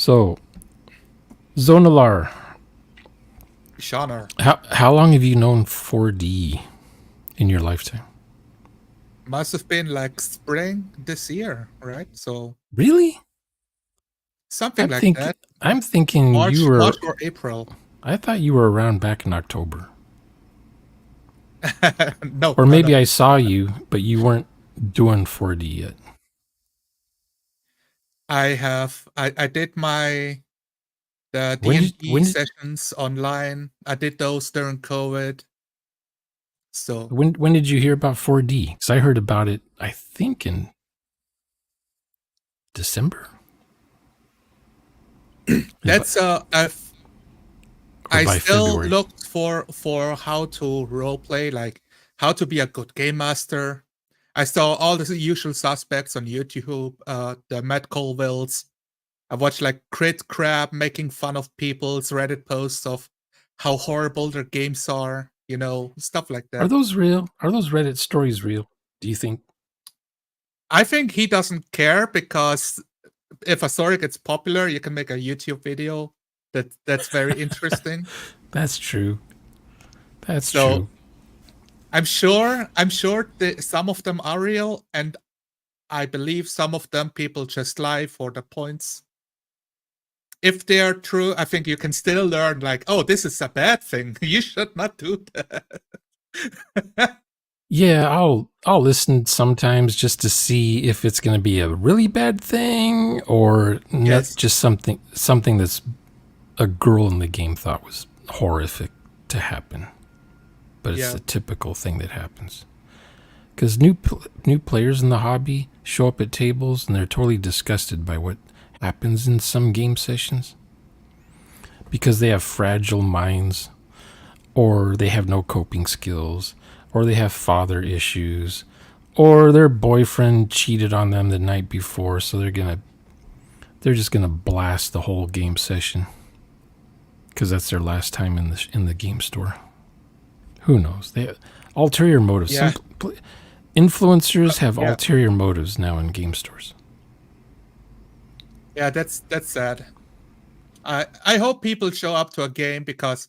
So, Zonalar, Genre. how long have you known 4D in your lifetime? Must have been like spring this year, right? So Really? something I'm like think that. I'm thinking you March were. or April. I thought you were around back in October, No, or no, maybe no. I saw you, but you weren't doing 4D yet. I did my the When did D&D when did sessions online. I did those during COVID. So when did you hear about 4D? Because I heard about it, I think in December. that's Or I by still February. looked for how to role play, like how to be a good game master. I saw all the usual suspects on YouTube, the Matt Colvilles. I watched like Crit Crab making fun of people's Reddit posts of how horrible their games are, stuff like Are that. those real? Are those Reddit stories real? Do you think? I think he doesn't care because if a story gets popular, you can make a YouTube video that's very interesting. That's true. That's So true. I'm sure that some of them are real, and I believe some of them people just lie for the points. If they are true, I think you can still learn like, oh, this is a bad thing. You should not do that. Yeah, I'll listen sometimes just to see if it's going to be a really bad thing or not, Yes. just something that's a girl in the game thought was horrific to happen, but it's Yeah. a typical thing that happens. Because new players in the hobby show up at tables and they're totally disgusted by what happens in some game sessions because they have fragile minds, or they have no coping skills, or they have father issues, or their boyfriend cheated on them the night before, so they're just gonna blast the whole game session because that's their last time in the game store. Who knows? They have ulterior motives. Yeah. Influencers have Yeah. ulterior motives now in game stores. Yeah, that's sad. I hope people show up to a game because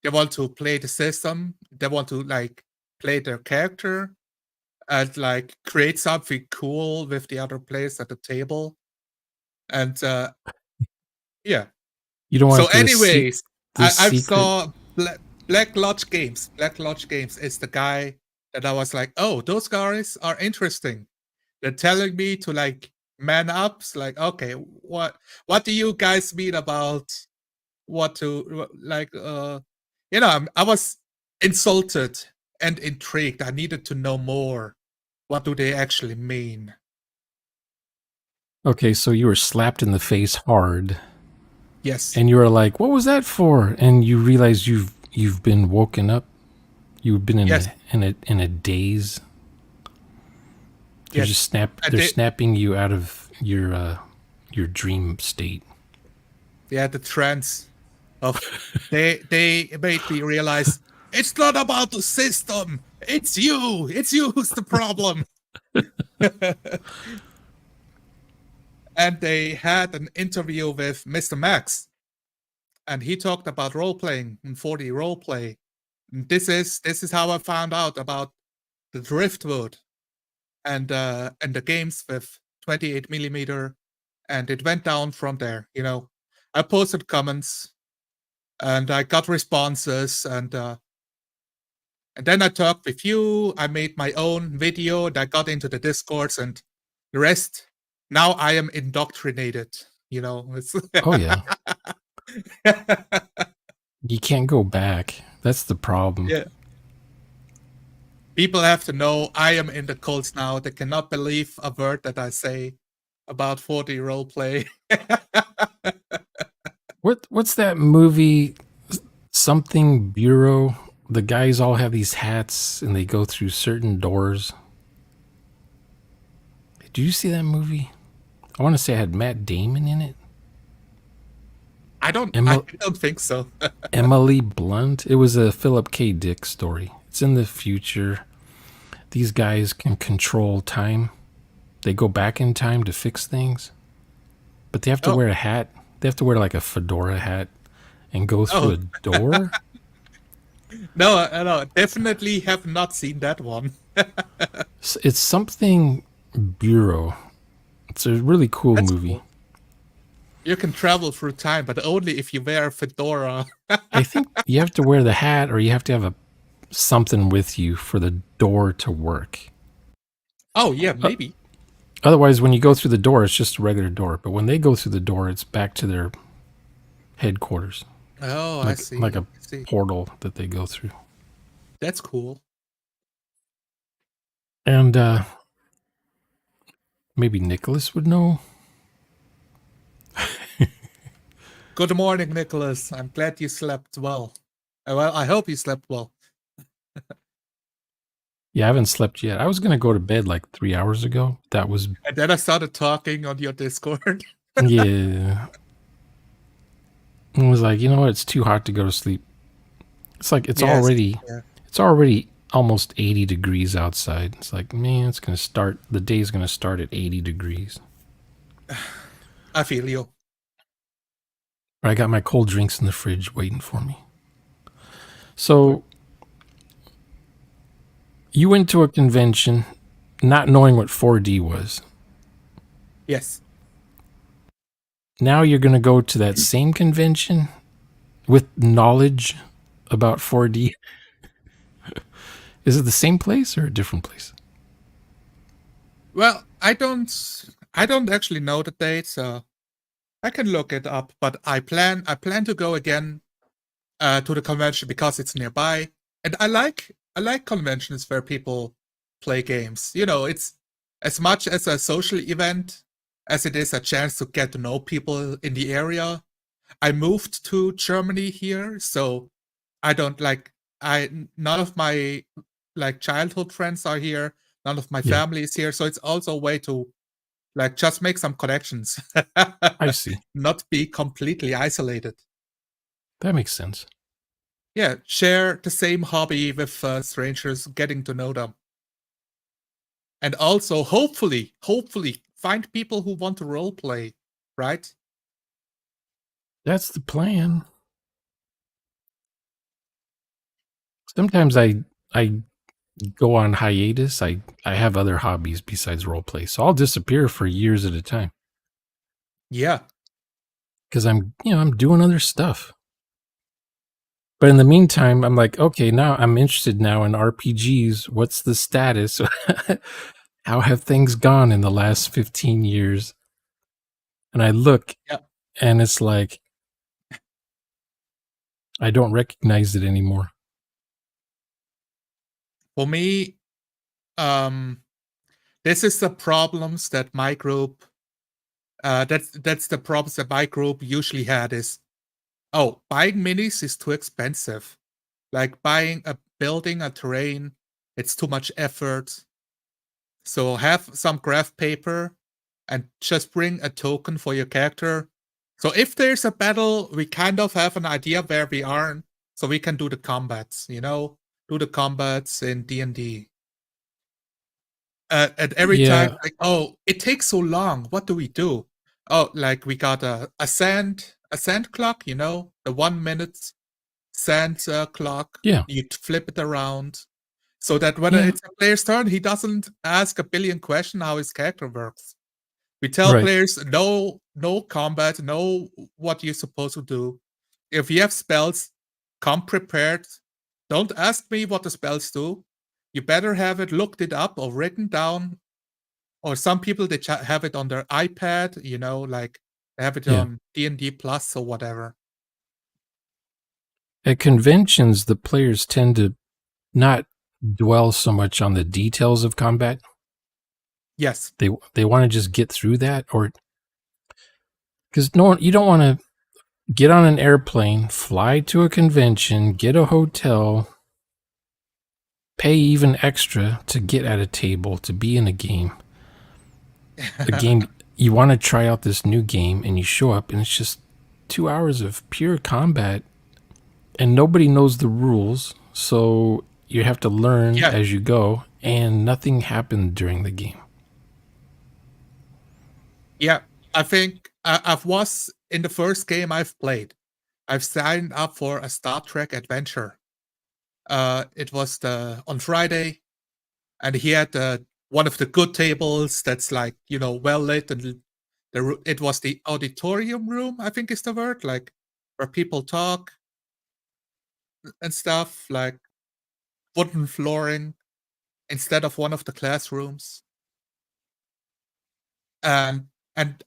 they want to play the system. They want to like play their character and like create something cool with the other players at the table. And yeah. You don't So, want anyways, the I've secret. saw Black Lodge Games. Black Lodge Games is the guy that I was like, oh, those guys are interesting. They're telling me to like man up. It's like, okay, what do you guys mean about what to like? I was insulted and intrigued. I needed to know more. What do they actually mean? Okay, so you were slapped in the face hard, Yes, and you were like, "What was that for?" And you realize you've been woken up. You've been yes, in a daze. yes. And They're snapping you out of your dream state. yeah, the trance of they made me realize it's not about the system. It's you. It's you who's the problem. And they had an interview with Mr. Max, and he talked about role playing and 4D role play. And this is how I found out about the driftwood and the games with 28 millimeter, and it went down from there. I posted comments and I got responses, and then I talked with you. I made my own video and I got into the discourse, and the rest. Now I am indoctrinated. It's Oh yeah, you can't go back. That's the problem. yeah. People have to know I am in the cult now. They cannot believe a word that I say about 40 role play. What's that movie? Something Bureau. The guys all have these hats and they go through certain doors. Did you see that movie? I want to say it had Matt Damon in it. I don't think so. Emily Blunt. It was a Philip K. Dick story. It's in the future. These guys can control time. They go back in time to fix things, but they have to Oh, wear a hat They have to wear like a fedora hat and go through Oh a door. no, definitely have not seen that one. It's something Bureau. It's a really cool That's movie. cool. You can travel through time, but only if you wear a fedora. I think you have to wear the hat or you have to have something with you for the door to work. Oh yeah, Uh, maybe. Otherwise, when you go through the door, it's just a regular door. But when they go through the door, it's back to their headquarters, Oh, I like see. a I see. portal that they go through. That's cool. And maybe Nicholas would know. Good morning, Nicholas. I'm glad you slept well. Well, I hope you slept well. Yeah, I haven't slept yet. I was gonna go to bed like 3 hours ago. That was And then I started talking on your Discord. yeah. I was like, you know what? It's too hot to go to sleep. It's like Yes. Yeah. it's already almost 80 degrees outside. It's like, man, the day's gonna start at 80 degrees. I feel you. But I got my cold drinks in the fridge waiting for me. So you went to a convention not knowing what 4D was. Yes. Now you're gonna go to that same convention with knowledge about 4D. Is it the same place or a different place? Well, I don't actually know the date, so I can look it up, but I plan to go again to the convention because it's nearby. And I like conventions where people play games. It's as much as a social event as it is a chance to get to know people in the area. I moved to Germany here, so I don't like I none of my like childhood friends are here. None of my Yeah, family is here, so it's also a way to like just make some connections, I see. not be completely isolated. That makes sense. Yeah, share the same hobby with strangers, getting to know them, and also hopefully find people who want to role play, right? That's the plan. Sometimes I go on hiatus. I have other hobbies besides roleplay, so I'll disappear for years at a time Yeah, because I'm doing other stuff. But in the meantime, I'm like, okay, now I'm interested now in RPGs. What's the status? How have things gone in the last 15 years? And I look, yeah. and it's like I don't recognize it anymore. For me, um, this is the problems that my group. That's the problems that my group usually had is, oh, buying minis is too expensive. Like building a terrain, it's too much effort. So have some graph paper and just bring a token for your character. So if there's a battle, we kind of have an idea where we are, so we can do the combats, do the combats in D&D. And every time, Yeah, like, oh, it takes so long. What do we do? Oh, like we got a sand clock, the 1 minute sand clock. yeah, You flip it around so that when yeah. it's a player's turn, he doesn't ask a billion questions how his character works. We tell Right. players no combat, no what you're supposed to do. If you have spells, come prepared. Don't ask me what the spells do. You better have it looked it up or written down. Or some people they have it on their iPad, like they have it Yeah. on D&D Plus or whatever. At conventions, the players tend to not dwell so much on the details of combat. Yes. They want to just get through that, or because no one, you don't want to get on an airplane, fly to a convention, get a hotel, pay even extra to get at a table to be in a game. A game you want to try out this new game, and you show up, and it's just 2 hours of pure combat, and nobody knows the rules, so you have to learn Yeah. as you go, and nothing happened during the game. Yeah. I think I was in the first game I've played, I've signed up for a Star Trek adventure. It was on Friday, and he had one of the good tables that's like, well lit, and it was the auditorium room, I think is the word, like where people talk and stuff, like wooden flooring instead of one of the classrooms. And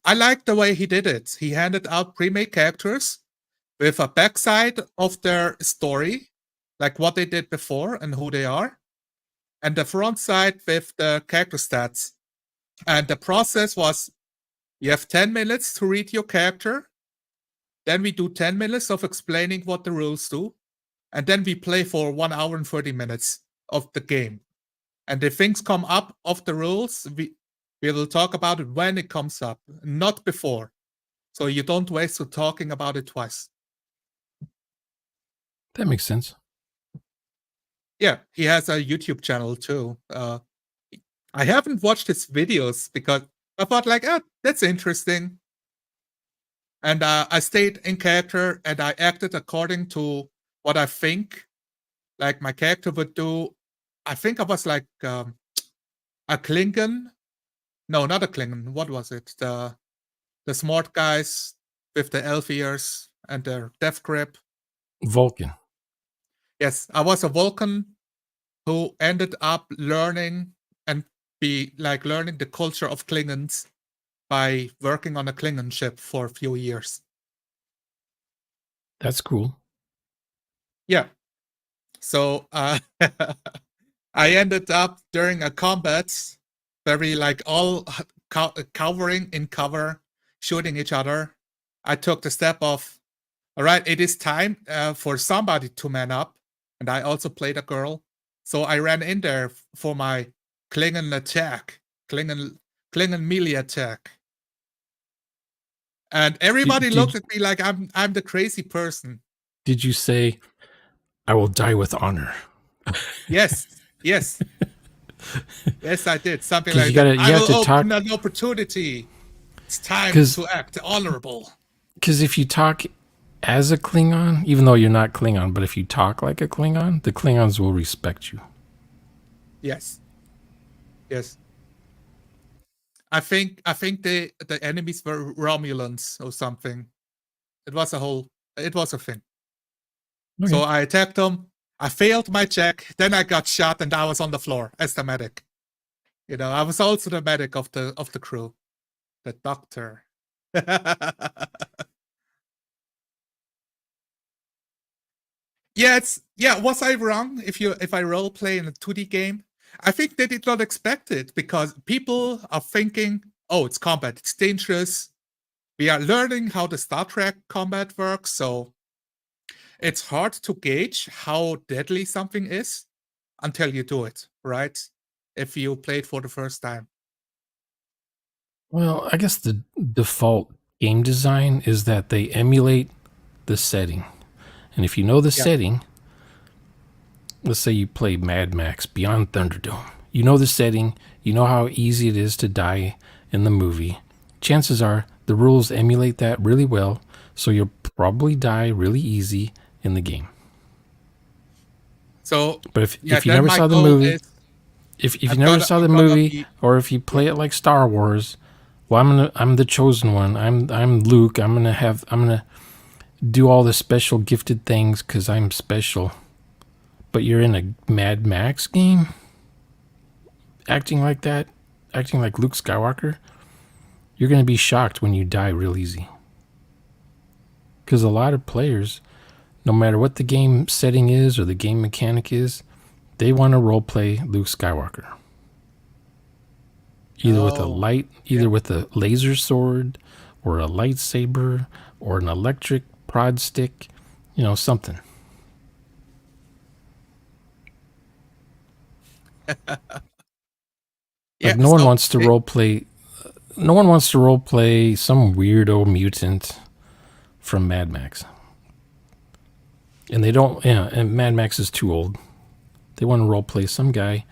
I liked the way he did it. He handed out pre-made characters with a backside of their story, like what they did before and who they are, and the front side with the character stats. And the process was, you have 10 minutes to read your character, then we do 10 minutes of explaining what the rules do, and then we play for 1 hour and 30 minutes of the game. And if things come up of the rules, we will talk about it when it comes up, not before. So you don't waste talking about it twice. That makes sense. Yeah, he has a YouTube channel too. I haven't watched his videos because I thought like, oh, that's interesting. And I stayed in character and I acted according to what I think like my character would do. I think I was like a Klingon. No, not a Klingon. What was it? The smart guys with the elf ears and their death grip. Vulcan. Yes, I was a Vulcan who ended up learning learning the culture of Klingons by working on a Klingon ship for a few years. That's cool. Yeah. So I ended up during a combat very like all covering in cover, shooting each other. I took the step of, all right, it is time for somebody to man up. And I also played a girl. So I ran in there for my Klingon attack, Klingon melee attack. And everybody looked at me like I'm the crazy person. Did you say, I will die with honor? Yes. Yes, I did. Something 'Cause like you that. gotta- you I have will to open talk- an opportunity. It's time to act honorable. Because if you talk as a Klingon, even though you're not Klingon, but if you talk like a Klingon, the Klingons will respect you. Yes. Yes. I think the enemies were Romulans or something. It was a thing. Okay. So I attacked them. I failed my check. Then I got shot and I was on the floor as the medic. I was also the medic of the crew. The doctor. Was I wrong if I role play in a 2D game? I think they did not expect it because people are thinking, oh, it's combat, it's dangerous. We are learning how the Star Trek combat works, so it's hard to gauge how deadly something is until you do it, right? If you play it for the first time. Well, I guess the default game design is that they emulate the setting. And if you know the setting, let's say you play Mad Max Beyond Thunderdome. You know the setting, you know how easy it is to die in the movie. Chances are the rules emulate that really well, so you'll probably die really easy in the game. So, but if you never saw the movie, if you never saw the movie, or if you play it like Star Wars, well, I'm the chosen one. I'm Luke. I'm gonna do all the special gifted things because I'm special. But you're in a Mad Max game, acting like that, acting like Luke Skywalker. You're gonna be shocked when you die real easy. Because a lot of players, no matter what the game setting is or the game mechanic is, they want to roleplay Luke Skywalker. Either with a laser sword, or a lightsaber, or an electric prod stick, something. No one wants to roleplay. No one wants to roleplay some weirdo mutant from Mad Max. And they don't. And Mad Max is too old. They want to roleplay some guy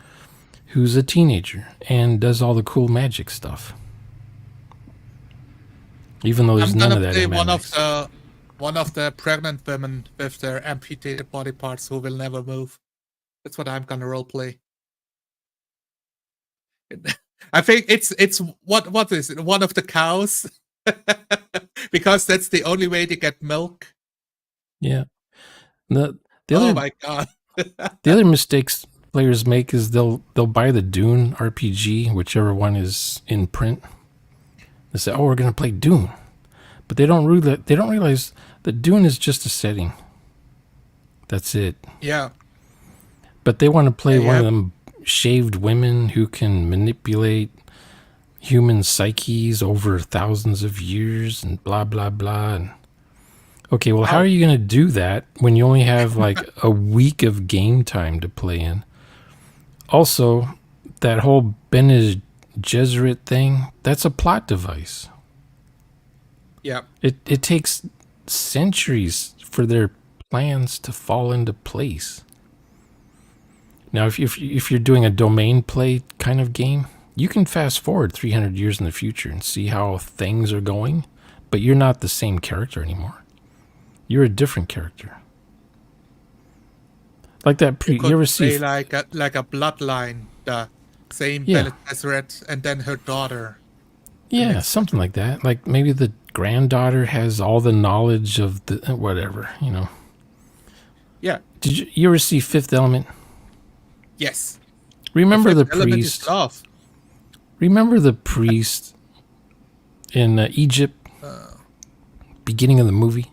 who's a teenager and does all the cool magic stuff. even though there's I'm none gonna of that play in Mad Max. one of the pregnant women with their amputated body parts who will never move. That's what I'm gonna role play. I think it's what is it? One of the cows, because that's the only way to get milk. Yeah. The the Oh other my god! the other mistakes players make is they'll buy the Dune RPG, whichever one is in print. They say, "Oh, we're gonna play Dune," but they don't realize that Dune is just a setting. That's it. Yeah, But they want to play yeah, you one of have them shaved women who can manipulate human psyches over thousands of years and blah blah blah. And okay, well, how are wow. you going to do that when you only have like a week of game time to play in? Also, that whole Bene Gesserit thing, that's a plot device. Yeah, It takes centuries for their plans to fall into place. Now, if you're doing a domain play kind of game, you can fast forward 300 years in the future and see how things are going, but you're not the same character anymore. You're a different character. Like that you you could ever see play like a bloodline, the same yeah. Bene Gesserit, and then her daughter, the Yeah, next something one. like that. Like maybe the granddaughter has all the knowledge of the whatever, Yeah, Did you ever see Fifth Element? yes. The Remember fifth the element is priest? love. Remember the priest in Egypt, Uh, beginning of the movie?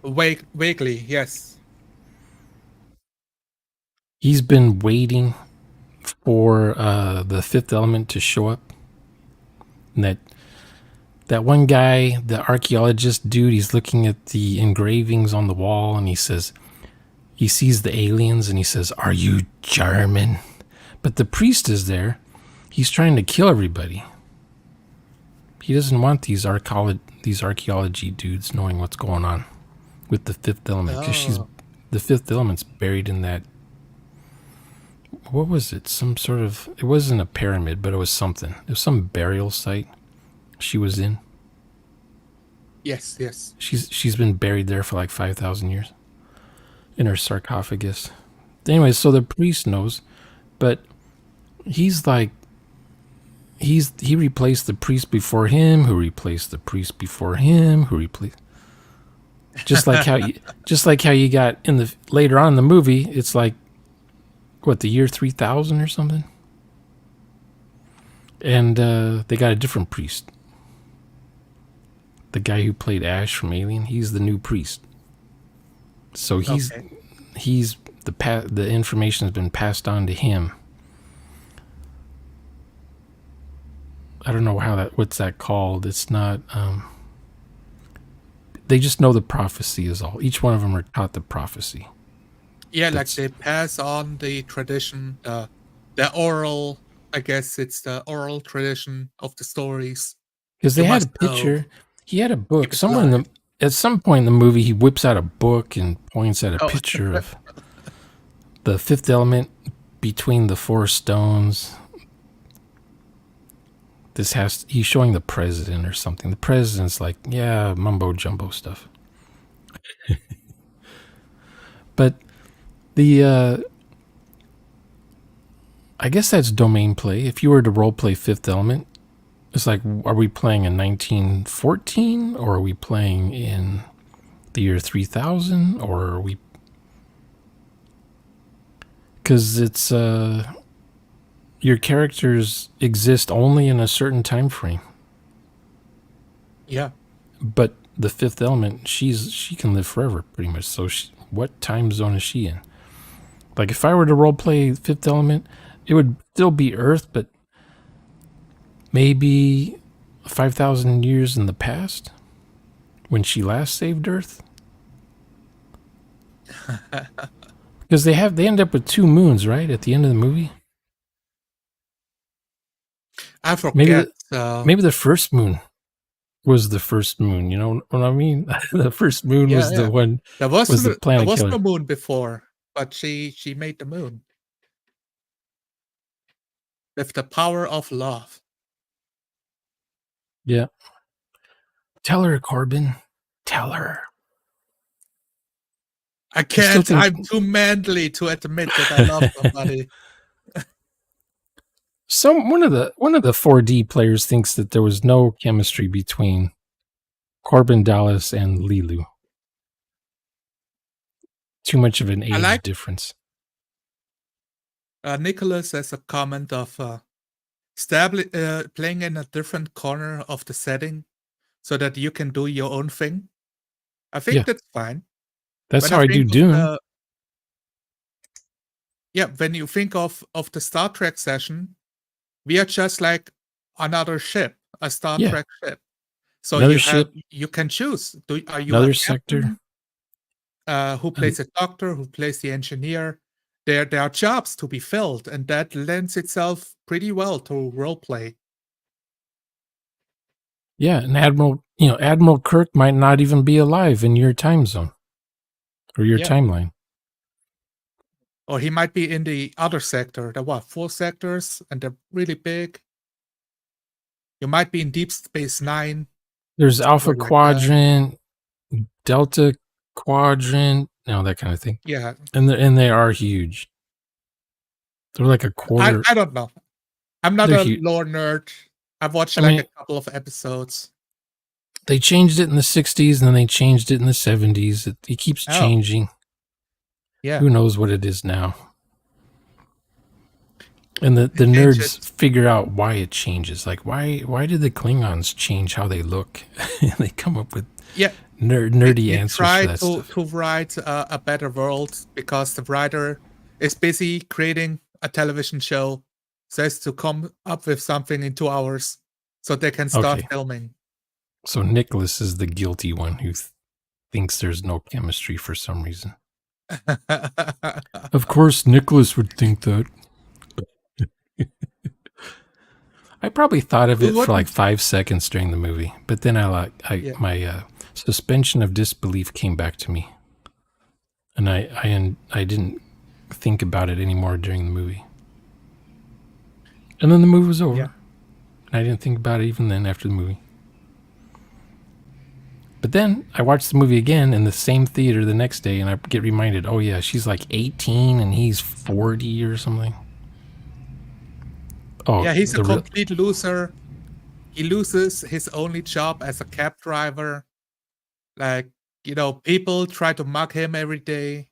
Vaguely, yes. He's been waiting for the Fifth Element to show up. And that one guy, the archaeologist dude, he's looking at the engravings on the wall, and he sees the aliens, and he says, "Are you German?" But the priest is there. He's trying to kill everybody. He doesn't want these archaeology dudes knowing what's going on with the Fifth Element, because Oh, the Fifth Element's buried in that. What was it? Some sort of. It wasn't a pyramid, but it was something. It was some burial site she was in. yes, yes. She's been buried there for like 5,000 years in her sarcophagus. Anyway, so the priest knows, but he's like he replaced the priest before him, who replaced the priest before him, who replaced just like how you got in the later on in the movie, it's like what, the year 3000 or something, and they got a different priest. The guy who played Ash from Alien, he's the new priest. So Okay. he's the information has been passed on to him. I don't know what's that called. It's not. They just know the prophecy is all. Each one of them are taught the prophecy. Yeah, like That's they pass on the tradition, the oral. I guess it's the oral tradition of the stories. because they You had a must know, picture. He had a book keep it somewhere in alive. the. At some point in the movie, he whips out a book and points at a Oh, picture of the Fifth Element between the four stones. He's showing the president or something. The president's like, yeah, mumbo jumbo stuff. But the I guess that's domain play. If you were to role play Fifth Element, it's like, are we playing in 1914, or are we playing in the year 3000, or are we? Because it's your characters exist only in a certain time frame. yeah. But the Fifth Element, she can live forever, pretty much. So what time zone is she in? Like if I were to role play Fifth Element, it would still be Earth, but maybe 5,000 years in the past when she last saved Earth. Because they end up with two moons, right, at the end of the movie. I Maybe forget. the maybe the first moon was the first moon. You know what I mean? The first moon Yeah, was yeah. the one was the There planet was killer. no moon before, but she made the moon with the power of love. Yeah. Tell her, Corbin. Tell her. I still can't. think- I'm too manly to admit that I love somebody. One of the 4D players thinks that there was no chemistry between Corbin Dallas and Lilu. Too much of an age difference. Nicholas has a comment of playing in a different corner of the setting so that you can do your own thing. I think that's fine. That's how I do Dune. When you think of the Star Trek session, we are just like another ship, a Star Trek ship. So you can choose. Are you another a sector? Who plays a doctor? Who plays the engineer? There are jobs to be filled, and that lends itself pretty well to role play. Yeah, and Admiral Kirk might not even be alive in your time zone or your timeline. Or he might be in the other sector. There are 4 sectors, and they're really big. You might be in Deep Space Nine. There's Alpha Quadrant, Delta Quadrant, that kind of thing. Yeah, and they are huge. They're like a quarter. I don't know. I'm not a lore nerd. I've watched a couple of episodes. They changed it in the 60s, and then they changed it in the 70s. It keeps changing. Yeah. Who knows what it is now? And the nerds figure out why it changes. Like, why did the Klingons change how they look? They come up with nerdy answers for that stuff. To write a better world because the writer is busy creating a television show, says to come up with something in 2 hours so they can start filming. So Nicholas is the guilty one who thinks there's no chemistry for some reason. Of course, Nicholas would think that. I probably thought of it for like 5 seconds during the movie, but then my suspension of disbelief came back to me, and I didn't think about it anymore during the movie. And then the movie was over, and I didn't think about it even then after the movie. But then I watched the movie again in the same theater the next day, and I get reminded, oh yeah, she's like 18 and he's 40 or something. Oh, yeah, he's a complete loser. He loses his only job as a cab driver. Like, people try to mug him every day.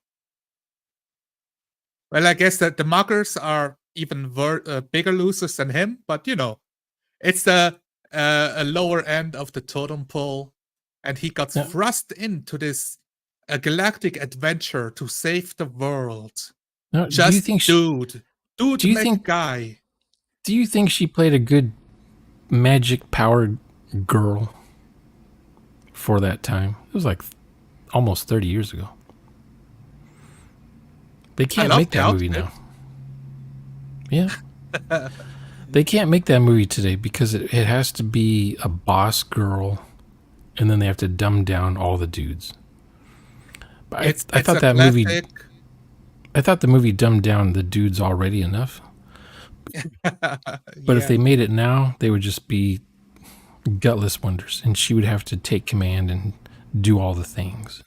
Well, I guess that the muggers are even bigger losers than him, but it's the lower end of the totem pole. And he got thrust into this galactic adventure to save the world. Now, do you think guy. Do you think she played a good magic-powered girl for that time? It was like almost 30 years ago. They can't make that movie now. Yeah. They can't make that movie today because it has to be a boss girl, and then they have to dumb down all the dudes. But I thought that movie. I thought the movie dumbed down the dudes already enough. But if they made it now, they would just be gutless wonders, and she would have to take command and do all the things.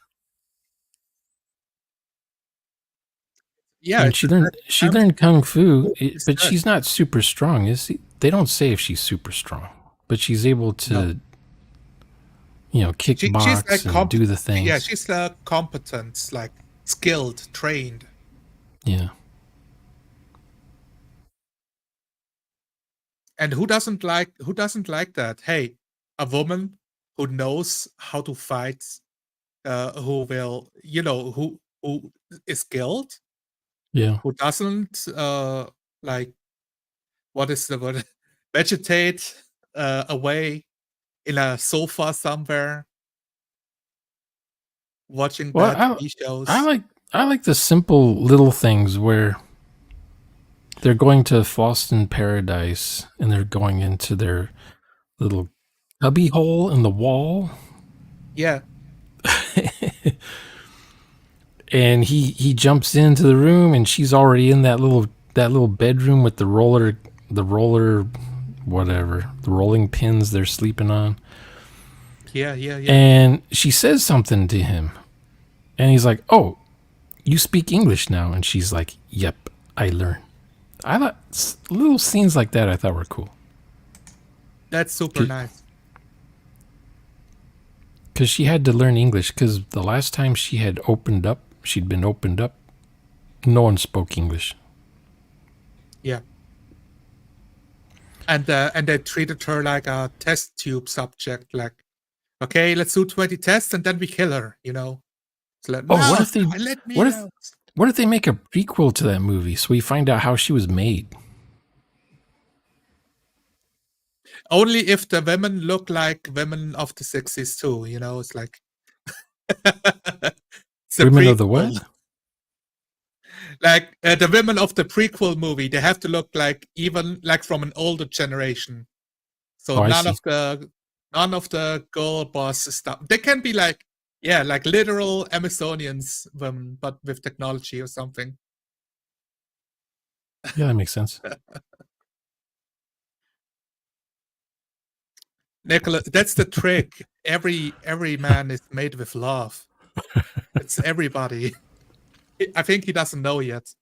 Yeah, and she learned kung fu, but she's not super strong. They don't say if she's super strong, but she's able to, kickbox and do the things. Yeah, she's competent, like skilled, trained. Yeah. And who doesn't like that? Hey, a woman who knows how to fight, who will, who is skilled. Yeah. Who doesn't what is the word? Vegetate away in a sofa somewhere watching bad TV shows. I like the simple little things where they're going to Fallston Paradise and they're going into their little cubby hole in the wall. Yeah. And he jumps into the room and she's already in that little bedroom with the rolling pins they're sleeping on. Yeah. And she says something to him. And he's like, "Oh, you speak English now?" And she's like, "Yep, I learn." I thought little scenes like that I thought were cool. That's super nice. Because she had to learn English. Because the last time she'd been opened up, no one spoke English. Yeah. And they treated her like a test tube subject. Like, okay, let's do 20 tests and then we kill her. It's like, Oh, no, let me out. What if they make a prequel to that movie so we find out how she was made? Only if the women look like women of the 60s too. It's like it's a Women of the prequel. what? Like the women of the prequel movie, they have to look like even like from an older generation. So Oh, I none see. of the girl boss stuff. They can be like like literal Amazonians, but with technology or something. Yeah, that makes sense. Nicola, that's the trick. Every man is made with love. It's everybody. I think he doesn't know yet.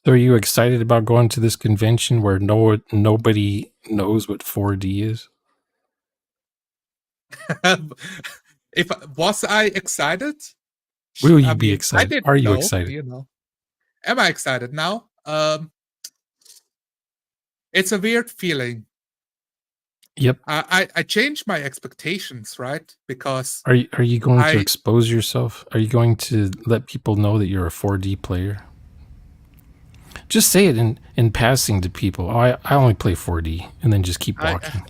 So are you excited about going to this convention where nobody knows what 4D is? If was I excited? Will I you be mean, I excited? didn't Are you know. excited? Am I excited now? It's a weird feeling. Yep. I changed my expectations, right? Because Are you going to I expose yourself? Are you going to let people know that you're a 4D player? Just say it in passing to people. Oh, I only play 4D, and then just keep I walking.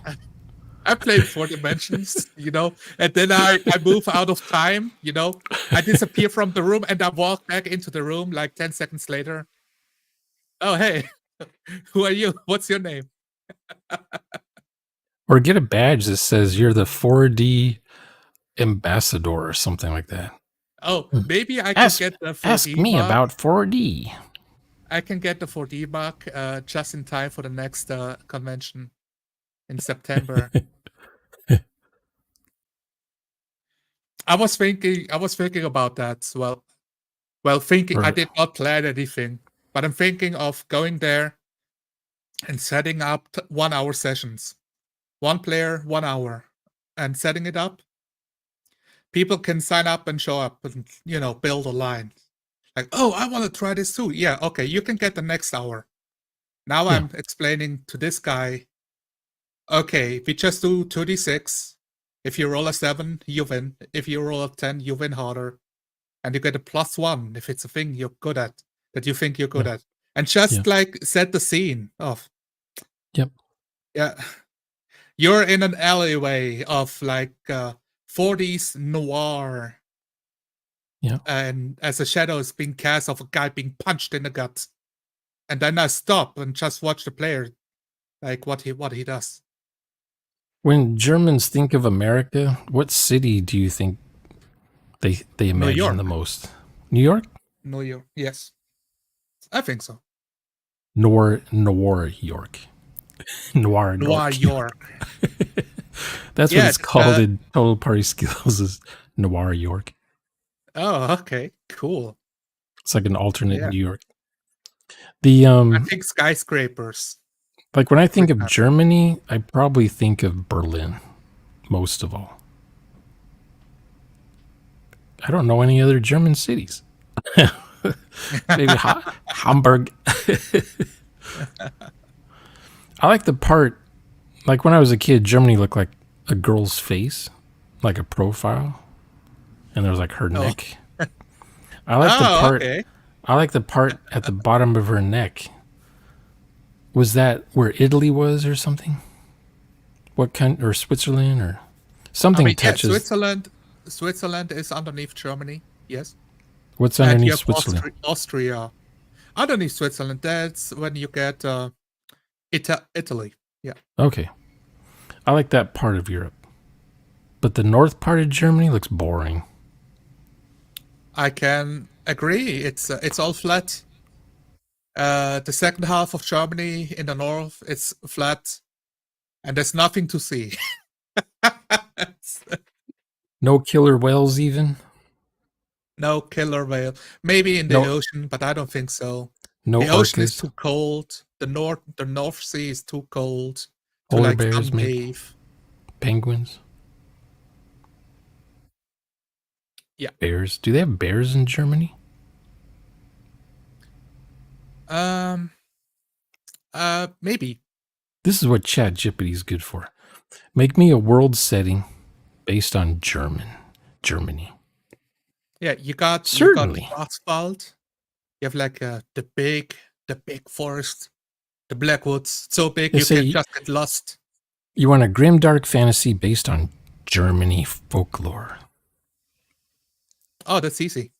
I play 4 dimensions, and then I move out of time, I disappear from the room and I walk back into the room like 10 seconds later. Oh, hey, who are you? What's your name? Or get a badge that says you're the 4D ambassador or something like that. Oh, maybe I could Ask get the ask 4D me mark. about 4D. I can get the 4D mark just in time for the next convention in September. I was thinking about that. Thinking I Or did not plan anything, but I'm thinking of going there and setting up 1 hour sessions. One player, 1 hour, and setting it up. People can sign up and show up and build a line. Like, oh, I want to try this too. Yeah, okay, you can get the next hour. Now yeah, I'm explaining to this guy, okay, we just do 2d6. If you roll a 7, you win. If you roll a 10, you win harder. And you get a +1 if it's a thing you're good at, that you think you're good yeah, at. And yeah, just like set the scene of, yep, yeah, you're in an alleyway of like 40s noir, yeah. and as a shadow is being cast of a guy being punched in the gut. And then I stop and just watch the player, like what he does. When Germans think of America, what city do you think they New imagine York. the most? New York? New York. Yes. I think so. Noir York. Noir Noir York. York. That's what Yeah. it's called in Total Party Skills is Noir York. Oh, okay. Cool. It's like an alternate Yeah. New York. The I think skyscrapers. like when I For think of example. Germany, I probably think of Berlin most of all. I don't know any other German cities. Maybe Hamburg. I like the part, like when I was a kid, Germany looked like a girl's face, like a profile, and there was like her Oh. neck. I like the Oh, part. okay. I like the part at the bottom of her neck. Was that where Italy was or something? What kind, or Switzerland or I something mean, yeah, touches? Switzerland is underneath Germany. Yes. What's And you underneath have Switzerland? Austria. Underneath Switzerland, that's when you get Italy. Yeah. Okay, I like that part of Europe, but the north part of Germany looks boring. I can agree. It's all flat. The second half of Germany in the north, it's flat. and there's nothing to see. No killer whales, even. No killer whale. Maybe in the No, ocean, but I don't think so. no The ocean is orcas. too cold. The North Sea is too cold to Polar like bears, maybe. sunbathe. Penguins. Yeah. Bears. Do they have bears in Germany? Maybe. This is what ChatGPT is good for. Make me a world setting based on Germany. Yeah, you got Certainly. Schwarzwald. You have like the big forest, the Blackwoods, so big They you can say just get lost. you want a grimdark fantasy based on Germany folklore. Oh, that's easy.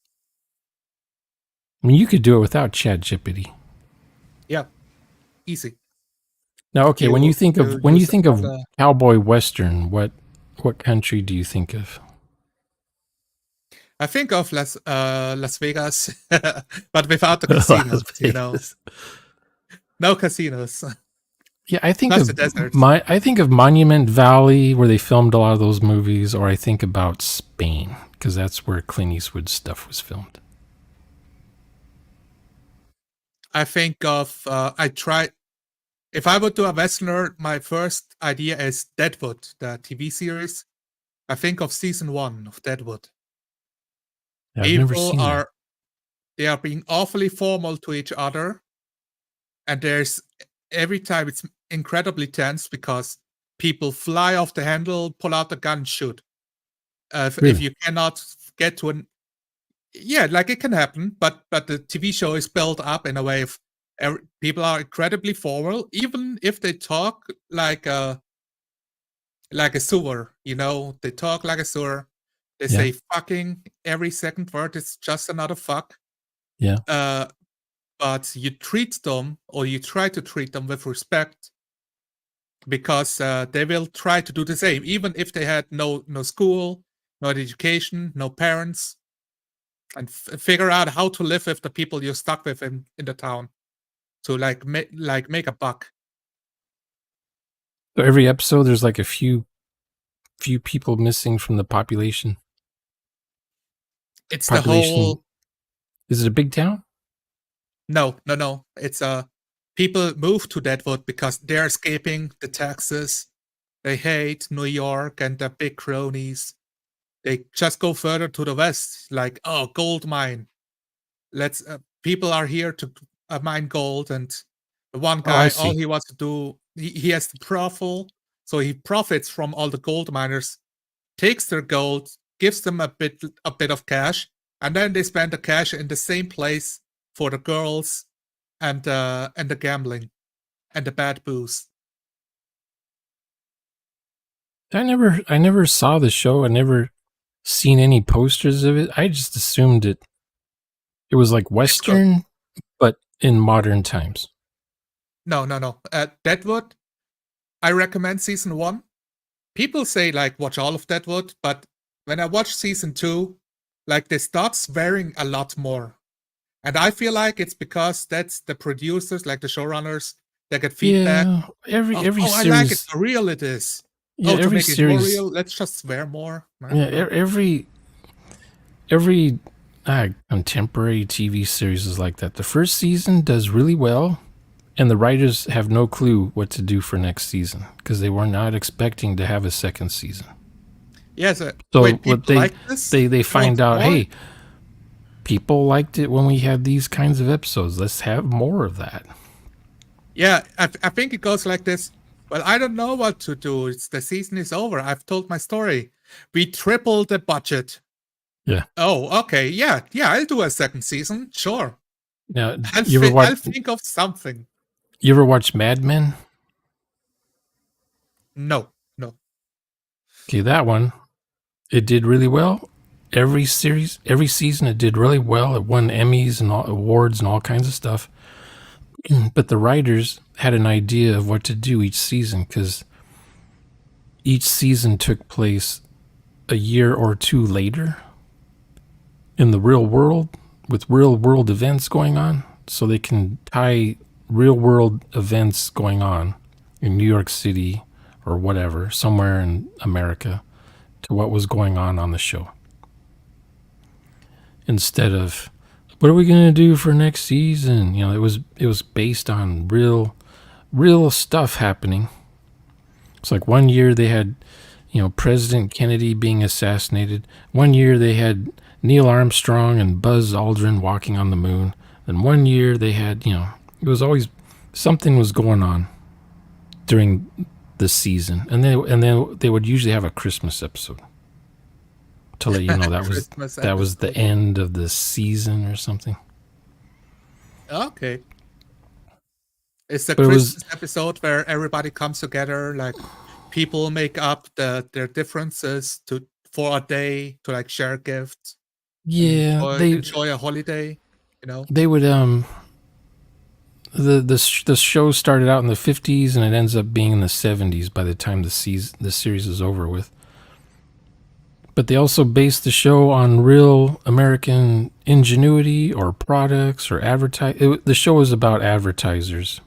I mean, you could do it without ChatGPT. Yeah, easy. Now, okay, when you think of use other. cowboy western, what country do you think of? I think of Las Vegas, but without the Las casinos. Vegas. No casinos. Yeah, I think Plus of the desert. I think of Monument Valley, where they filmed a lot of those movies, or I think about Spain because that's where Clint Eastwood's stuff was filmed. I think of if I would do a Westerner, my first idea is Deadwood, the TV series. I think of season 1 of Deadwood. Yeah, I've never People seen that. they are being awfully formal to each other, and there's every time it's incredibly tense because people fly off the handle, pull out the gun, shoot. If Really? you cannot get to an yeah, like it can happen, but the TV show is built up in a way of people are incredibly formal, even if they talk like a sewer. They talk like a sewer. They Yeah. say fucking every second word is just another fuck. Yeah. But you treat them, or you try to treat them with respect, because they will try to do the same, even if they had no school, no education, no parents, and figure out how to live with the people you're stuck with in the town to make a buck. So every episode, there's like a few people missing from the population. It's the Population. whole Is it a big town? no. It's people move to Deadwood because they're escaping the taxes. They hate New York and the big cronies. They just go further to the west, like, oh, gold mine. Let's people are here to mine gold, and the one Oh, I guy, all see. he wants to do, he has the profit, so he profits from all the gold miners, takes their gold, gives them a bit of cash, and then they spend the cash in the same place for the girls and the gambling and the bad booze. I never saw the show. I never seen any posters of it. I just assumed it was like It's good. Western, but in modern times. No. Deadwood, I recommend season 1. People say like watch all of Deadwood, but when I watch season 2, like they start swearing a lot more. And I feel like it's because that's the producers, like the showrunners, they get feedback. Yeah, every Oh, I like it. series. How real it is. Yeah, Oh, to every make it more series. real, let's just swear more. I Yeah, don't know. every contemporary TV series is like that. The first season does really well, and the writers have no clue what to do for next season because they were not expecting to have a second season. Yes. So Wait, what people like this? they You want find out, more? hey, people liked it when we had these kinds of episodes. Let's have more of that. Yeah, I think it goes like this. Well, I don't know what to do. The season is over. I've told my story. We tripled the budget. Yeah. Oh, okay. Yeah. I'll do a second season. Sure. Now, I'll think of something. you ever watch Mad Men? No. Okay, that one, it did really well. Every season, it did really well. It won Emmys and awards and all kinds of stuff. But the writers had an idea of what to do each season because each season took place a year or two later in the real world with real world events going on. So they can tie real world events going on in New York City or whatever, somewhere in America, to what was going on the show. Instead of, what are we going to do for next season? You know, it was based on real stuff happening. It's like one year they had, you know, President Kennedy being assassinated. One year they had Neil Armstrong and Buzz Aldrin walking on the moon. And one year they had, you know, it was always something was going on during the season. And then they would usually have a Christmas episode to let you know that was the end of the season or something. Okay. It's the Christmas episode where everybody comes together, like people make up their differences for a day to like share gifts. Yeah, enjoy a holiday, you know. They would the show started out in the 50s and it ends up being in the 70s by the time the series is over with. But they also based the show on real American ingenuity or products or the show was about advertisers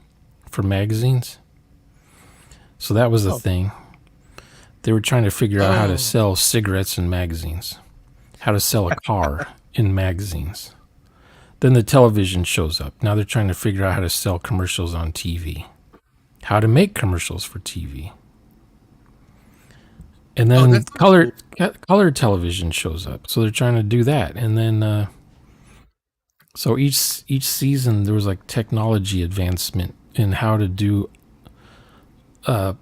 for magazines. So that was the thing. They were trying to figure out how to sell cigarettes in magazines, how to sell a car in magazines. Then the television shows up. Now they're trying to figure out how to sell commercials on TV, how to make commercials for TV. And then color television shows up. So they're trying to do that. And then so each season there was like technology advancement in how to do I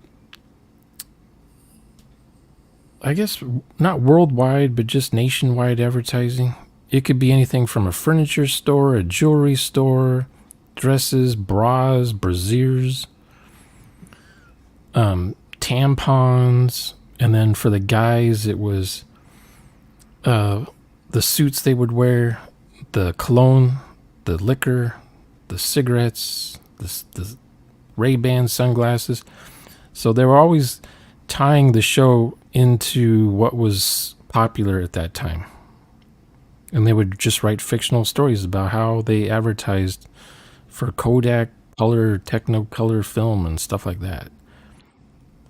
guess not worldwide, but just nationwide advertising. It could be anything from a furniture store, a jewelry store, dresses, bras, brasiers, tampons. And then for the guys, it was the suits they would wear, the cologne, the liquor, the cigarettes, the Ray-Ban sunglasses. So they were always tying the show into what was popular at that time. And they would just write fictional stories about how they advertised for Kodak color, Technicolor film and stuff like that.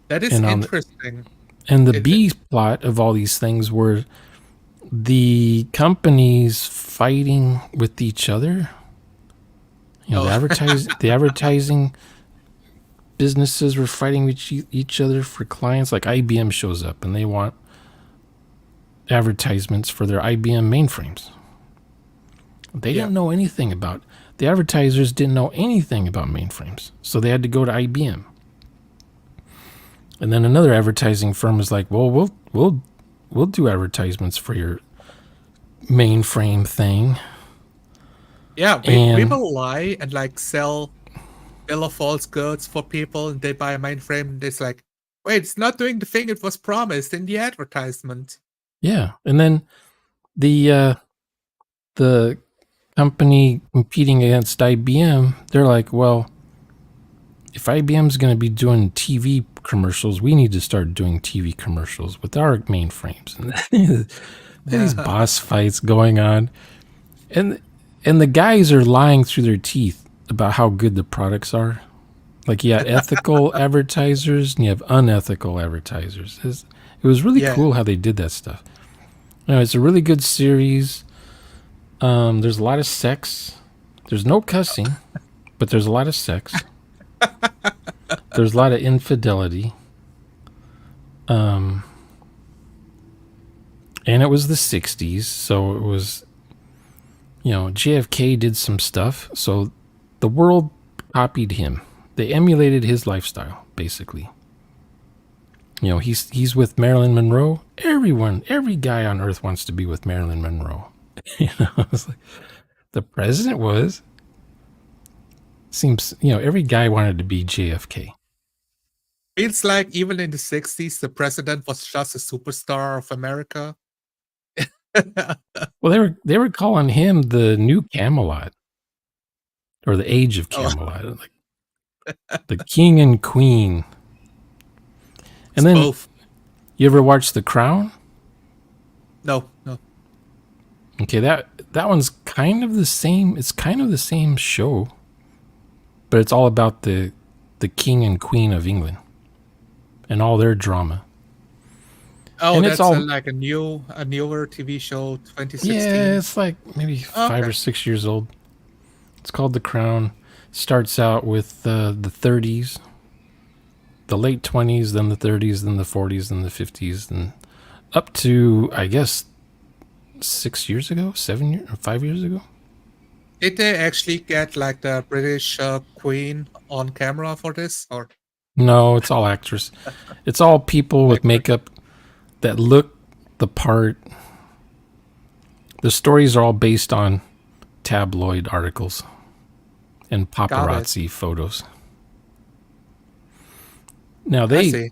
That is interesting. And the B plot of all these things were the companies fighting with each other. You know, the advertising businesses were fighting with each other for clients. Like IBM shows up and they want advertisements for their IBM mainframes. They didn't know anything about. The advertisers didn't know anything about mainframes, so they had to go to IBM. And then another advertising firm was like, "Well, we'll do advertisements for your mainframe thing." Yeah, we will lie and like sell bill of false goods for people, and they buy a mainframe, and it's like, wait, it's not doing the thing it was promised in the advertisement. Yeah, and then the company competing against IBM, they're like, well, if IBM's going to be doing TV commercials, we need to start doing TV commercials with our mainframes. And these boss fights going on, and the guys are lying through their teeth about how good the products are. Like you have ethical advertisers and you have unethical advertisers. It was really cool how they did that stuff. You know, it's a really good series. There's a lot of sex. There's no cussing, but there's a lot of sex. There's a lot of infidelity. And it was the 60s, so it was, you know, JFK did some stuff, so the world copied him. They emulated his lifestyle, basically. You know, he's with Marilyn Monroe. Every guy on earth wants to be with Marilyn Monroe. You know, it's like the president was. Seems, you know, every guy wanted to be JFK. Feels like even in the 60s, the president was just a superstar of America. Well, they were calling him the new Camelot, or the age of Camelot, like the king and queen. And then, both. You ever watch The Crown? No. Okay, that one's kind of the same. It's kind of the same show, but it's all about the king and queen of England. and all their drama. Oh, And it's that's all like a newer TV show, 2016. yeah, it's like maybe 5 or 6 years old. It's called The Crown. Starts out with the 30s, the late 20s, then the 30s, then the 40s, then the 50s, and up to I guess 6 years ago, 7 years, or 5 years ago. Did they actually get like the British Queen on camera for this, or No, it's all actors. It's all people with makeup that look the part. The stories are all based on tabloid articles and paparazzi photos. Now I see.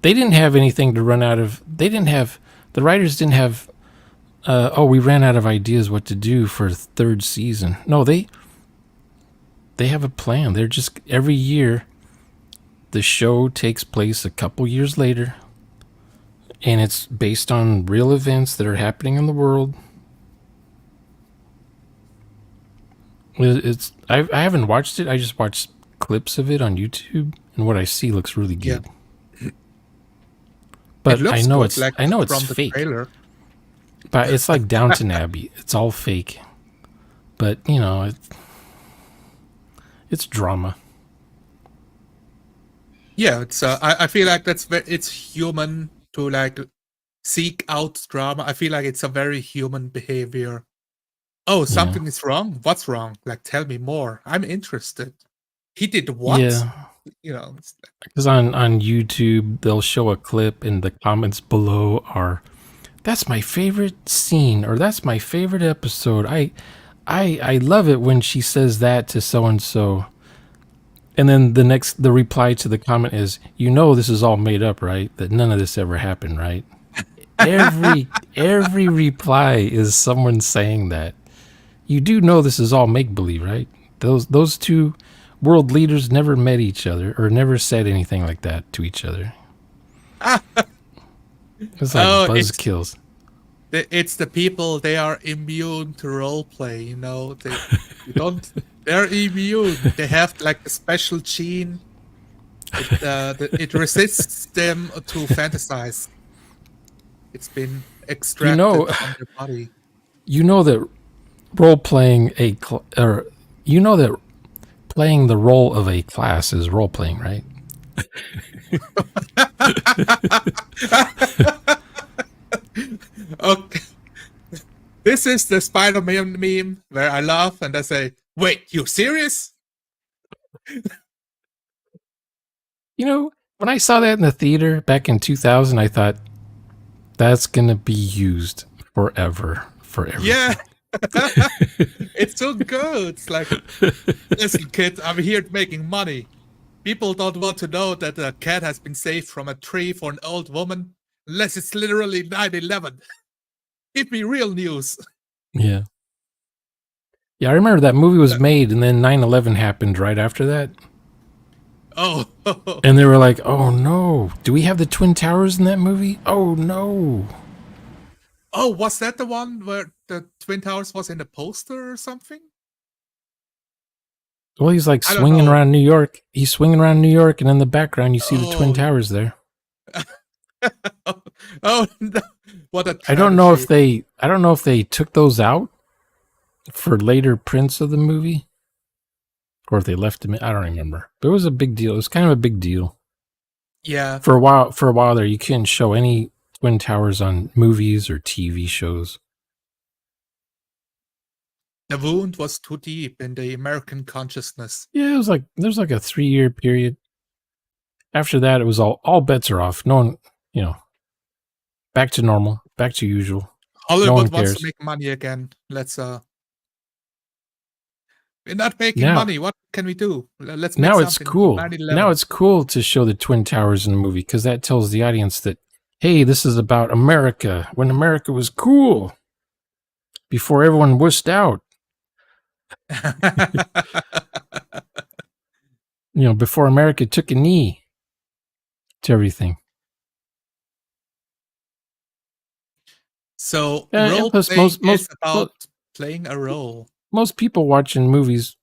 they didn't have anything to run out of. The writers didn't have. We ran out of ideas what to do for a third season. No, they have a plan. They're just every year. The show takes place a couple years later, and it's based on real events that are happening in the world. I haven't watched it. I just watched clips of it on YouTube, and what I see looks really good. Yeah. But I know it's like I know it's from the fake. trailer. But it's like Downton Abbey. It's all fake. But it's drama. Yeah, it's. I feel like it's human to like seek out drama. I feel like it's a very human behavior. Oh, something is wrong. What's wrong? Like, tell me more. I'm interested. He did what? Yeah. Because on YouTube they'll show a clip, and the comments below are, "That's my favorite scene," or "That's my favorite episode. I love it when she says that to so and so." And then the reply to the comment is, "This is all made up, right? That none of this ever happened, right?" Every reply is someone saying that. You do know this is all make believe, right? Those two world leaders never met each other or never said anything like that to each other. It's like buzzkills. It's the people, they are immune to roleplay, they're immune. They have like a special gene. It resists them to fantasize. It's been extracted from their body. That role-playing that playing the role of a class is role-playing, right? Okay. This is the Spider-Man meme where I laugh and I say, "Wait, you serious?" When I saw that in the theater back in 2000, I thought, that's going to be used forever for everything. Yeah. It's so good. It's like, listen, kid, I'm here making money. People don't want to know that a cat has been saved from a tree for an old woman unless it's literally 9/11. Give me real news. Yeah. Yeah, I remember that movie was made, and then 9/11 happened right after that. Oh. And they were like, "Oh no, do we have the Twin Towers in that movie? Oh no." Oh, was that the one where the Twin Towers was in the poster or something? Well, he's like swinging around New York. He's swinging around New York, and in the background, you see the Twin Towers there. Oh, no. What a tragedy. I don't know if they took those out for later prints of the movie, or if they left them in. I don't remember. But it was a big deal. It was kind of a big deal. Yeah. For a while there, you couldn't show any Twin Towers on movies or TV shows. The wound was too deep in the American consciousness. Yeah, there's like a 3-year period. After that, it was all bets are off. No one, back to normal, back to usual. Hollywood wants to make money again. We're not making money. What can we do? Let's make something. It's cool. Now it's cool to show the Twin Towers in a movie because that tells the audience that, hey, this is about America when America was cool before everyone wussed out. Before America took a knee to everything. So role-playing is about playing a role. Most people watching movies,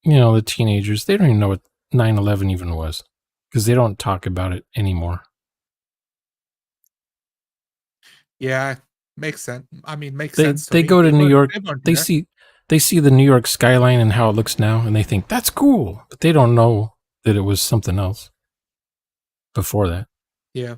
the teenagers, they don't even know what 9/11 even was. because they don't talk about it anymore. Yeah, makes sense. I mean, makes They sense to they me. go to New York. They weren't They there. see the New York skyline and how it looks now, and they think that's cool, but they don't know that it was something else before that. Yeah.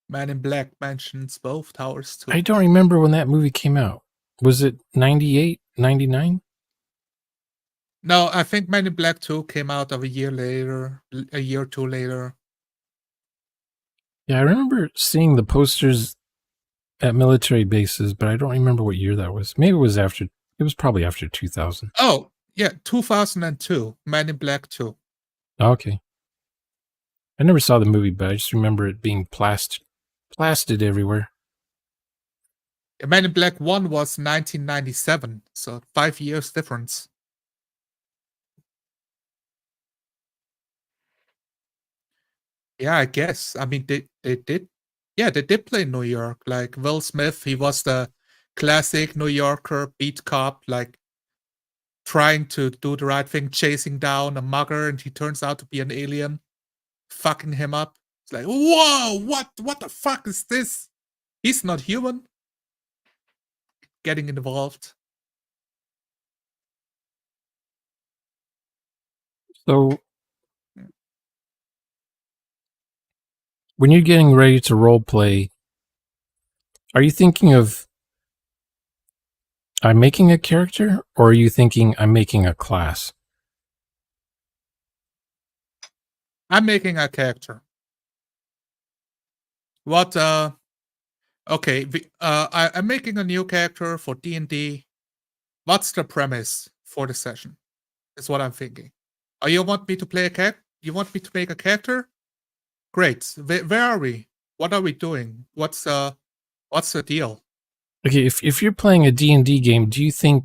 Man in Black mentions both towers too. I don't remember when that movie came out. Was it 98, 99? No, I think Man in Black 2 came out of a year later, a year or two later. Yeah, I remember seeing the posters at military bases, but I don't remember what year that was. Maybe it was after. It was probably after 2000. Oh, yeah, 2002, Man in Black 2. Oh, okay. I never saw the movie, but I just remember it being plastered everywhere. Man in Black 1 was 1997, so 5 years difference. Yeah, I guess. I mean, they did. Yeah, they did play New York. Like Will Smith, he was the classic New Yorker beat cop, like trying to do the right thing, chasing down a mugger, and he turns out to be an alien, fucking him up. It's like, whoa, what the fuck is this? He's not human. Getting involved. So when you're getting ready to role play, are you thinking of I'm making a character, or are you thinking I'm making a class? I'm making a character. What okay, I'm making a new character for D&D. What's the premise for the session? Is what I'm thinking. Oh, you want me to play a character? You want me to make a character? Great. Where are we? What are we doing? What's the deal? Okay, if you're playing a D&D game, do you think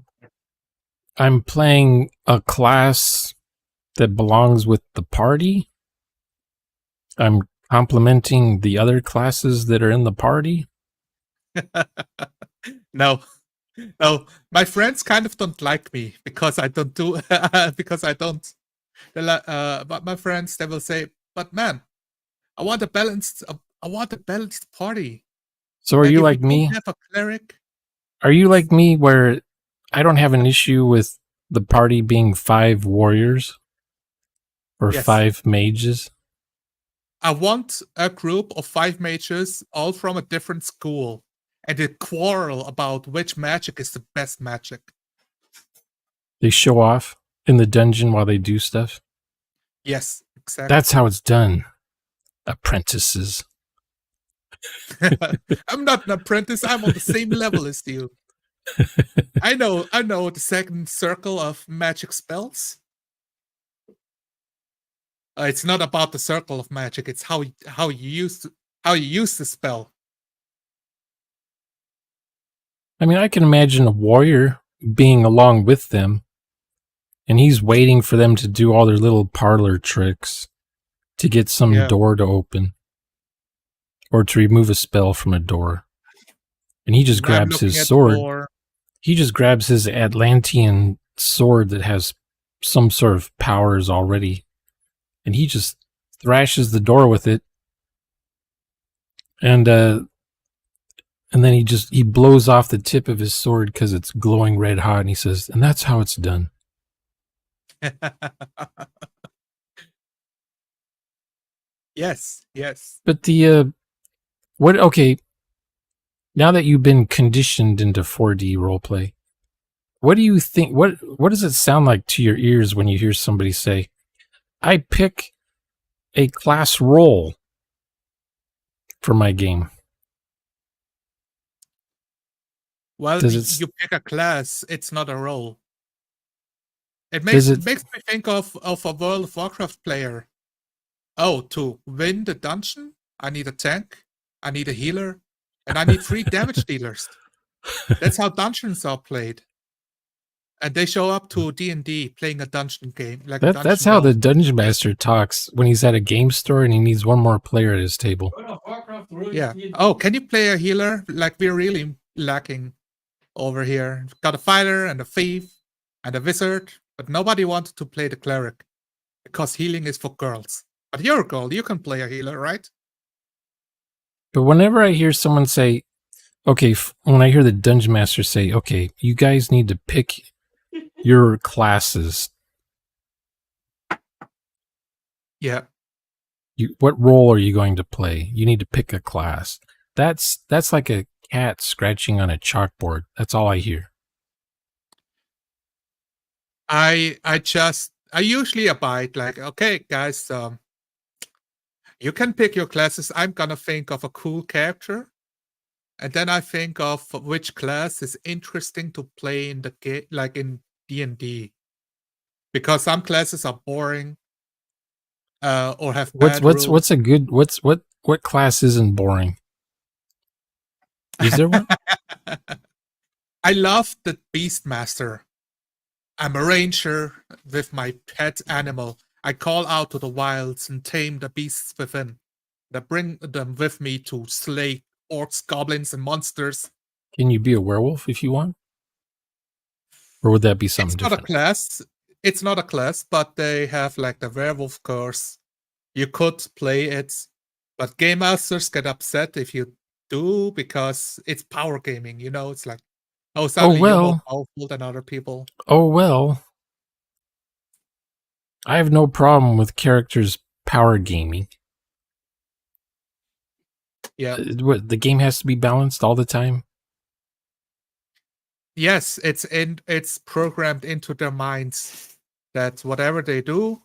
I'm playing a class that belongs with the party? I'm complementing the other classes that are in the party? No. No, my friends kind of don't like me because I don't do because I don't. But my friends, they will say, "But man, I want a balanced party. So are Like you if we like don't me? have a cleric, Are you like me where I don't have an issue with the party being 5 warriors or yes, 5 mages? I want a group of 5 mages, all from a different school, and they quarrel about which magic is the best magic." They show off in the dungeon while they do stuff. Yes, exactly. That's how it's done. Apprentices. I'm not an apprentice. I'm on the same level as you. I know the second circle of magic spells. It's not about the circle of magic. It's how you use the spell. I mean, I can imagine a warrior being along with them, and he's waiting for them to do all their little parlor tricks to get some Yeah. door to open or to remove a spell from a door. And he just And I'm grabs looking his at the sword. door. He just grabs his Atlantean sword that has some sort of powers already, and he just thrashes the door with it. And then he blows off the tip of his sword because it's glowing red hot, and he says, "And that's how it's done." Yes, yes. But the what? Okay, now that you've been conditioned into 4D roleplay, what do you think? What does it sound like to your ears when you hear somebody say, "I pick a class role for my game"? Well, Does it? you pick a class. It's not a role. It Does makes it? makes me think of a World of Warcraft player. Oh, to win the dungeon, I need a tank, I need a healer, and I need 3 damage dealers. That's how dungeons are played. And they show up to D&D playing a dungeon game, like a That's dungeon how the delve. dungeon master talks when he's at a game store and he needs one more player at his table. Yeah. Oh, can you play a healer? Like we're really lacking over here. Got a fighter and a thief and a wizard, but nobody wanted to play the cleric because healing is for girls. But you're a girl, you can play a healer, right? But whenever I hear someone say, okay, when I hear the dungeon master say, okay, you guys need to pick your classes. Yeah. What role are you going to play? You need to pick a class. That's like a cat scratching on a chalkboard. That's all I hear. I usually abide like, okay, guys, you can pick your classes. I'm gonna think of a cool character, and then I think of which class is interesting to play in the game, like in D&D, because some classes are boring, or have bad rules. What's a good what class isn't boring? Is there one? I love the Beastmaster. I'm a ranger with my pet animal. I call out to the wilds and tame the beasts within. I bring them with me to slay orcs, goblins, and monsters. Can you be a werewolf if you want? Or would that be something It's not a different? class. It's not a class, but they have like the werewolf curse. You could play it, but game masters get upset if you do because it's power gaming. You know, it's like, oh, suddenly you're more powerful than other people. Oh well. I have no problem with characters power gaming. Yeah. What, the game has to be balanced all the time? Yes, it's programmed into their minds that whatever they do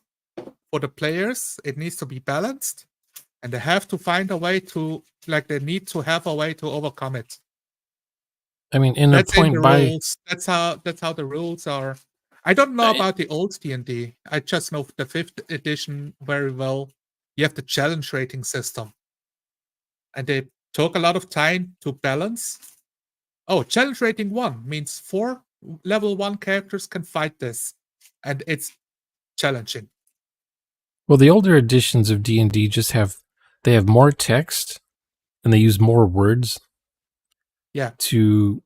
for the players, it needs to be balanced, and they have to find a way to, like, they need to have a way to overcome it. I mean, in That's a point in the by rules. That's how the rules are. I don't know about the old D&D. I just know the 5th edition very well. You have the challenge rating system, and they took a lot of time to balance. Oh, challenge rating 1 means 4 level 1 characters can fight this, and it's challenging. well, the older editions of D&D just have more text and they use more words. Yeah. To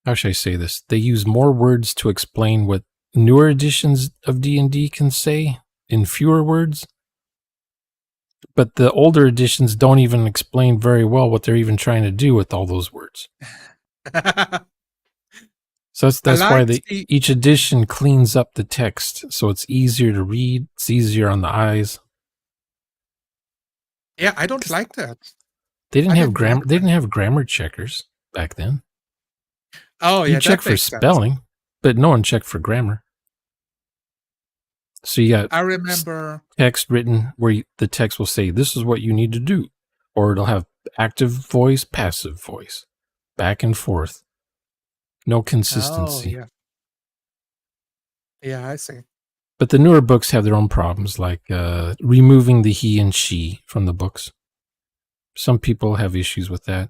how should I say this? They use more words to explain what newer editions of D&D can say in fewer words. But the older editions don't even explain very well what they're even trying to do with all those words. So that's why each edition cleans up the text, so it's easier to read, it's easier on the eyes. Yeah, I don't like that. They didn't have grammar. They didn't have grammar checkers back then. Oh, yeah, you check for spelling, but no one checked for grammar. So you got I remember text written where the text will say, "This is what you need to do," or it'll have active voice, passive voice, back and forth. No consistency. Oh, yeah, I see. But the newer books have their own problems, like removing the he and she from the books. Some people have issues with that.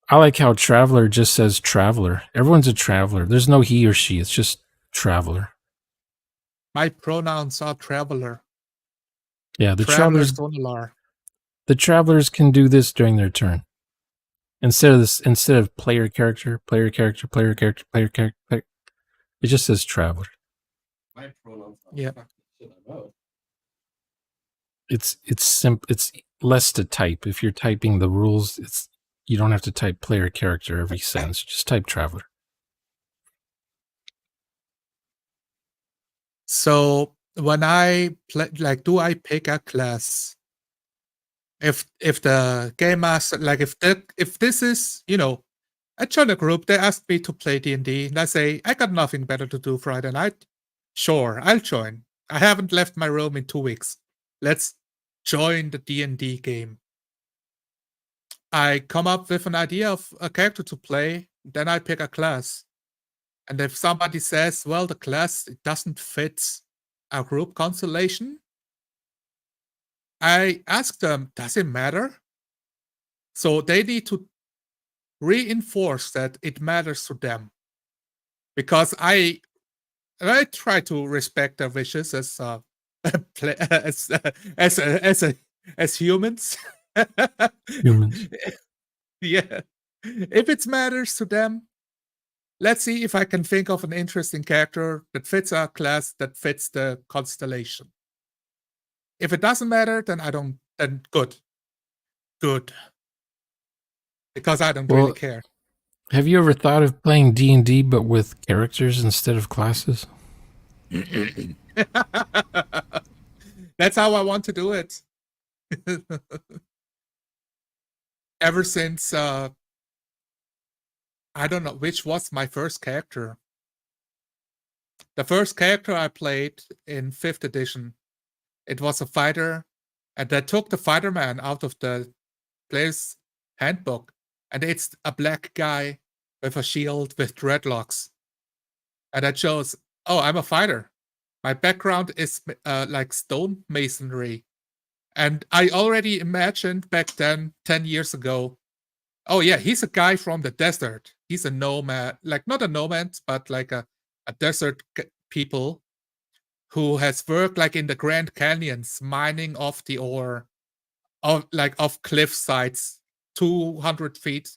I like how traveler just says traveler. Everyone's a traveler. There's no he or she. It's just traveler. My pronouns are traveler. Yeah, the travelers can do this during their turn. Instead of player character, it just says traveler. My pronouns. Yeah. It's simple. It's less to type. If you're typing the rules, you don't have to type player character every sentence. Just type traveler. So when I play, like, do I pick a class? If the game master, like, if this is, I join a group, they asked me to play D&D, and I say, I got nothing better to do Friday night. Sure, I'll join. I haven't left my room in 2 weeks. Let's join the D&D game. I come up with an idea of a character to play, then I pick a class. And if somebody says, well, the class doesn't fit our group constellation, I ask them, does it matter? So they need to reinforce that it matters to them. Because I try to respect their wishes as as humans. Humans. Yeah. If it matters to them, let's see if I can think of an interesting character that fits our class, that fits the constellation. If it doesn't matter, then I don't, then good. Good. Because I don't really Well, care. have you ever thought of playing D&D but with characters instead of classes? That's how I want to do it. Ever since I don't know which was my first character. The first character I played in 5th edition, it was a fighter, and they took the fighter man out of the player's handbook, and it's a black guy with a shield with dreadlocks. And I chose, oh, I'm a fighter. My background is like stone masonry. And I already imagined back then, 10 years ago, oh yeah, he's a guy from the desert. He's a nomad, like not a nomad, but like a desert people who has worked like in the Grand Canyons, mining off the ore, of like off cliff sides, 200 feet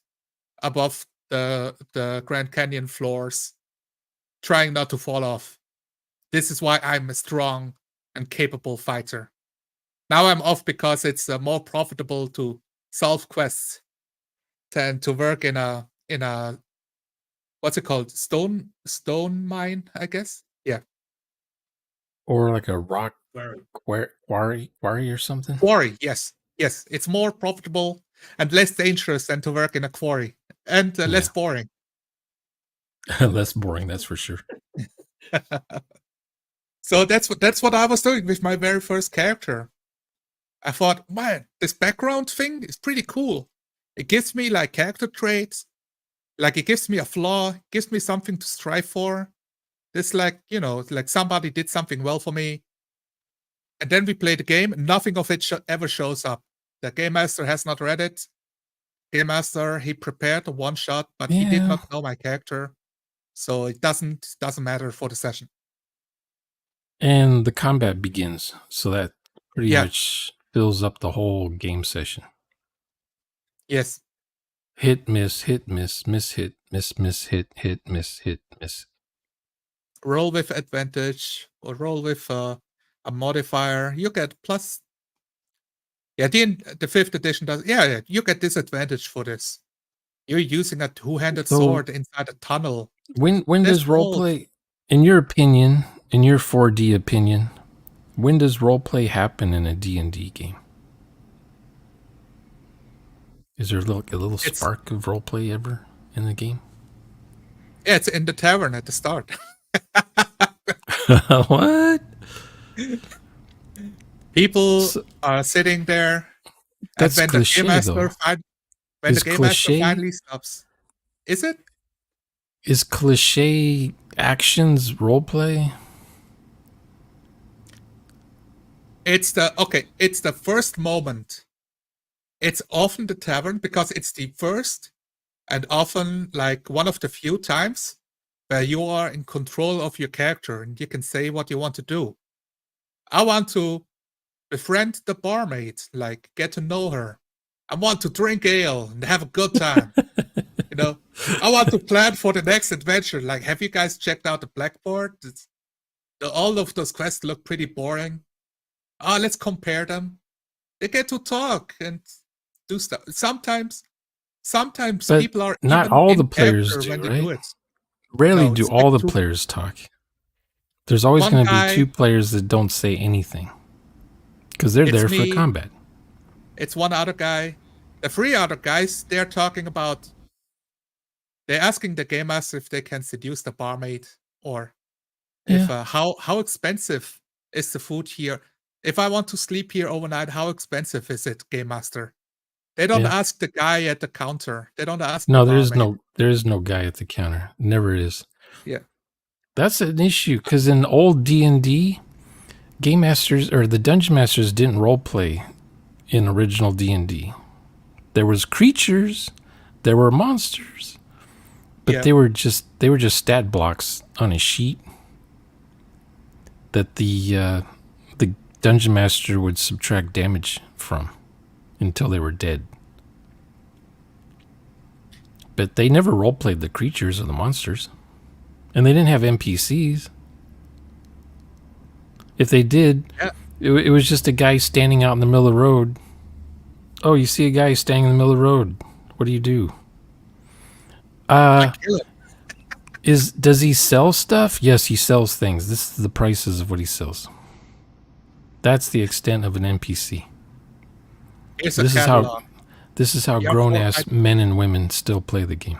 above the Grand Canyon floors, trying not to fall off. This is why I'm a strong and capable fighter. Now I'm off because it's more profitable to solve quests than to work in a what's it called, stone mine, I guess. Yeah, Or like a rock quarry or something? quarry. Yes, yes, it's more profitable and less dangerous than to work in a quarry, and less Yeah. boring. Less boring, that's for sure. So that's what I was doing with my very first character. I thought, man, this background thing is pretty cool. It gives me like character traits, like it gives me a flaw, gives me something to strive for. This like, you know, like somebody did something well for me. And then we play the game, nothing of it ever shows up. The game master has not read it. Game master, he prepared a one shot, but he did Yeah. not know my character. So it doesn't matter for the session. And the combat begins, so that pretty Yeah. much fills up the whole game session. Yes. Hit, miss, miss, hit, miss, hit, miss. Roll with advantage or roll with a modifier. You get plus. Yeah, the 5th edition does. Yeah, you get disadvantage for this. You're using a two-handed So sword inside a tunnel. when That's does bold. roleplay, in your opinion, in your 4D opinion, when does roleplay happen in a D&D game? Is there a little spark of roleplay ever in the game? Yeah, it's in the tavern at the start. What? People So, are sitting there, and that's when the game cliche, though. Is master cliche finally stops, is it? is cliche actions roleplay? It's the first moment. It's often the tavern because it's the first and often like one of the few times where you are in control of your character and you can say what you want to do. I want to befriend the barmaid, like get to know her. I want to drink ale and have a good time. You know, I want to plan for the next adventure. Like, have you guys checked out the blackboard? All of those quests look pretty boring. Let's compare them. They get to talk and do stuff. Sometimes But people are not even all the in players character do, when they right? do it. Rarely No, do it's like all the players talk. There's always one going to be guy. 2 players that don't say anything because they're It's there for me. combat. It's one other guy. The 3 other guys, they're talking about. They're asking the game master if they can seduce the barmaid, or if Yeah. how expensive is the food here. If I want to sleep here overnight, how expensive is it, game master? They don't Yeah. ask the guy at the counter. They don't ask the No, barmaid. there is no guy at the counter. Never is. Yeah. That's an issue because in old D&D, game masters or the dungeon masters didn't role play in original D&D. There was creatures, there were monsters, but Yeah. they were just stat blocks on a sheet that the dungeon master would subtract damage from until they were dead. but they never role played the creatures or the monsters, and they didn't have NPCs. If they did, Yeah, it was just a guy standing out in the middle of the road. Oh, you see a guy standing in the middle of the road. What do you do? I kill it. Does he sell stuff? Yes, he sells things. This is the prices of what he sells. That's the extent of an NPC. Here's a This is how catalog. this is how You have grown four ass items. men and women still play the game.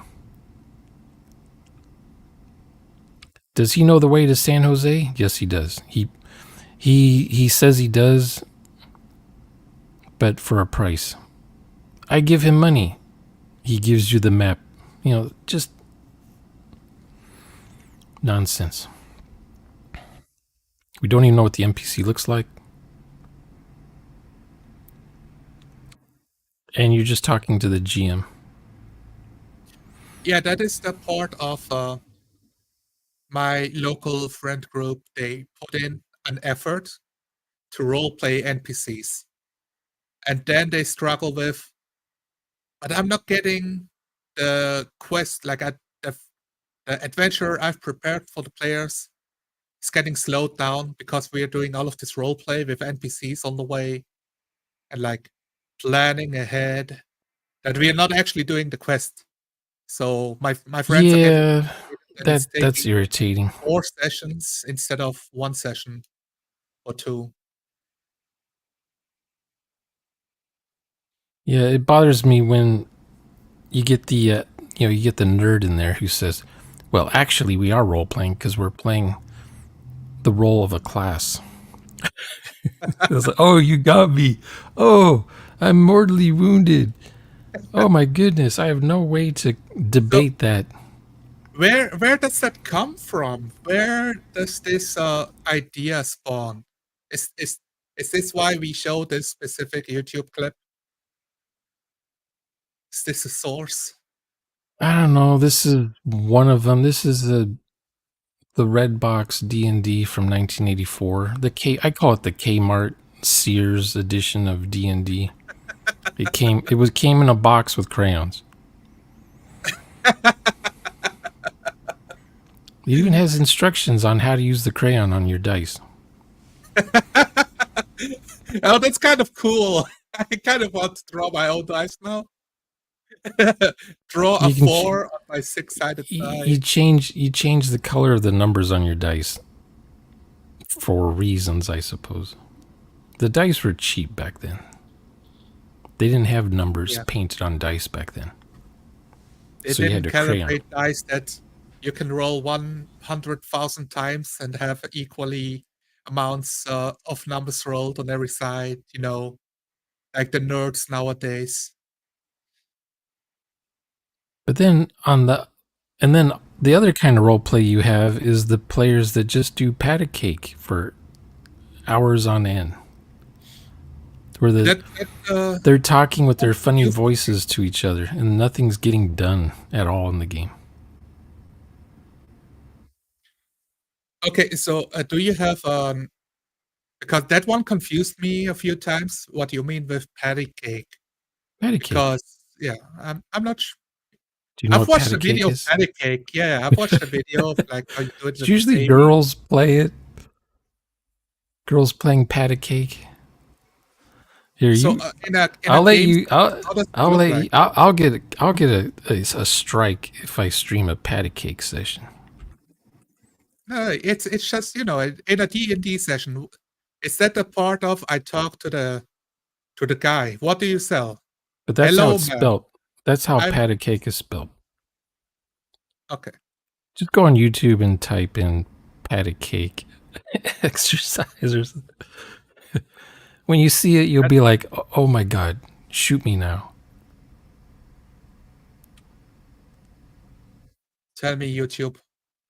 Does he know the way to San Jose? Yes, he does. He says he does, but for a price. I give him money. He gives you the map. Just nonsense. We don't even know what the NPC looks like. And you're just talking to the GM. Yeah, that is the part of my local friend group. They put in an effort to role play NPCs, and then they struggle with, but I'm not getting the quest. The adventure I've prepared for the players is getting slowed down because we are doing all of this role play with NPCs on the way, and like planning ahead that we are not actually doing the quest. So my friends are getting Yeah, frustrated that it's that's taking irritating. 4 sessions instead of 1 session or 2. Yeah, it bothers me when you get you get the nerd in there who says, "Well, actually, we are role playing because we're playing the role of a class." It's like, "Oh, you got me. Oh, I'm mortally wounded. Oh my goodness, I have no way to So debate that." where does that come from? Where does this idea spawn? Is is is this why we show this specific YouTube clip? Is this a source? I don't know. This is one of them. This is the red box D&D from 1984. I call it the Kmart Sears edition of D&D. It came in a box with crayons. It even has instructions on how to use the crayon on your dice. Oh, that's kind of cool. I kind of want to draw my own dice now. Draw a You can 4 on my 6-sided die. you change the color of the numbers on your dice for reasons, I suppose. The dice were cheap back then. They didn't have numbers Yeah. painted on dice back then. They So you had didn't to crayon. calibrate dice that you can roll 100,000 times and have equally amounts of numbers rolled on every side, like the nerds nowadays. But then and then the other kind of role play you have is the players that just do pat a cake for hours on end, where That they're talking with their funny confused me. voices to each other and nothing's getting done at all in the game. Okay, so do you have because that one confused me a few times. What do you mean with patty cake? Pat a cake. Because yeah, I'm not. Do you know I've what pat watched a a cake video of is? patty cake. Yeah, I've watched a video of like how you do it It's with the usually baby. girls play it. Girls playing pat a cake. Here So you. in a I'll let game, you. how does it I'll look let you. like? I'll get a strike if I stream a pat a cake session. No, it's just in a D&D session. Is that the part of I talk to the guy? What do you sell? But that's how Hello, it's ma'am. spelt. That's how I'm pat a cake is spelled. okay. Just go on YouTube and type in pat a cake exercise or something. When you see it, you'll be like, "Oh my god, shoot me now!" Tell me, YouTube.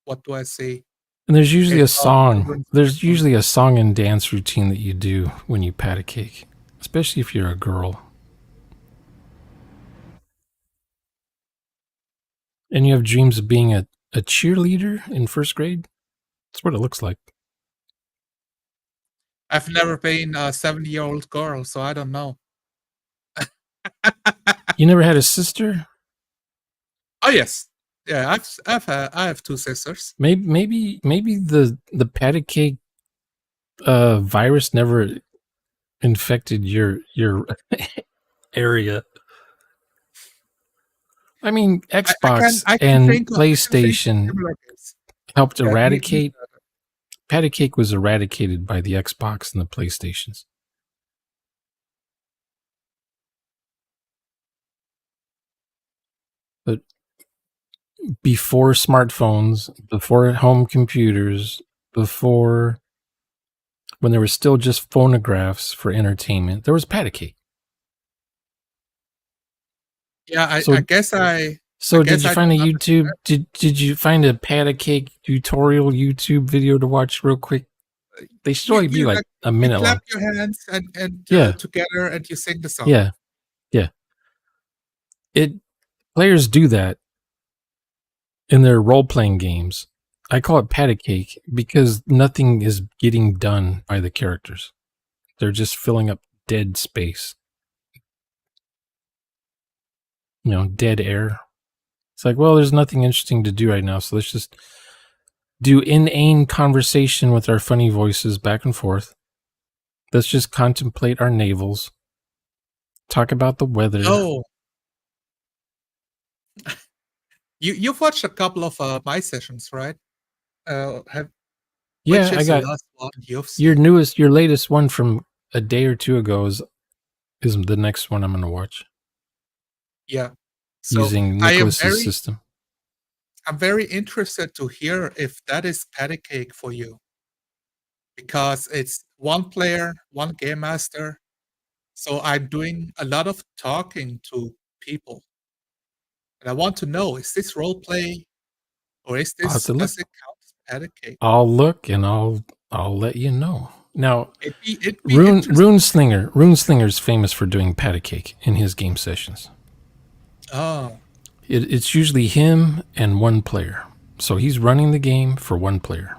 What do I see? And there's usually a It's all song. children's There's cartoons. usually a song and dance routine that you do when you pat a cake, especially if you're a girl and you have dreams of being a cheerleader in first grade. That's what it looks like. I've never been a 7-year-old girl, so I don't know. You never had a sister? Oh yes, yeah. I have two sisters. Maybe the patty cake virus never infected your area. I mean, Xbox I can and think of PlayStation similar games. helped Yeah, you eradicate. Patty cake was eradicated by the Xbox and the PlayStations. But before smartphones, before home computers, before when there was still just phonographs for entertainment, there was patty cake. yeah. So I so did guess you I find a don't understand. YouTube did you find a patty cake tutorial YouTube video to watch real quick? They should only be You like like a you minute clap long. your hands and Yeah. together and you sing the song. Yeah. Yeah. It players do that in their role playing games. I call it patty cake because nothing is getting done by the characters. They're just filling up dead space. Dead air. It's like, well, there's nothing interesting to do right now, so let's just do inane conversation with our funny voices back and forth. Let's just contemplate our navels, talk about the weather. Oh, you've watched a couple of my sessions, right? Have Yeah, Which I is the got last one you've your seen? your latest one from a day or two ago is the next one I'm going to watch Yeah. So using Nicholas's system. I'm very interested to hear if that is patty cake for you because it's one player, one game master. So I'm doing a lot of talking to people. And I want to know, is this role play or I'll have to look. does it count as patty cake? I'll look and I'll let you know. Now, It'd be interesting. Runeslinger's famous for doing patty cake in his game sessions. Oh, It's usually him and one player. So he's running the game for one player.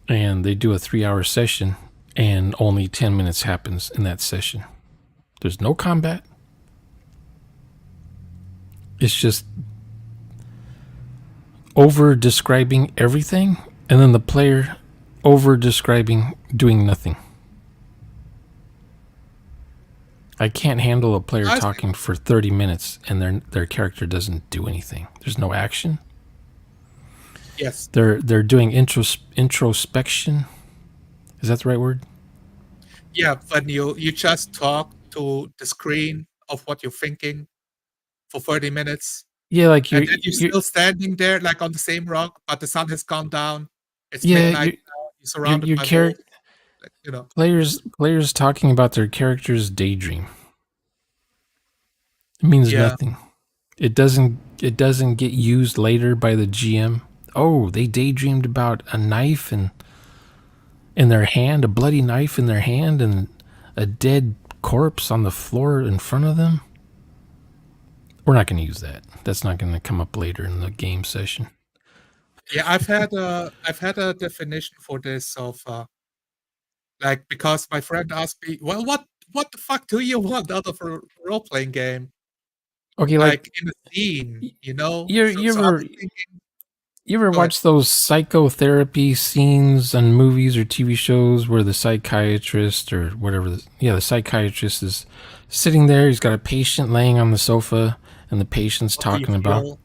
And they do a 3-hour session, and only 10 minutes happens in that session. There's no combat. It's just over describing everything, and then the player over describing doing nothing. I can't handle a player I see. talking for 30 minutes and their character doesn't do anything. There's no action. Yes. They're doing introspection. Is that the right word? Yeah, when you just talk to the screen of what you're thinking for 30 minutes, Yeah, like and then you're still standing there, like on the same rock, but the sun has gone down. It's midnight now. You're surrounded by wolves. Like, players talking about their character's daydream. It means yeah, nothing. It doesn't get used later by the GM. Oh, they daydreamed about a knife in their hand, a bloody knife in their hand, and a dead corpse on the floor in front of them. We're not going to use that. That's not going to come up later in the game session. yeah. I've had a definition for this of like because my friend asked me, well, what the fuck do you want out of a role playing game? Okay, Like in a scene, you know? you So, you so I ever was thinking, you ever go ahead. watch those psychotherapy scenes on movies or TV shows where the psychiatrist or whatever, the psychiatrist is sitting there. He's got a patient laying on the sofa, and the patient's What do you talking about feel?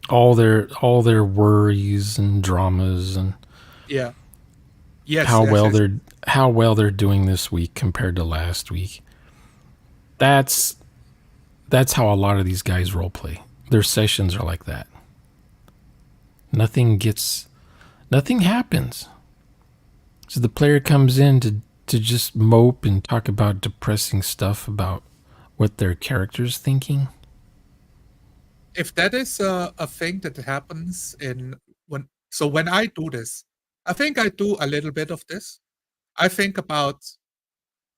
all their worries and dramas and Yeah. Yes, how yes, well yes. they're doing this week compared to last week. That's how a lot of these guys role play. Their sessions are like that. Nothing happens. So the player comes in to just mope and talk about depressing stuff about what their character's thinking. If that is a thing that happens when I do this, I think I do a little bit of this. I think about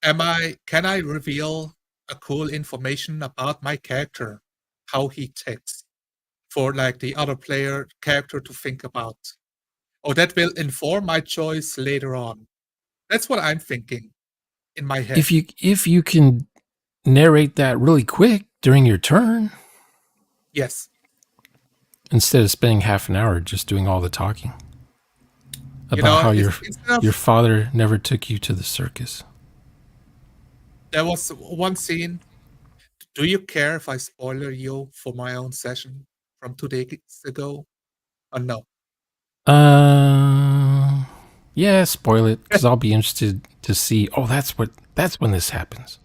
can I reveal a cool information about my character, how he ticks, for like the other player character to think about, or that will inform my choice later on. That's what I'm thinking in my head. If you can narrate that really quick during your turn, Yes. instead of spending half an hour just doing all the talking You about know, how instead of your father never took you to the circus. there was one scene. Do you care if I spoiler you for my own session from 2 days ago? Or no? Yeah, spoil it because I'll be interested to see. Oh, that's when this happens.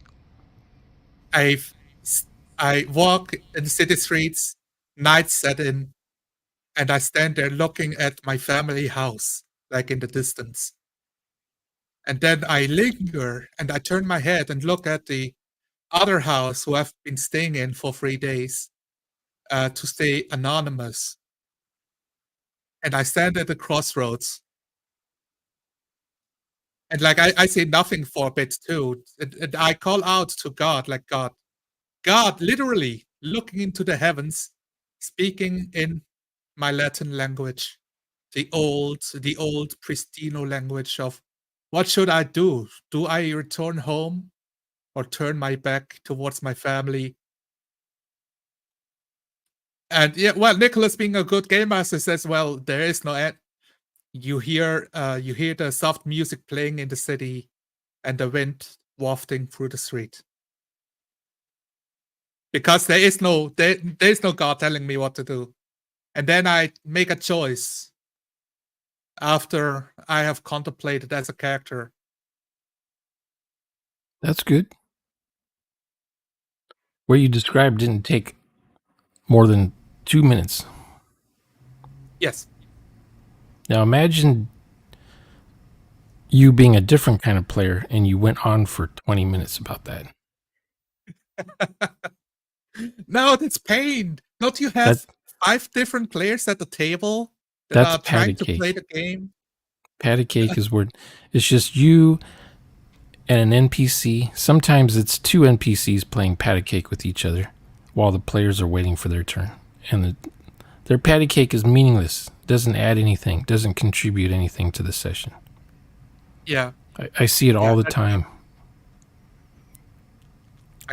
I've I walk in the city streets, night set in, and I stand there looking at my family house, like in the distance. And then I linger and I turn my head and look at the other house who I've been staying in for 3 days to stay anonymous. And I stand at the crossroads. And like I say nothing for a bit too. And I call out to God, like God, literally looking into the heavens, speaking in my Latin language, the old Pristino language of what should I do? Do I return home or turn my back towards my family? And yeah, well, Nicholas, being a good game master, says, "Well, there is no end." You hear the soft music playing in the city, and the wind wafting through the street. Because there is no God telling me what to do. And then I make a choice after I have contemplated as a character. That's good. What you described didn't take more than 2 minutes. Yes. Now imagine you being a different kind of player and you went on for 20 minutes about that. No, that's pain. Don't you have That 5 different players at the table that that's are trying patty to play cake. the game? Patty cake is where it's just you and an NPC. Sometimes it's two NPCs playing patty cake with each other while the players are waiting for their turn. And their patty cake is meaningless, doesn't add anything, doesn't contribute anything to the session. Yeah. I see it all the That's time.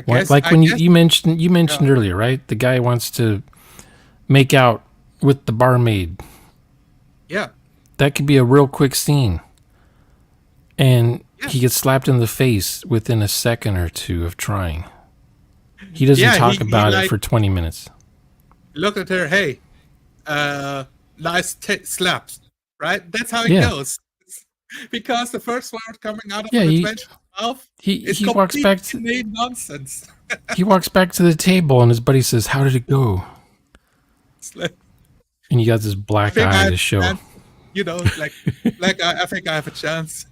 Like I when guess you mentioned yeah. earlier, right? The guy wants to make out with the barmaid. Yeah. That could be a real quick scene. And Yeah. he gets slapped in the face within a second or two of trying. He doesn't Yeah, talk he about it like for 20 minutes. looked at her, hey, nice slaps, right? That's how it Yeah. goes. Because the first word coming out of Yeah, an adventurer's mouth is he walks complete back to inane nonsense. he walks back to the table and his buddy says, "How did it go?" It's like, And you got this I black think I eye have to a show. chance, I think I have a chance.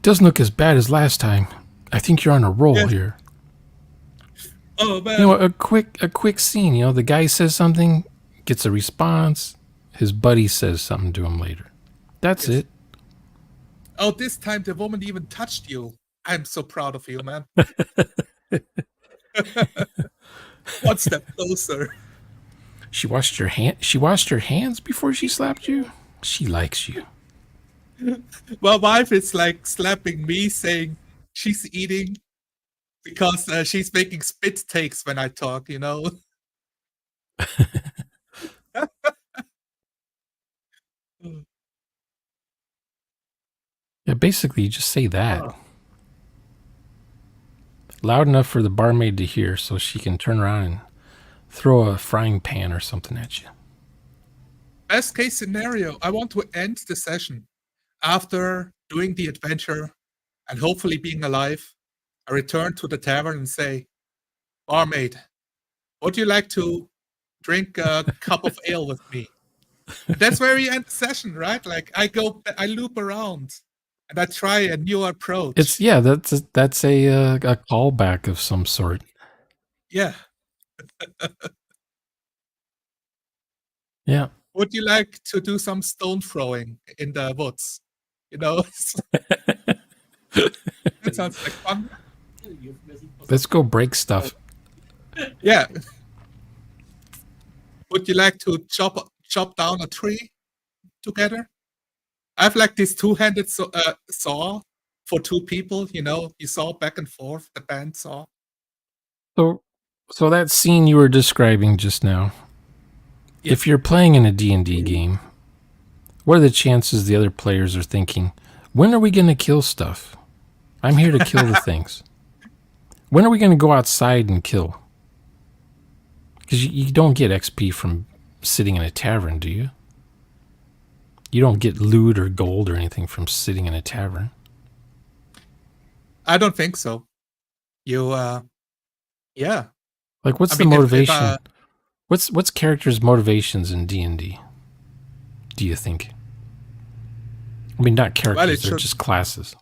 Doesn't look as bad as last time. I think you're on a roll Yes. here. Oh You know, man. a quick scene, you know, the guy says something, gets a response, his buddy says something to him later. That's Yes. it. Oh, this time the woman even touched you. I'm so proud of you, man. One step closer. She washed her hands before she slapped you. She likes you. My wife is like slapping me, saying she's eating because she's making spit takes when I talk, you know? Yeah, basically you just say that. Oh. Loud enough for the barmaid to hear so she can turn around and throw a frying pan or something at you. Best case scenario, I want to end the session after doing the adventure and hopefully being alive. I return to the tavern and say, barmaid, would you like to drink a cup of ale with me? And that's where we end the session, right? Like I loop around and I try a new approach. That's a callback of some sort. Yeah. Yeah. Would you like to do some stone throwing in the woods? You know, that sounds like fun. Let's go break stuff. Yeah. Would you like to chop down a tree together? I have like this two-handed saw for two people. You know, you saw back and forth the band saw. So So that scene you were describing just now, Yeah. if you're playing in a D&D game, what are the chances the other players are thinking, when are we going to kill stuff? I'm here to kill the things. When are we going to go outside and kill? Because you don't get XP from sitting in a tavern, do you? You don't get loot or gold or anything from sitting in a tavern. I don't think so. You, yeah. Like, what's I the mean, if motivation? What's characters' motivations in D&D? Do you think? I mean, not well, characters; it they're should. just classes.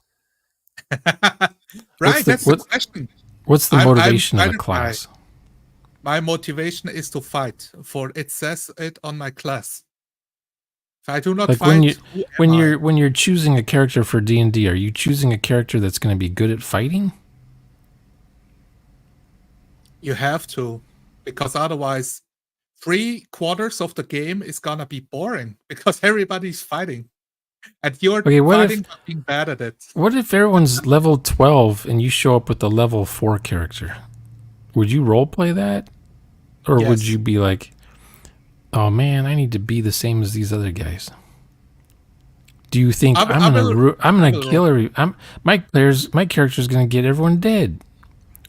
Right, that's the question. What's the I'm motivation of a fighter guy. class? My motivation is to fight, for it says it on my class. If I do not Like when fight, who am I? when you're choosing a character for D&D, are you choosing a character that's going to be good at fighting? You have to, because otherwise, 3/4 of the game is gonna be boring because everybody's fighting, and you're Okay, fighting by being bad at it. what if everyone's level 12 and you show up with a level 4 character? Would you role play that? Or would Yes, you be like, "Oh man, I need to be the same as these other guys"? Do you think I'm I gonna will. kill my character's gonna get everyone dead?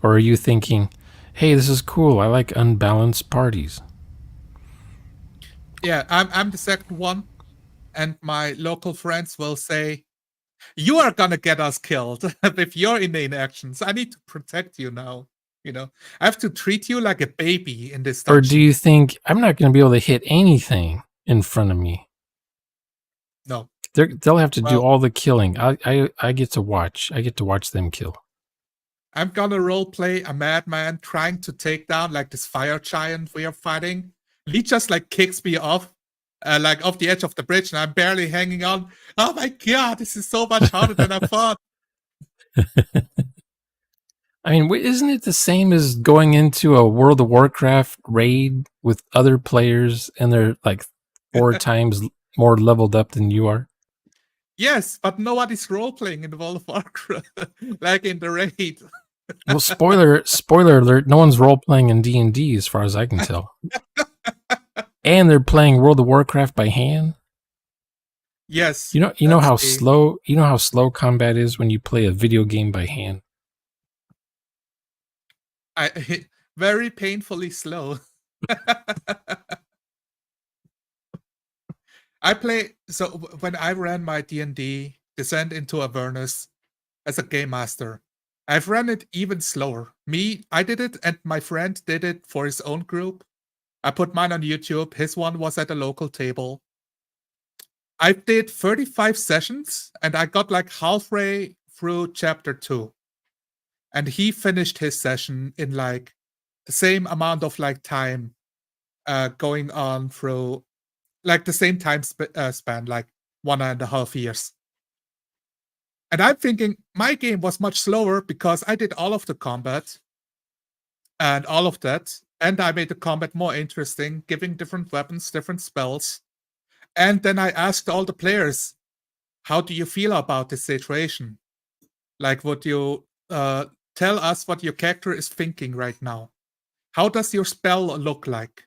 Or are you thinking, hey, this is cool, I like unbalanced parties? Yeah, I'm the second one, and my local friends will say, "You are gonna get us killed with your inane actions. I need to protect you now. You know, I have to treat you like a baby in this Or do dungeon." you think I'm not gonna be able to hit anything in front of me? No, They'll have to do well, all the killing. I get to watch. I get to watch them kill. I'm gonna role play a madman trying to take down like this fire giant we are fighting. He just like kicks me off, like off the edge of the bridge, and I'm barely hanging on. Oh my god, this is so much harder than I thought. I mean, isn't it the same as going into a World of Warcraft raid with other players and they're like 4 times more leveled up than you are? Yes, but nobody's role playing in World of Warcraft like in the raid. Well, spoiler alert, no one's role playing in D&D as far as I can tell. And they're playing World of Warcraft by hand. Yes, You know that's how the slow combat is when you play a video game by hand. I very painfully slow. I play so when I ran my D&D Descent into Avernus as a game master, I've run it even slower. I did it, and my friend did it for his own group. I put mine on YouTube. His one was at a local table. I did 35 sessions, and I got like halfway through chapter 2. And he finished his session in like the same amount of like time, going on through like the same time span, like 1.5 years. And I'm thinking my game was much slower because I did all of the combat and all of that. And I made the combat more interesting, giving different weapons, different spells. And then I asked all the players, how do you feel about this situation? Like, would you tell us what your character is thinking right now? How does your spell look like?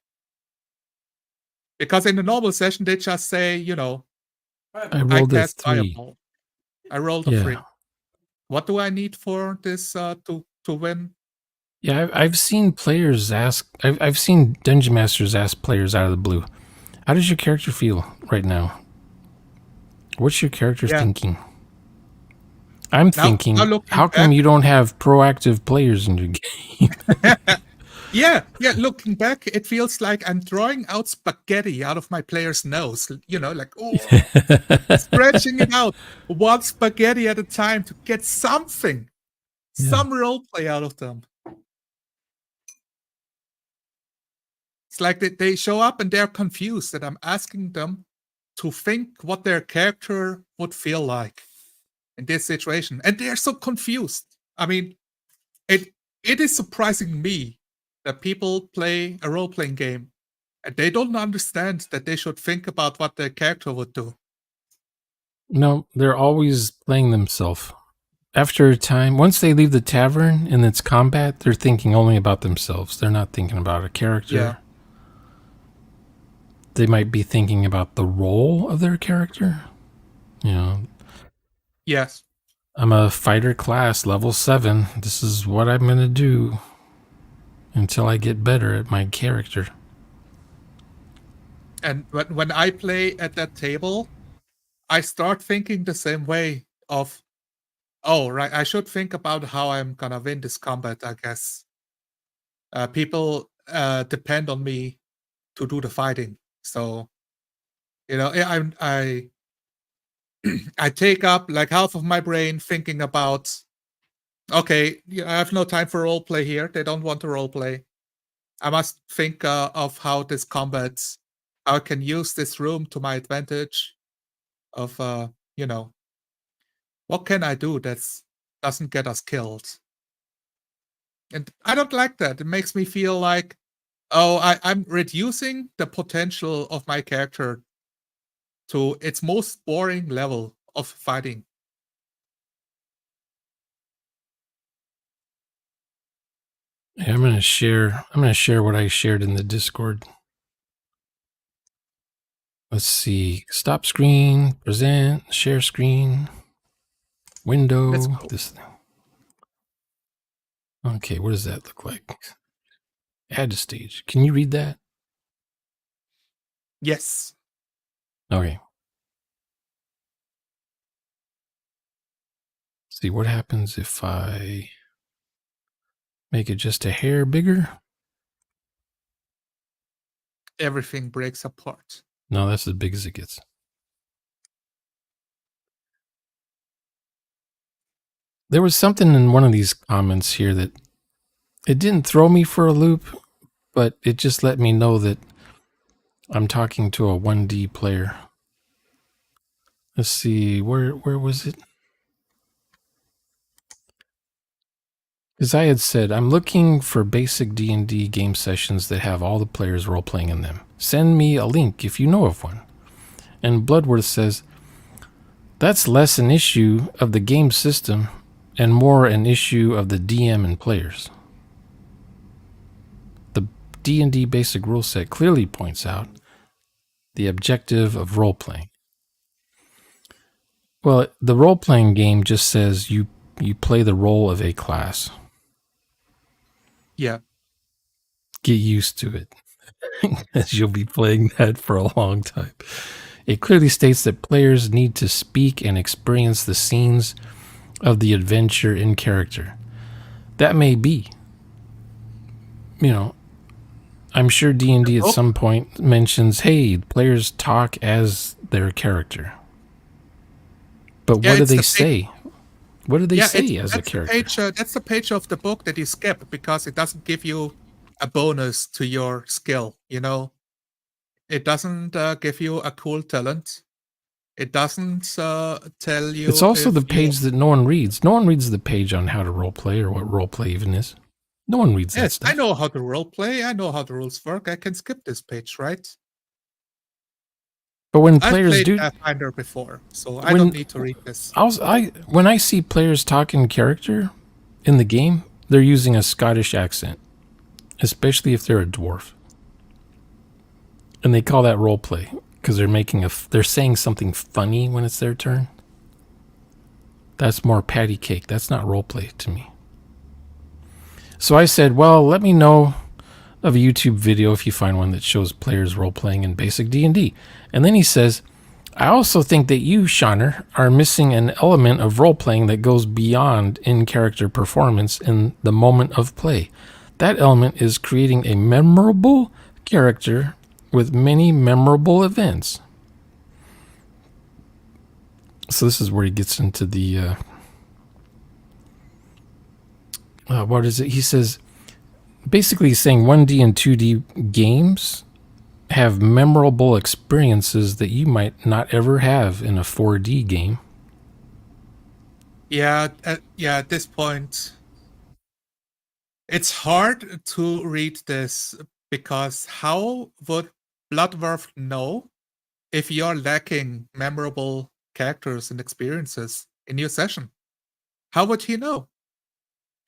Because in the normal session, they just say, I I rolled a cast 3. Fireball. I rolled a Yeah. 3. What do I need for this to win? Yeah, I've seen players ask. I've seen dungeon masters ask players out of the blue, "How does your character feel right now? What's your character Yeah. thinking?" I'm Now thinking, looking how come back, you don't have proactive players in your game? yeah, looking back, it feels like I'm drawing out spaghetti out of my player's nose. Like, oh, stretching it out one spaghetti at a time to get something, Yeah. some role play out of them. It's like they show up and they're confused that I'm asking them to think what their character would feel like in this situation, and they're so confused. I mean, it it is surprising me that people play a role playing game and they don't understand that they should think about what their character would do. No, they're always playing themselves. after a time, once they leave the tavern and it's combat, they're thinking only about themselves. They're not thinking about a character. Yeah. They might be thinking about the role of their character. You know, Yes. I'm a fighter class, level 7. This is what I'm going to do until I get better at my character. And when I play at that table, I start thinking the same way of, oh, right, I should think about how I'm gonna win this combat, I guess. People depend on me to do the fighting. So, I take up like half of my brain thinking about, okay, I have no time for role play here. They don't want to role play. I must think of how this combat, how I can use this room to my advantage. Of what can I do that doesn't get us killed? And I don't like that. It makes me feel like, oh, I'm reducing the potential of my character to its most boring level of fighting. Yeah, I'm gonna share what I shared in the Discord. Let's see. Stop screen, present, share screen, window. Let's go. This. Okay, what does that look like? Add to stage. Can you read that? Yes. Okay. See what happens if I make it just a hair bigger. Everything breaks apart. No, that's as big as it gets. There was something in one of these comments here that it didn't throw me for a loop, but it just let me know that I'm talking to a 1D player. Let's see, where was it? Because I had said, I'm looking for basic D&D game sessions that have all the players role-playing in them. Send me a link if you know of one. And Bloodworth says, that's less an issue of the game system and more an issue of the DM and players. The D&D basic rule set clearly points out the objective of role-playing. Well, the role-playing game just says you play the role of a class. Yeah. Get used to it, as you'll be playing that for a long time. It clearly states that players need to speak and experience the scenes of the adventure in character. That may be. I'm sure D&D at some point mentions, hey, players talk as their character. But what do they say? What do they say as a character? That's the page of the book that you skip because it doesn't give you a bonus to your skill, It doesn't give you a cool talent. It doesn't tell you. It's also the page that no one reads. No one reads the page on how to roleplay or what roleplay even is. No one reads that stuff. I know how to roleplay. I know how the rules work. I can skip this page, right? But when I've players played do Pathfinder before, so I don't need to read this. When I see players talk in character in the game, they're using a Scottish accent, especially if they're a dwarf, and they call that roleplay because they're saying something funny when it's their turn. That's more patty cake. That's not roleplay to me. So I said, well, let me know of a YouTube video if you find one that shows players role-playing in basic D&D. And then he says, I also think that you, Shauner, are missing an element of role-playing that goes beyond in-character performance in the moment of play. That element is creating a memorable character with many memorable events. So this is where he gets into the... what is it? He says... Basically, he's saying 1D and 2D games have memorable experiences that you might not ever have in a 4D game. Yeah, at this point, it's hard to read this because how would Bloodworth know if you're lacking memorable characters and experiences in your session? How would he know?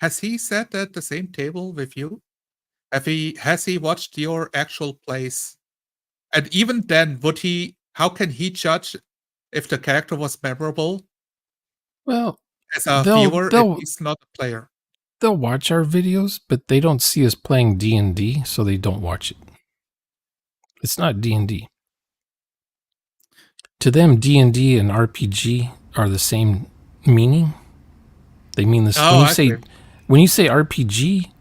Has he sat at the same table with you? Has he watched your actual plays? And even then, would he how can he judge if the character was memorable Well, as a they'll viewer if they'll he's not a player? they'll watch our videos, but they don't see us playing D&D, so they don't watch it. It's not D&D. To them, D&D and RPG are the same meaning. They mean this Oh, I see. when you say RPG,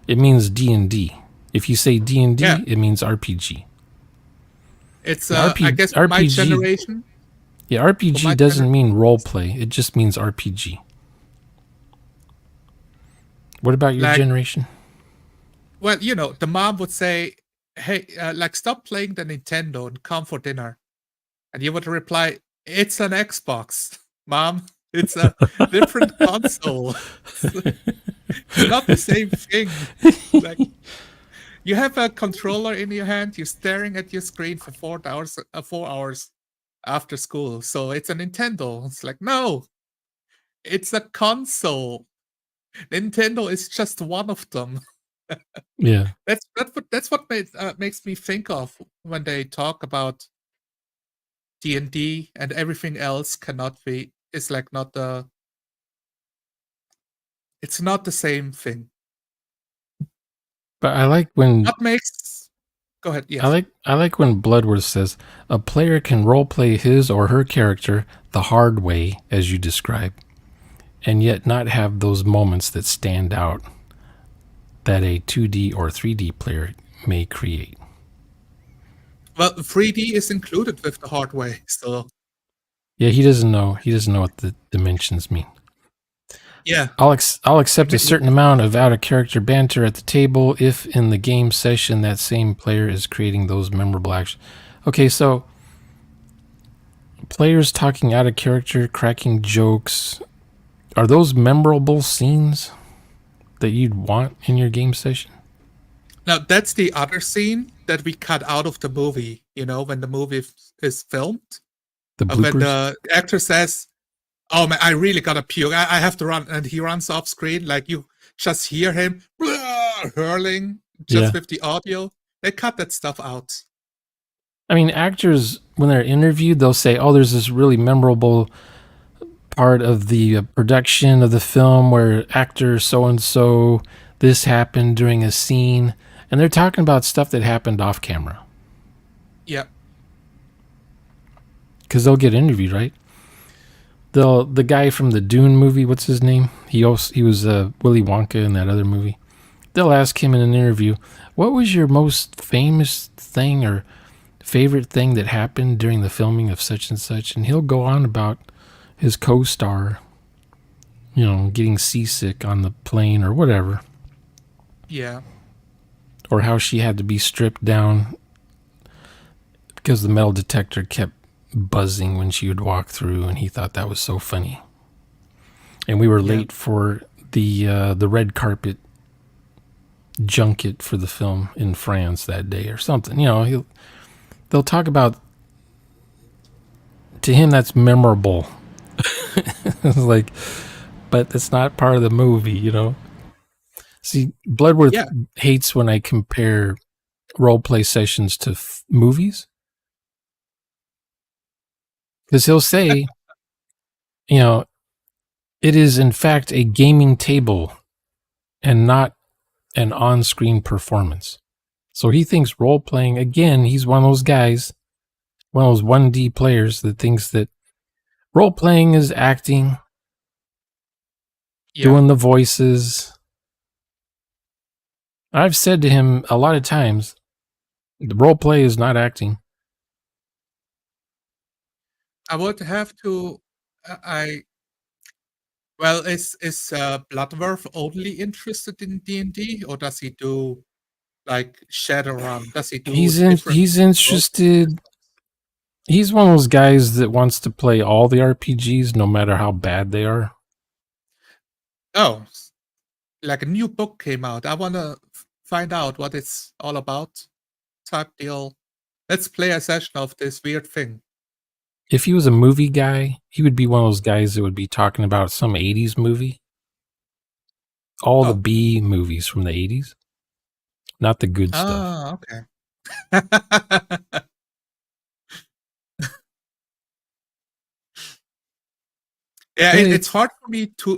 it means D&D. If you say D&D, Yeah. it means RPG. It's, And I guess for my generation Yeah, for RPG my doesn't mean generation, role play. It just means RPG. What about your like, generation? well, the mom would say, "Hey, like, stop playing the Nintendo and come for dinner." And you would reply, "It's an Xbox, mom. It's a different console. It's not the same thing." Like, you have a controller in your hand, you're staring at your screen for 4 hours after school. So it's a Nintendo. It's like, no, it's a console. Nintendo is just one of them. Yeah. That's what makes me think of when they talk about D&D and everything else cannot be is like not the it's not the same thing. But I like when What makes Go ahead, yes. I like when Bloodworth says a player can roleplay his or her character the hard way, as you describe, and yet not have those moments that stand out that a 2D or 3D player may create. Well, 3D is included with the hard way, so Yeah, he doesn't know. He doesn't know what the dimensions mean. yeah. I'll accept a You certain amount of out of character banter at the table if in the game session that same player is creating those memorable actions. Okay, so players talking out of character, cracking jokes, are those memorable scenes that you'd want in your game session? Now that's the other scene that we cut out of the movie, when the movie is filmed. The When bloopers? the actor says, "Oh man, I really gotta puke. I have to run," and he runs off screen, like you just hear him hurling Yeah. just with the audio. They cut that stuff out. I mean, actors, when they're interviewed, they'll say, oh, there's this really memorable part of the production of the film where actor so and so, this happened during a scene. And they're talking about stuff that happened off camera. Yeah. Because they'll get interviewed, right? The guy from the Dune movie, what's his name? He was Willy Wonka in that other movie. They'll ask him in an interview, what was your most famous thing or favorite thing that happened during the filming of such and such? And he'll go on about his co-star, getting seasick on the plane or whatever. Yeah. Or how she had to be stripped down because the metal detector kept buzzing when she would walk through, and he thought that was so funny. And we were late for the red carpet junket for the film in France that day or something. They'll talk about, to him that's memorable. It's like, but it's not part of the movie. See, Bloodworth Yeah. hates when I compare role play sessions to movies, because he'll say, it is in fact a gaming table and not an on-screen performance. So he thinks role playing, again, he's one of those guys, one of those 1D players that thinks that role playing is acting, doing the voices. I've said to him a lot of times, the role play is not acting. I would have to. Well, is Bloodworth only interested in D&D, or does he do like Shadowrun? Does he do different He's role interested. systems? He's one of those guys that wants to play all the RPGs, no matter how bad they are. Oh, like a new book came out. I want to find out what it's all about. Type deal. Let's play a session of this weird thing. If he was a movie guy, he would be one of those guys that would be talking about some 80s movie. All the Oh. B movies from the 80s, not the good stuff. Okay. Yeah, And it's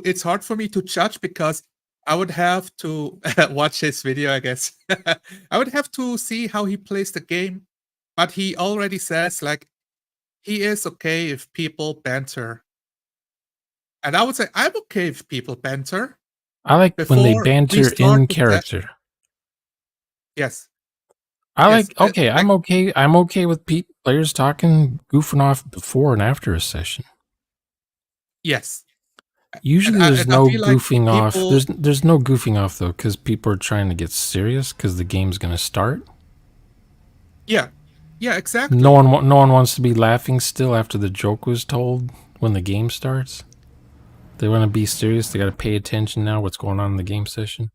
it's hard for me to judge because I would have to watch his video, I guess. I would have to see how he plays the game, but he already says, like, he is okay if people banter. And I would say I'm okay if people banter I like when they before we banter start in the session. character. Yes, I yes, like okay, like, I'm okay with players talking goofing off before and after a session. yes. Usually there's I no feel like goofing off. people There's no goofing off though cuz people are trying to get serious cuz the game's going to start. yeah. Yeah, exactly. No one wants to be laughing still after the joke was told when the game starts. They want to be serious. They got to pay attention now what's going on in the game session.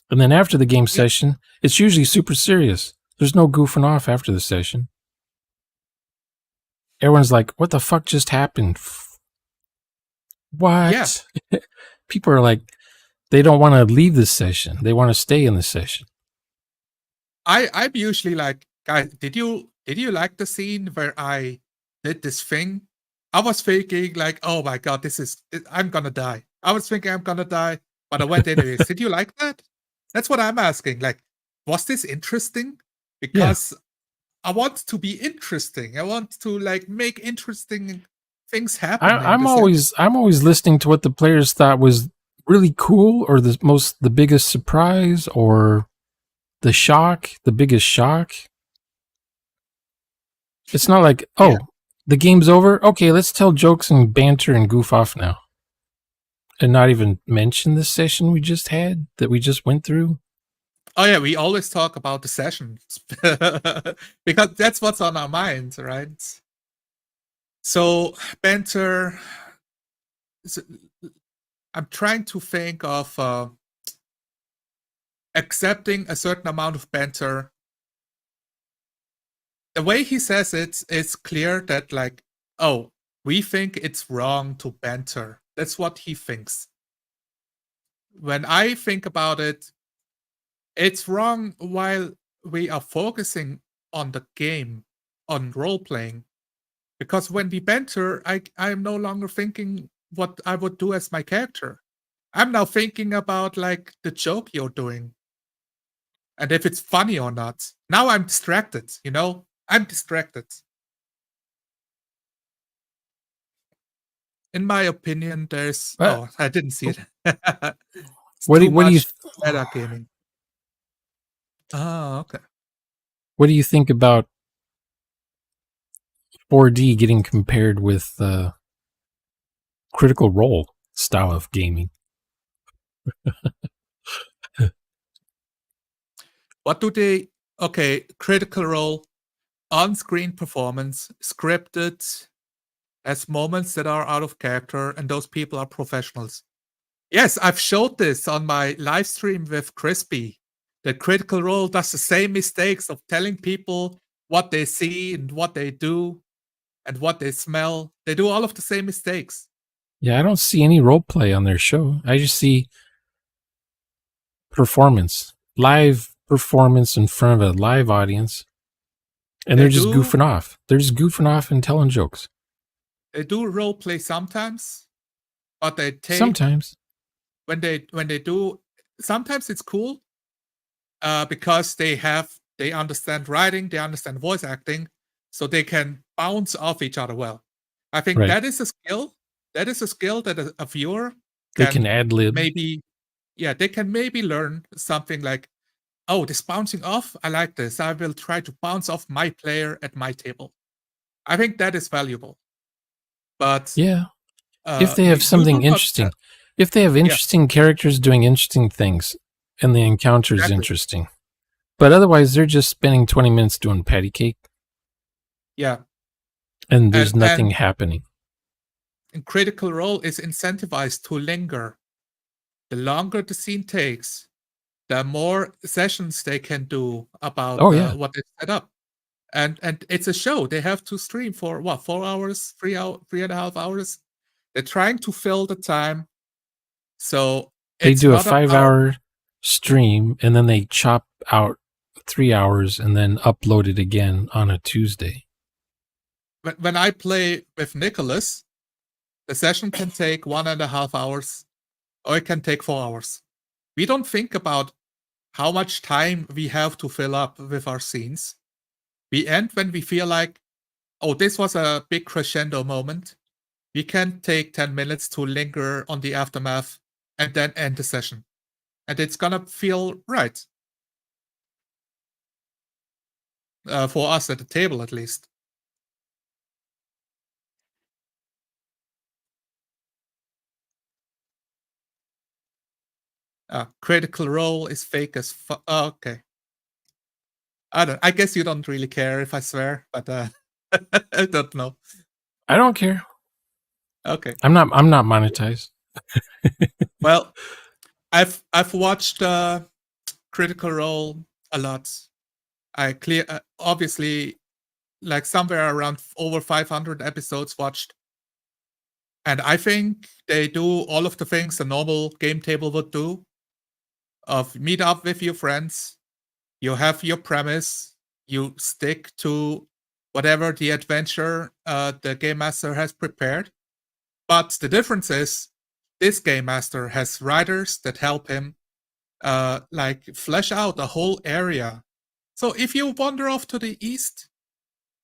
And then after the game Yeah, session, it's usually super serious. There's no goofing off after the session. Everyone's like, "What the fuck just happened?" yeah. What? People are like, they don't want to leave the session. They want to stay in the session. I'm usually like, guys, did you like the scene where I did this thing? I was thinking like, oh my god, I'm gonna die. I was thinking I'm gonna die, but I went anyways. Did you like that? That's what I'm asking. Like, was this interesting? Yeah. Because I want to be interesting. I want to like make interesting things happen in the session. I'm always listening to what the players thought was really cool or the biggest surprise or the biggest shock. It's not like, Yeah. oh, the game's over. Okay, let's tell jokes and banter and goof off now. And not even mention the session we just had that we just went through. Oh yeah, we always talk about the sessions because that's what's on our minds, right? So banter. s- I'm trying to think of accepting a certain amount of banter. The way he says it's clear that like, oh, we think it's wrong to banter. That's what he thinks. When I think about it, it's wrong while we are focusing on the game, on role playing. Because when we banter, I am no longer thinking what I would do as my character. I'm now thinking about like the joke you're doing and if it's funny or not. Now I'm distracted, you know? I'm distracted. In my opinion, there's But oh, I didn't see it. It's what do too you, what do you much metagaming. Oh, okay. what do you think about 4D getting compared with Critical Role style of gaming? What do they okay, critical role, on-screen performance, scripted, as moments that are out of character, and those people are professionals. Yes, I've showed this on my live stream with Crispy. The Critical Role does the same mistakes of telling people what they see and what they do and what they smell. They do all of the same mistakes. Yeah, I don't see any role play on their show. I just see performance, live performance in front of a live audience, and they're They just do goofing off. They're just goofing off and telling jokes. they do role play sometimes, but they take Sometimes. when they do sometimes it's cool because they understand writing, they understand voice acting, so they can bounce off each other well. I think Right. that is a skill. That is a skill that a viewer They can can ad lib. maybe, yeah, they can maybe learn something like, oh, this bouncing off, I like this. I will try to bounce off my player at my table. I think that is valuable. But Yeah. If they have you do something not, interesting, if they have yeah, interesting characters doing interesting things and the encounter is exactly, interesting. But otherwise, they're just spending 20 minutes doing patty cake yeah, and and there's nothing happening. critical role is incentivized to linger. The longer the scene takes, the more sessions they can do about Oh, yeah. what they set up. And it's a show. They have to stream for what, 4 hours, 3.5 hours. They're trying to fill the time. So They it's do a not about 5-hour stream and then they chop out 3 hours and then upload it again on a Tuesday. when I play with Nicholas, the session can take 1.5 hours or it can take 4 hours. We don't think about how much time we have to fill up with our scenes. We end when we feel like, oh, this was a big crescendo moment. We can take 10 minutes to linger on the aftermath and then end the session. And it's gonna feel right. For us at the table, at least. Critical Role is fake as fuck. Oh, okay. I guess you don't really care if I swear, but I don't know. I don't care. Okay. I'm not monetized. Well, I've watched Critical Role a lot. I obviously, like somewhere around over 500 episodes watched. And I think they do all of the things a normal game table would do. Of meet up with your friends, you have your premise, you stick to whatever the adventure the game master has prepared. But the difference is this game master has writers that help him like flesh out a whole area. So if you wander off to the east,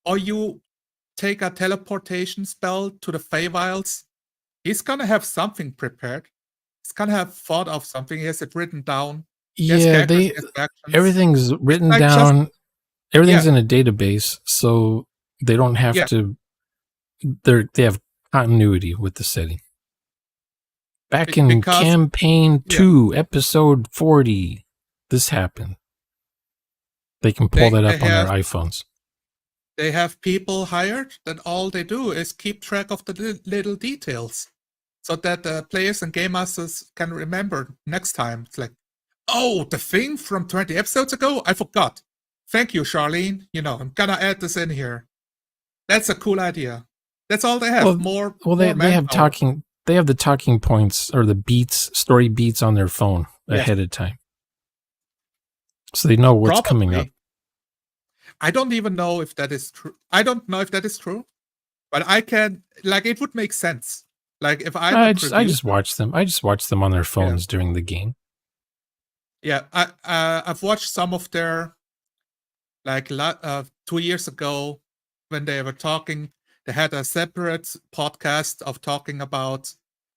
or you take a teleportation spell to the Feywilds, he's gonna have something prepared. He's gonna have thought of something. He has it written down. He has Yeah, characters, he has actions. everything's written like down. Everything's yeah. in a database, so they don't have Yeah. to. They have continuity with the setting. Back in Because campaign 2, episode 40, this happened. They can pull that up on their iPhones. They have people hired that all they do is keep track of the little details, so that the players and game masters can remember next time. It's like, oh, the thing from 20 episodes ago, I forgot. Thank you, Charlene. I'm gonna add this in here. That's a cool idea. That's all they have. More they have talking. They have the talking points or the beats, story beats on their phone ahead of time, so they know what's coming up. I don't even know if that is true. I don't know if that is true, but I can, like, it would make sense. Like, if I just watch them. I just watch them on their phones during the game. Yeah, I've watched some of their, like, 2 years ago when they were talking. They had a separate podcast of talking about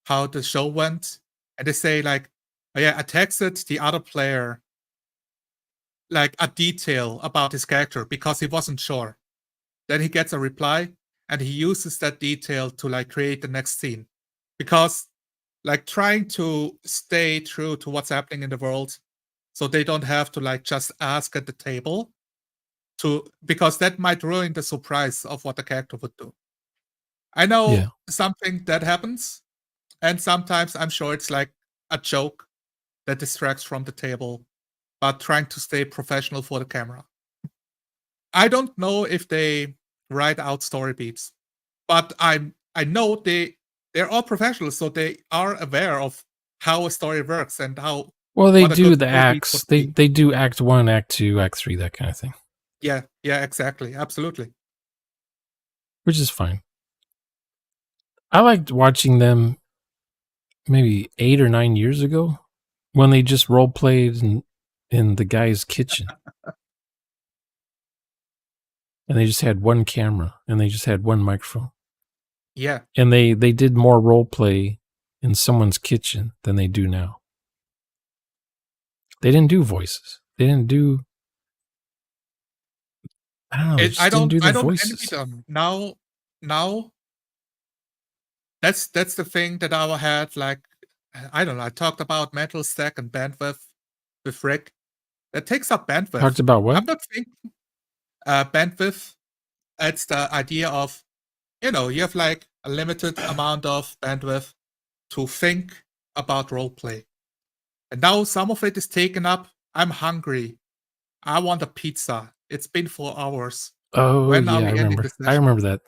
how the show went, and they say like, oh, yeah, I texted the other player like a detail about his character because he wasn't sure. Then he gets a reply, and he uses that detail to like create the next scene, because like trying to stay true to what's happening in the world, so they don't have to like just ask at the table because that might ruin the surprise of what the character would do. I know something that happens, and sometimes I'm sure it's like a joke that distracts from the table, but trying to stay professional for the camera. I don't know if they write out story beats, but I know they're all professionals, so they are aware of how a story works and how. Well, they do the acts. They do act 1, act 2, act 3, that kind of thing. Yeah, exactly, absolutely. Which is fine. I liked watching them maybe 8 or 9 years ago when they just role played in the guy's kitchen. And they just had one camera and they just had one microphone. Yeah. And they did more role play in someone's kitchen than they do now. They didn't do voices. They didn't do. I don't know. They just didn't do the voices. Envy them. Now, that's the thing that I had. Like, I don't know. I talked about mental stack and bandwidth with Rick. That takes up bandwidth. Talked about what? I'm not thinking bandwidth. It's the idea of, you have like a limited amount of bandwidth to think about roleplay. And now some of it is taken up. I'm hungry. I want a pizza. It's been 4 hours. Oh When are yeah, I we ending remember. the I session? remember that.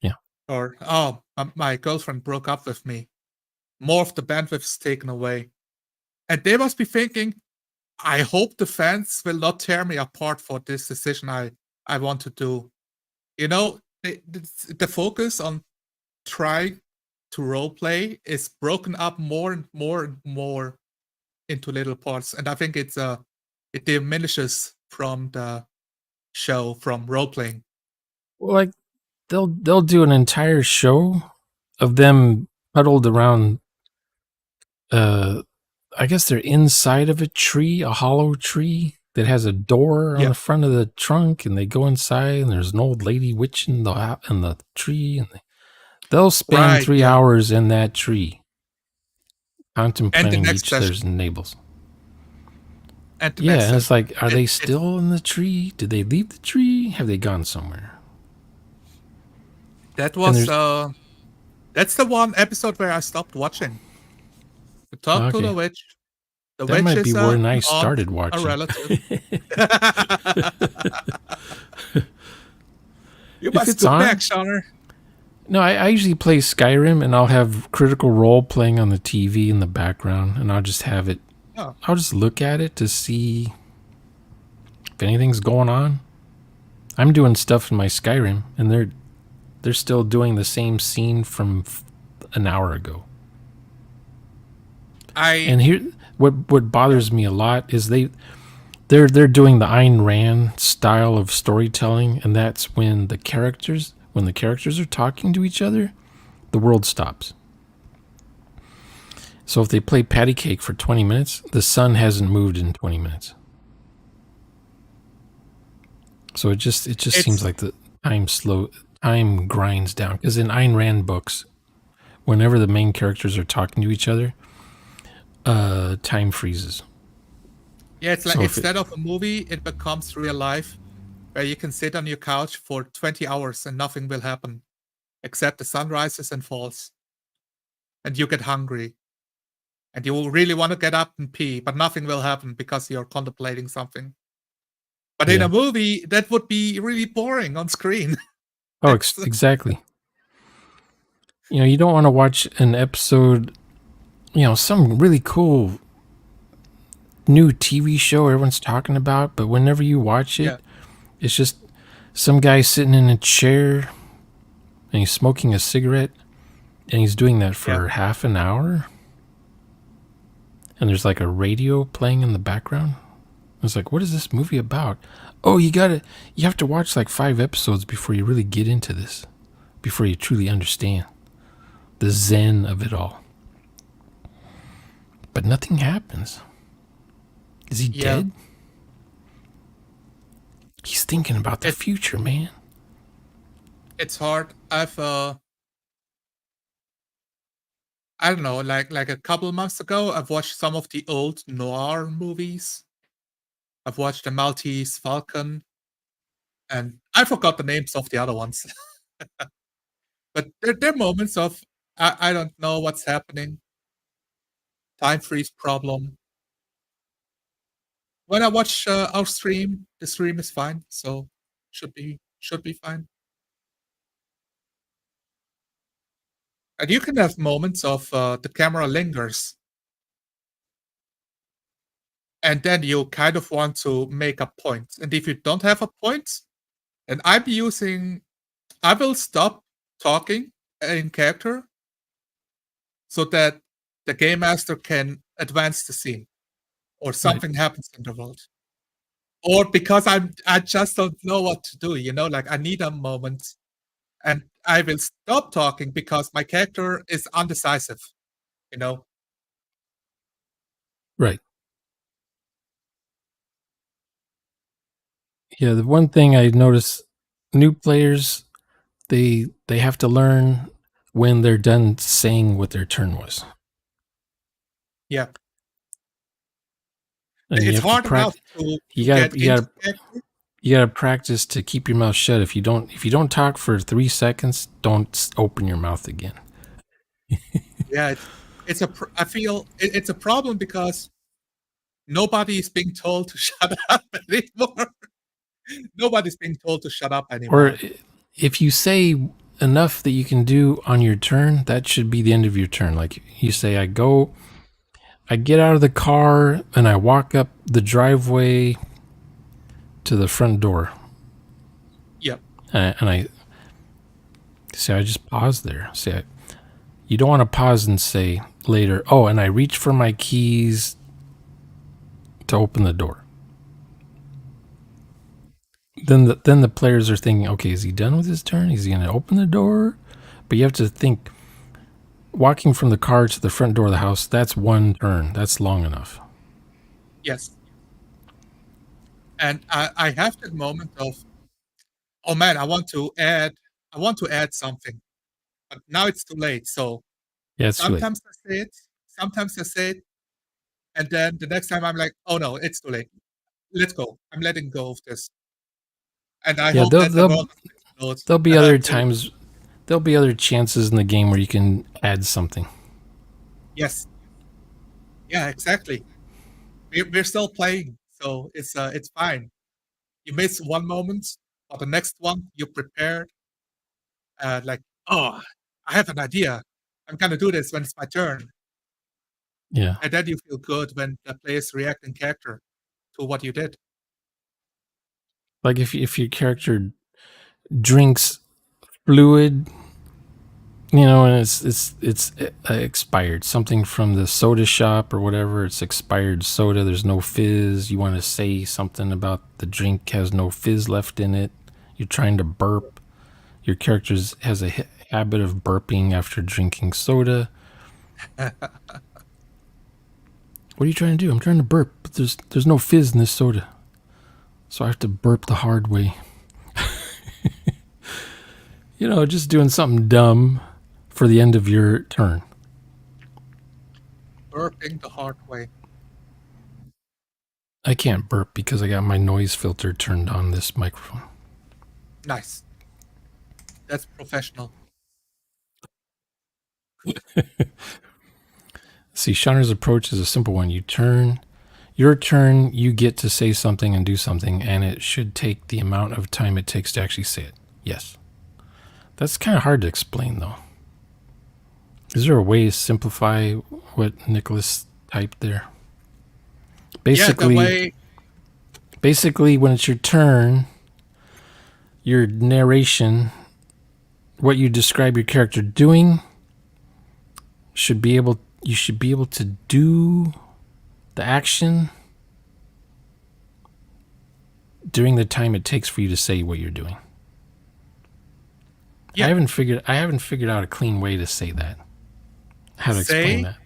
Yeah. Or, oh, my girlfriend broke up with me. More of the bandwidth is taken away. And they must be thinking, I hope the fans will not tear me apart for this decision I want to do. You know, the focus on trying to role play is broken up more and more and more into little parts. And I think it diminishes from the show, from role playing. Well, like they'll do an entire show of them huddled around uh I guess they're inside of a tree, a hollow tree that has a door on Yeah. the front of the trunk, and they go inside, and there's an old lady witch in the tree, and they'll spend Right. 3 hours in that tree And the contemplating next each other's session. neighbors. And the Yeah, next and it's session. like, are they still in the tree? Did they leave the tree? Have they gone somewhere? That And was there's that's the one episode where I stopped watching. To talk to the okay, witch. The that witch might be is when I an aunt, started a watching. relative. You If must it's go back, on, Shauna. no, I usually play Skyrim, and I'll have Critical Role playing on the TV in the background, and I'll just have it. Oh, I'll just look at it to see if anything's going on. I'm doing stuff in my Skyrim, and they're still doing the same scene from an hour ago. I And here, what yeah, bothers me a lot is they're doing the Ayn Rand style of storytelling, and that's when the characters are talking to each other, the world stops. So if they play patty cake for 20 minutes, the sun hasn't moved in 20 minutes. So it just seems it's like the time grinds down, because in Ayn Rand books, whenever the main characters are talking to each other, time freezes. yeah, it's like So if it instead of a movie, it becomes real life where you can sit on your couch for 20 hours and nothing will happen except the sun rises and falls and you get hungry and you really want to get up and pee, but nothing will happen because you're contemplating something. But in a yeah. movie, that would be really boring on screen. Oh, It's exactly. You don't want to watch an episode, some really cool new TV show everyone's talking about, but whenever you watch yeah, it, it's just some guy sitting in a chair and he's smoking a cigarette, and he's doing that yeah. for half an hour, and there's like a radio playing in the background. It's like, what is this movie about? Oh, you have to watch like 5 episodes before you really get into this, before you truly understand the zen of it all. But nothing happens. Is he Yeah. dead? He's thinking about the It future, man. it's hard. I don't know, like a couple months ago, I've watched some of the old noir movies. I've watched The Maltese Falcon, and I forgot the names of the other ones. But there are moments of I don't know what's happening. Time freeze problem. When I watch our stream, the stream is fine, so should be fine. And you can have moments of the camera lingers, and then you kind of want to make a point. And if you don't have a point, then I will stop talking in character so that the game master can advance the scene or Right. something happens in the world. Or because I just don't know what to do, like I need a moment and I will stop talking because my character is undecisive, you know? Right. Yeah, the one thing I notice, new players, they have to learn when they're done saying what their turn was. Yeah. And you It's have to hard enough practice. to You get gotta you into gotta character. you gotta practice to keep your mouth shut. If you don't talk for 3 seconds, don't open your mouth again. Yeah, I feel it's a problem because nobody is being told to shut up anymore. Nobody's being told to shut up Or anymore. if you say enough that you can do on your turn, that should be the end of your turn. Like you say, I get out of the car and I walk up the driveway to the front door. Yep. And I say, I just pause there. You don't want to pause and say later, oh, and I reach for my keys to open the door. Then the players are thinking, okay, is he done with his turn? Is he going to open the door? But you have to think, walking from the car to the front door of the house, that's one turn. That's long enough. Yes. And I have that moment of, oh man, I want to add something, but now it's too late. So Yeah, it's too late. sometimes I say it, and then the next time I'm like, oh no, it's too late. Let's go. I'm letting go of this. And I Yeah, hope that the world doesn't explode. there'll be other To, times, there'll be other chances in the game where you can add something. yes. Yeah, exactly. We're still playing, so it's fine. You miss one moment, but the next one you prepared. Like, oh, I have an idea. I'm gonna do this when it's my turn, Yeah. and then you feel good when the players react in character to what you did. Like if your character drinks fluid, and it's expired, something from the soda shop or whatever, it's expired soda, there's no fizz, you want to say something about the drink has no fizz left in it, you're trying to burp, your character has a habit of burping after drinking soda. What are you trying to do? I'm trying to burp, but there's no fizz in this soda, so I have to burp the hard way. Just doing something dumb for the end of your turn. Burping the hard way. I can't burp because I got my noise filter turned on this microphone. Nice. That's professional. See, Shauner's approach is a simple one. Your turn, you get to say something and do something, and it should take the amount of time it takes to actually say it. Yes. That's kind of hard to explain, though. Is there a way to simplify what Nicholas typed there? Basically, when it's your turn, your narration, what you describe your character doing, you should be able to do the action during the time it takes for you to say what you're doing. Yeah. I haven't figured out a clean way to say that. How to explain that.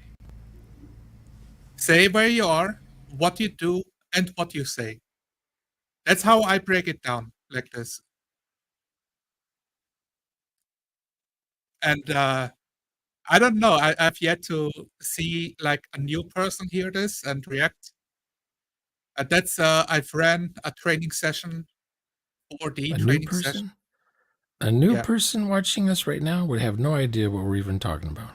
Say where you are, what you do, and what you say. That's how I break it down, like this. And I don't know. I've yet to see like a new person hear this and react. That's I've ran a training session, 4D training session. A new person watching us right now would have no idea what we're even talking about.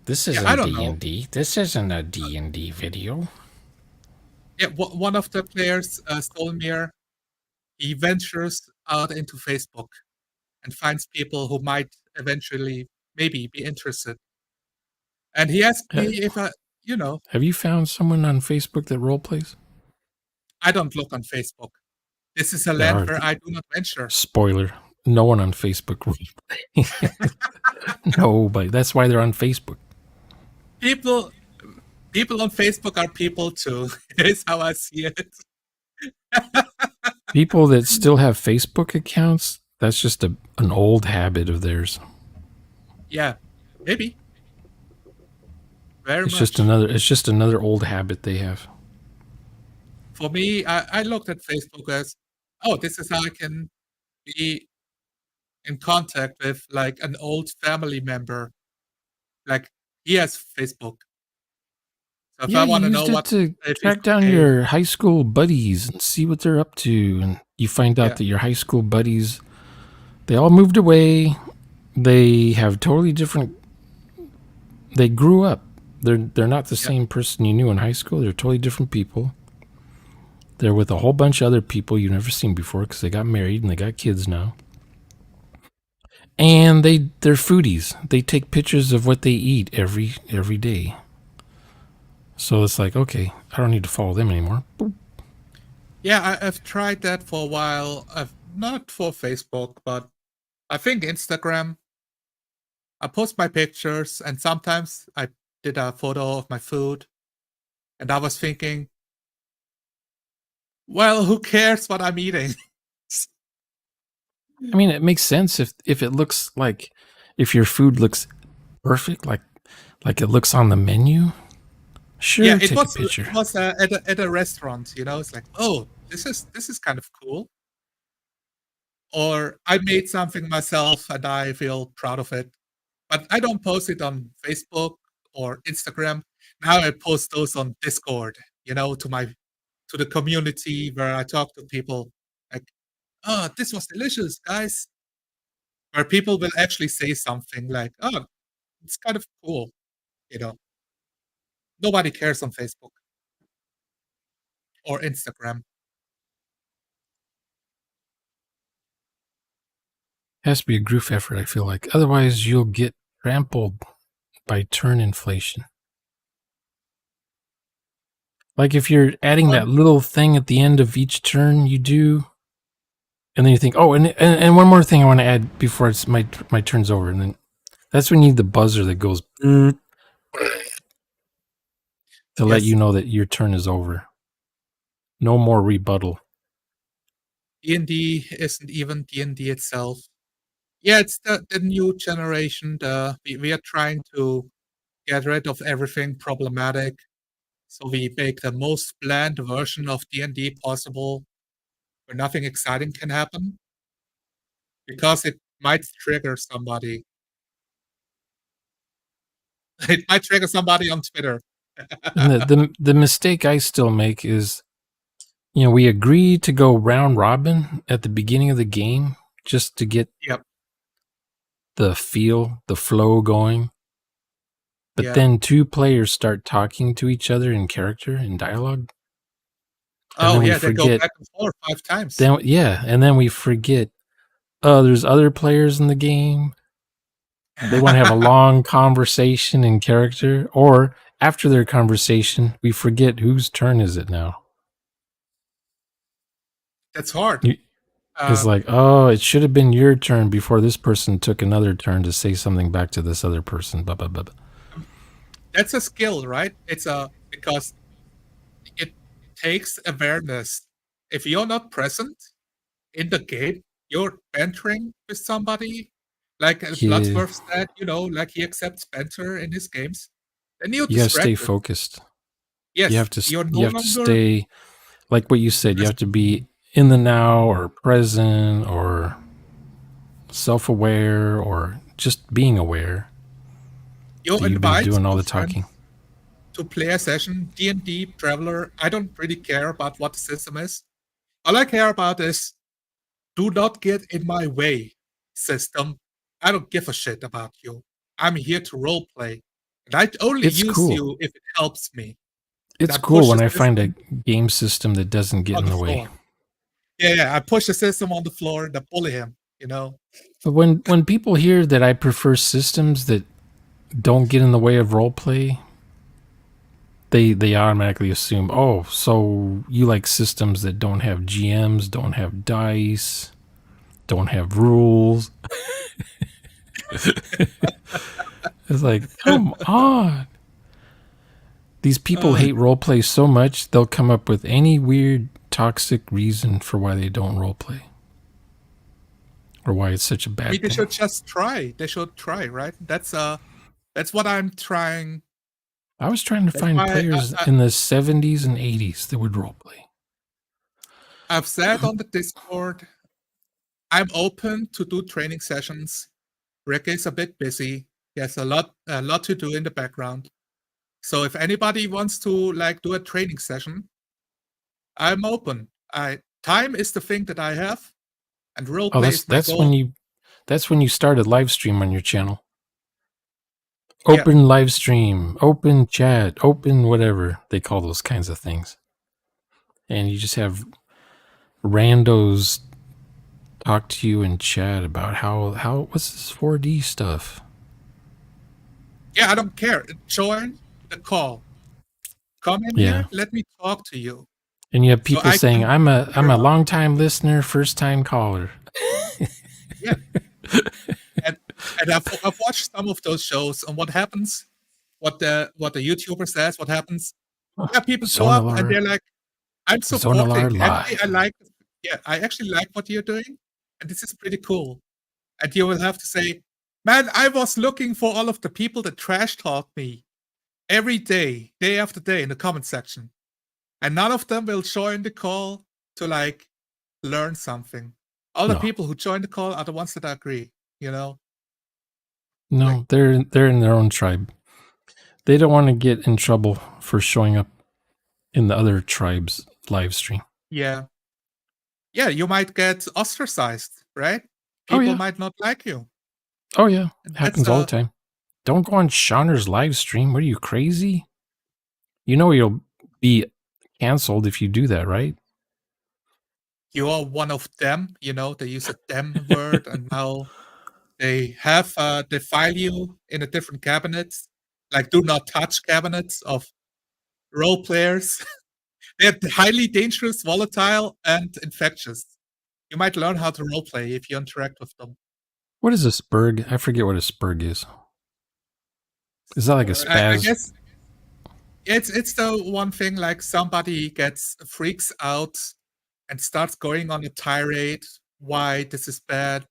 This isn't D&D. This isn't a D&D video. Yeah, one of the players, Stolmir, he ventures out into Facebook and finds people who might eventually maybe be interested. And he asked me if I. Have you found someone on Facebook that role plays? I don't look on Facebook. This is a land where I do not venture. Spoiler. No one on Facebook role plays. Nobody. That's why they're on Facebook. People on Facebook are people too. Is how I see it. People that still have Facebook accounts, that's just an old habit of theirs. Yeah, maybe. Very it's much. It's just another old habit they have. For me, I looked at Facebook as, oh, this is how I can be in contact with like an old family member. Like he has Facebook. So if I want to know what to track down your high school buddies and see what they're up to, and you find out that your high school buddies, they all moved away. They have totally different. They grew up. They're not the same person you knew in high school. They're totally different people. They're with a whole bunch of other people you've never seen before because they got married and they got kids now. And they're foodies. They take pictures of what they eat every day. So it's like, okay, I don't need to follow them anymore. Yeah, I've tried that for a while. I've not for Facebook, but I think Instagram. I post my pictures, and sometimes I did a photo of my food, and I was thinking, well, who cares what I'm eating? I mean, it makes sense if it looks like, if your food looks perfect, like it looks on the menu. Yeah, Sure, it take a was picture. at a restaurant. It's like, oh, this is kind of cool. Or I made something myself and I feel proud of it. But I don't post it on Facebook or Instagram. Now I post those on Discord, to the community where I talk to people like, oh, this was delicious, guys. Where people will actually say something like, oh, it's kind of cool, you know. Nobody cares on Facebook or Instagram. Has to be a group effort, I feel like. Otherwise, you'll get trampled by turn inflation. Like if you're adding that One, little thing at the end of each turn you do, and then you think, oh, and one more thing I want to add before it's my turn's over, and then that's when you need the buzzer that goes to let yes, you know that your turn is over. No more rebuttal. D&D isn't even D&D itself. Yeah, it's the new generation. We are trying to get rid of everything problematic. So we make the most bland version of D&D possible, where nothing exciting can happen, because it might trigger somebody. It might trigger somebody on Twitter. And the mistake I still make is, we agree to go round robin at the beginning of the game just to get Yep. the feel, the flow going. But Yeah. then two players start talking to each other in character, in dialogue, and Oh then we yeah, they go forget. back and forth 5 times. And then we forget. Oh, there's other players in the game. They want to have a long conversation in character, or after their conversation, we forget whose turn is it now. That's hard. It's like, oh, it should have been your turn before this person took another turn to say something back to this other person. Blah, blah, blah, blah. That's a skill, right? Because it takes awareness. If you're not present in the game, you're bantering with somebody, like Yeah, Bloodsworth said, like he accepts banter in his games, then you're you gotta stay distracted. focused. Yes, you're no You have to longer stay, like what you said. You have to present. be in the now, or present, or self-aware, or just being aware You that you've been invite doing all your the friend talking. to play a session, D&D, Traveler. I don't really care about what the system is. All I care about is, do not get in my way, system. I don't give a shit about you. I'm here to role play. And I only It's use cool. you if it helps me. And I It's cool push the when I find a system game system that doesn't get on in the the way. floor. Yeah, I push the system on the floor and I bully him. But when people hear that I prefer systems that don't get in the way of role play, they automatically assume, oh, so you like systems that don't have GMs, don't have dice, don't have rules. It's like, come on. These people Uh, hate role play so much, they'll come up with any weird, toxic reason for why they don't role play, or why it's such a I mean, bad they thing. should just try. They should try, right? That's what I'm trying. I was trying to That's find why players in the 70s and 80s that would role play. I've said on the Discord, I'm open to do training sessions. Rick is a bit busy. He has a lot to do in the background. So if anybody wants to do a training session, I'm open. Time is the thing that I have, and Oh, roleplay is my goal. that's when you start a live stream on your channel. Yeah, Open live stream, open chat, open whatever they call those kinds of things. and you just have randos talk to you and chat about how what's this 4D stuff. Yeah, I don't care. Join the call. Come in Yeah. here. Let me talk to you. And you have So people I saying, can I'm a figure out. long time listener, first time caller. Yeah, and I've watched some of those shows, and what happens? What the YouTuber says? What happens? Yeah, people show up and Zonalar they're like, "I'm Zonalar supporting. Actually, I live. like. Yeah, I actually like what you're doing, and this is pretty cool." And you will have to say, "Man, I was looking for all of the people that trash talk me every day, day after day in the comment section, and none of them will join the call to like learn something. All the No. people who join the call are the ones that agree, you know? Like, No, they're in their own tribe. They don't want to get in trouble for showing up in the other tribe's live stream. yeah. Yeah, you might get ostracized, right? Oh People yeah. might not like you. Oh yeah. And that's Happens all the time. Don't go on Shauner's live stream. What are you, crazy? You know you'll be canceled if you do that, right? you're one of them, you know, they use a them word and now they file you in a different cabinets, like do not touch cabinets of role players. They're highly dangerous, volatile, and infectious. You might learn how to roleplay if you interact with them. What is a spurg? I forget what a spurg is. Is that like a Or I spaz? guess it's the one thing like somebody gets freaks out and starts going on a tirade why this is bad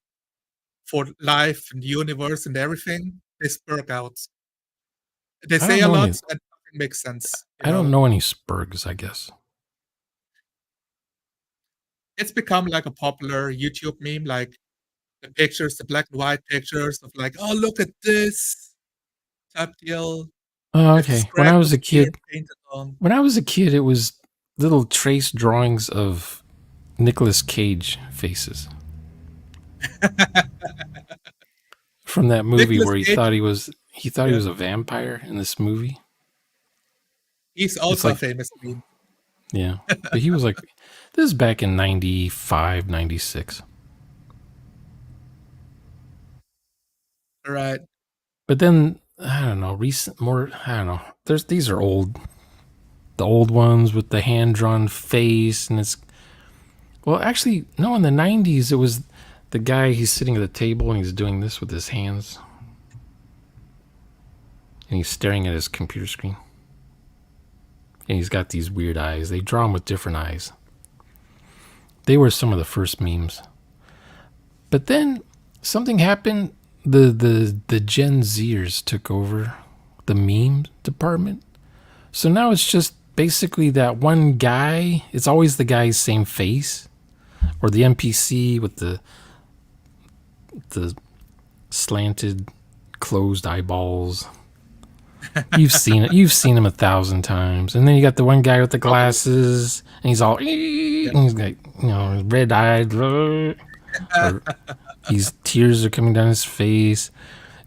for life and the universe and everything. They spurg out. They I say don't a know lot any. and nothing makes sense. You I don't know, know any spurgs, I guess. it's become like a popular YouTube meme, like the pictures, the black and white pictures of like, oh look at this type deal Oh, with okay. When I was scraggles a beard kid, painted on. it was little trace drawings of Nicolas Cage faces from that movie Nicholas where Cage, he thought he yeah, was a vampire in this movie. he's It's also a like, famous meme. yeah, but he was like, this is back in 95, 96. Right. But then I don't know, I don't know. These are old, the old ones with the hand drawn face, and it's well, actually, no. In the 90s, it was the guy. He's sitting at the table and he's doing this with his hands, and he's staring at his computer screen, and he's got these weird eyes. They draw him with different eyes. They were some of the first memes. But then something happened. The Gen Zers took over the meme department. So now it's just basically that one guy. It's always the guy's same face, or the NPC with the slanted, closed eyeballs. You've seen it. You've seen him 1,000 times. And then you got the one guy with the Probably. glasses, and he's all, and Yeah. he's like, red eyed, or these tears are coming down his face.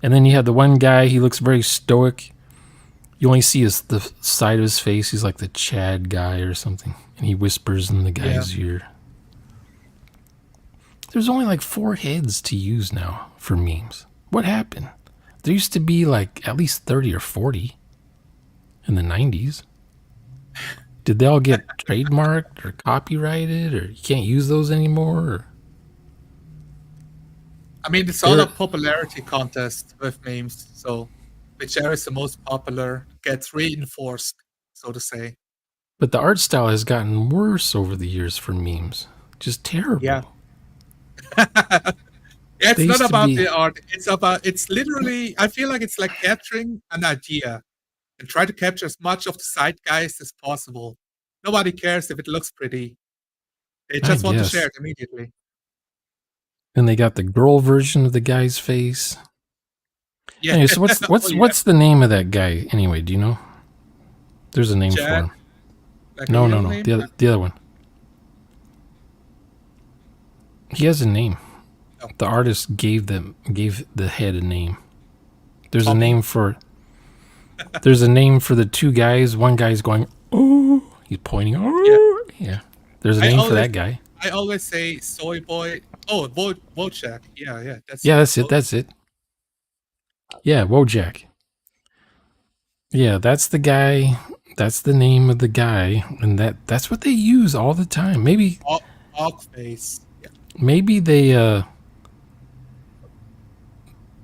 And then you have the one guy. He looks very stoic. You only see the side of his face. He's like the Chad guy or something, and he whispers in the Yeah. guy's ear. There's only like 4 heads to use now for memes. What happened? There used to be like at least 30 or 40 in the 90s. Did they all get trademarked or copyrighted, or you can't use those anymore? Or I mean, it's all a they're, popularity contest with memes. So whichever is the most popular gets reinforced, so to say. but the art style has gotten worse over the years for memes. Just Yeah. terrible. Yeah, They it's not used to about be, the art. It's literally, I feel like it's like capturing an idea and try to capture as much of the zeitgeist as possible. Nobody cares if it looks pretty. They I just want to share guess. it immediately. And they got the girl version of the guy's face. Yeah. Anyway, so Oh, yeah. what's the name of that guy anyway? Do you know? There's a name for Chad, him. like a No, no, real no. name? The other one. He has a name. No. The artist gave the head a name. There's a Tommy? name for the 2 guys. One guy's going, oh, he's pointing, Yeah. oh, Yeah. There's a I name for always that guy. I always say soy boy. Oh, Wojak. Yeah, that's Yeah, it. that's it. That's it. Yeah, Wojak. Yeah, that's the guy. That's the name of the guy, and that's what they use all the time. Hog face. Yeah. Maybe they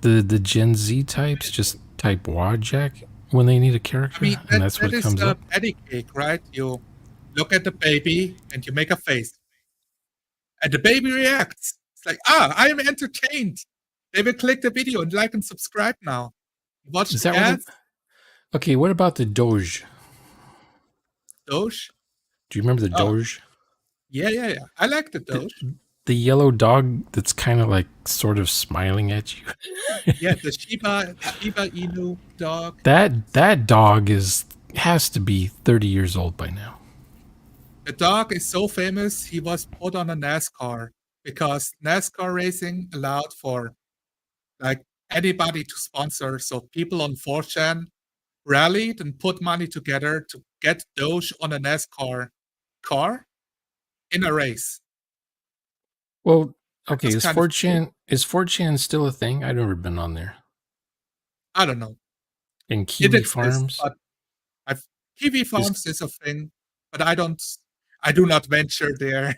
the Gen Z types just type Wojak when they need a I mean character, and that's that what is comes a up. patty cake, right? You look at the baby and you make a face, and the baby reacts. It's like, I am entertained. They will click the video and like and subscribe now. Watch Is the that what it? ads. Okay, what about the Doge? Doge. Do you remember the Oh, Doge? yeah. I like the The, Doge. the yellow dog that's kind of like sort of smiling at you. Yeah, the Shiba Inu dog. That dog has to be 30 years old by now. The dog is so famous, he was put on a NASCAR because NASCAR racing allowed for like anybody to sponsor. So people on 4chan rallied and put money together to get Doge on a NASCAR car in a race. Well, That okay, was kind of cool. is 4chan still a thing? I've never been on there. I don't know. In It Kiwi exists, Farms but I've TV is farms is a thing, but I do not venture there.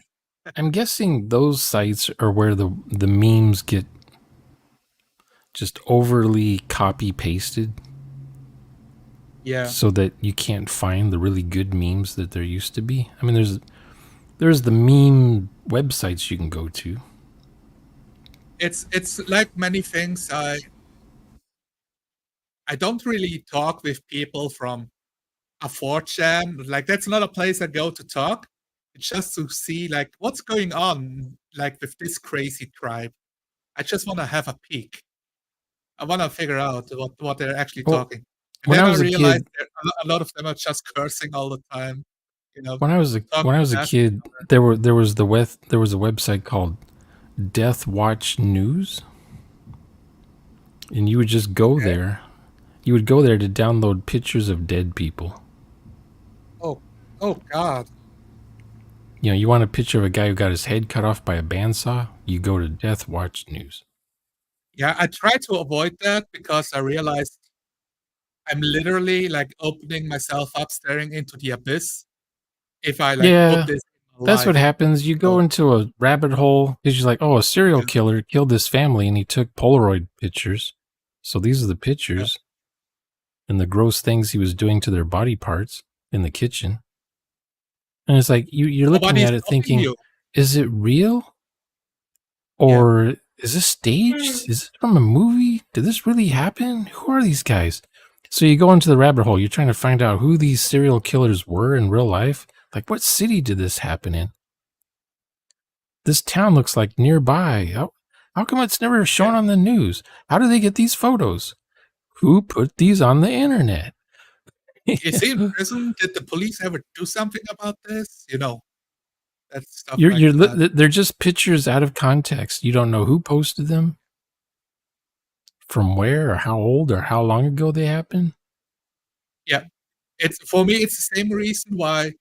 I'm guessing those sites are where the memes get just overly copy pasted Yeah. so that you can't find the really good memes that there used to be. I mean, there's the meme websites you can go to. It's like many things. I don't really talk with people from a 4chan. Like that's not a place I go to talk. It's just to see like what's going on like with this crazy tribe. I just want to have a peek. I want to figure out what they're actually Well, talking. And when then I I was a realized kid, a lot of them are just cursing all the time. You know, when I talking was a past each kid, other. there was there was a website called Death Watch News, and you would just go Okay. there. You would go there to download pictures of dead people. Oh, oh God. You know, you want a picture of a guy who got his head cut off by a bandsaw? You go to Death Watch News. Yeah, I try to avoid that because I realized I'm literally like opening myself up, staring into the abyss if I like put Yeah, this in my that's what life. happens. You go So into a rabbit hole because you're like, oh, a serial yeah, killer killed this family and he took Polaroid pictures. So these are the yeah. pictures and the gross things he was doing to their body parts in the kitchen. And it's like you're looking Nobody's at it stopping thinking, you. is it real? Yeah. Or is this staged? Is it from a movie? Did this really happen? Who are these guys? So you go into the rabbit hole. You're trying to find out who these serial killers were in real life. Like, what city did this happen in? This town looks like nearby. How come it's never Yeah. shown on the news? How do they get these photos? Who put these on the internet? Is he in prison? Did the police ever do something about this? You know, that's stuff like that. They're just pictures out of context. You don't know who posted them, from where, or how old, or how long ago they happened. Yeah. It's for me, it's the same reason why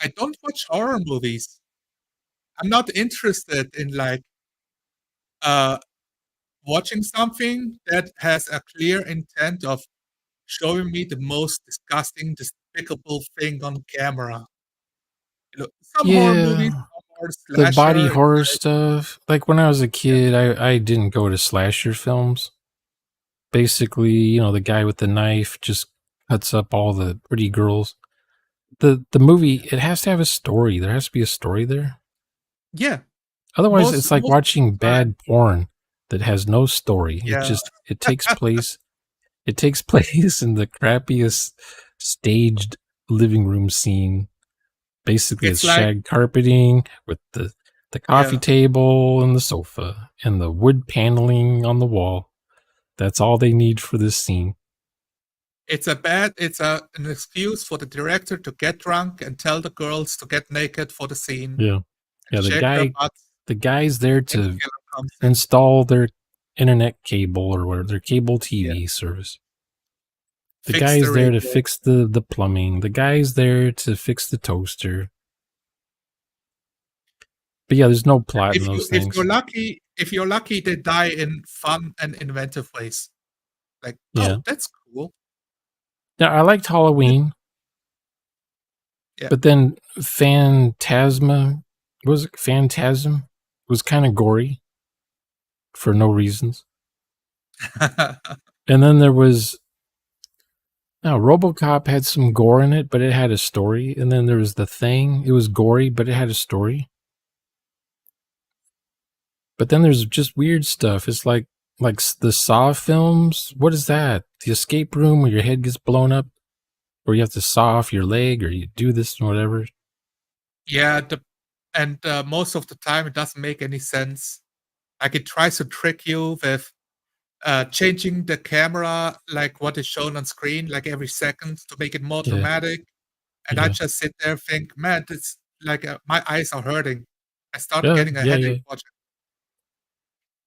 I don't watch horror movies. I'm not interested in like uh watching something that has a clear intent of showing me the most disgusting, despicable thing on camera. You know, some horror movies, Yeah, some horror the body slasher, it's horror like, stuff. Like when I was a yeah, kid, I didn't go to slasher films. Basically, you know, the guy with the knife just cuts up all the pretty girls. The movie, it has to have a story. There has to be a story there. yeah. Otherwise, Most it's like most of watching the time, bad porn that has no story. yeah. It takes place in the crappiest staged living room scene. Basically, it's It's like, shag carpeting with the coffee yeah, table and the sofa and the wood paneling on the wall. That's all they need for this scene. it's an excuse for the director to get drunk and tell the girls to get naked for the scene Yeah. and Yeah, shake their butts, the guy's there and the to killer comes in. install their internet cable or whatever, their cable Yeah, TV service. The fix the guy's there to radio. fix the plumbing. The guy's there to fix the toaster. But yeah, there's no plot in If those if things. you're lucky, they die in fun and inventive ways. Like, Yeah. oh, that's cool. Now I liked Halloween, Yeah. but then Phantasm was kind of gory for no reasons. And then there was now RoboCop had some gore in it, but it had a story. And then there was The Thing. It was gory, but it had a story. But then there's just weird stuff. It's like the Saw films. What is that? The escape room where your head gets blown up, or you have to saw off your leg, or you do this and whatever. Yeah, most of the time it doesn't make any sense. Like it tries to trick you with changing the camera, like what is shown on screen, like every second to make it more Yeah, dramatic. And I yeah, just sit there and think, man, it's like my eyes are hurting. I started yeah, getting a yeah, yeah. headache watching.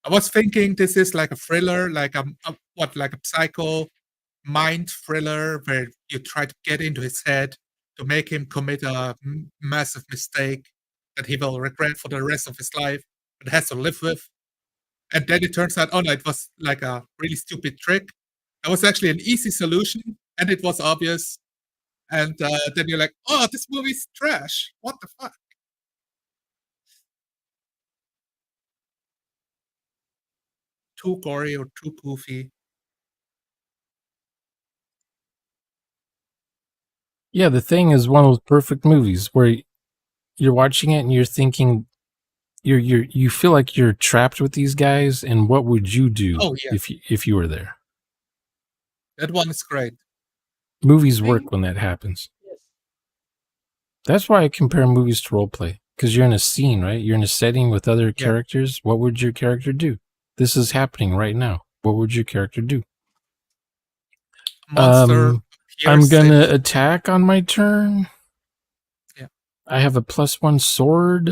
I was thinking this is like a thriller, like like a psycho mind thriller where you try to get into his head to make him commit a massive mistake that he will regret for the rest of his life, but has to live with. And then it turns out, oh no, it was like a really stupid trick. It was actually an easy solution, and it was obvious. And then you're like, oh, this movie's trash. What the fuck? Too gory or too goofy. Yeah, The Thing is one of those perfect movies where you're watching it and you're thinking you feel like you're trapped with these guys, and what would you do Oh yeah, if you were there? that one is great. Movies Thing. work when that happens. Yes. That's why I compare movies to role play, because you're in a scene, right? You're in a setting with other Yeah. characters. What would your character do? This is happening right now. What would your character do? Monster I'm appears gonna in. attack on my turn. Yeah. I have a +1 sword.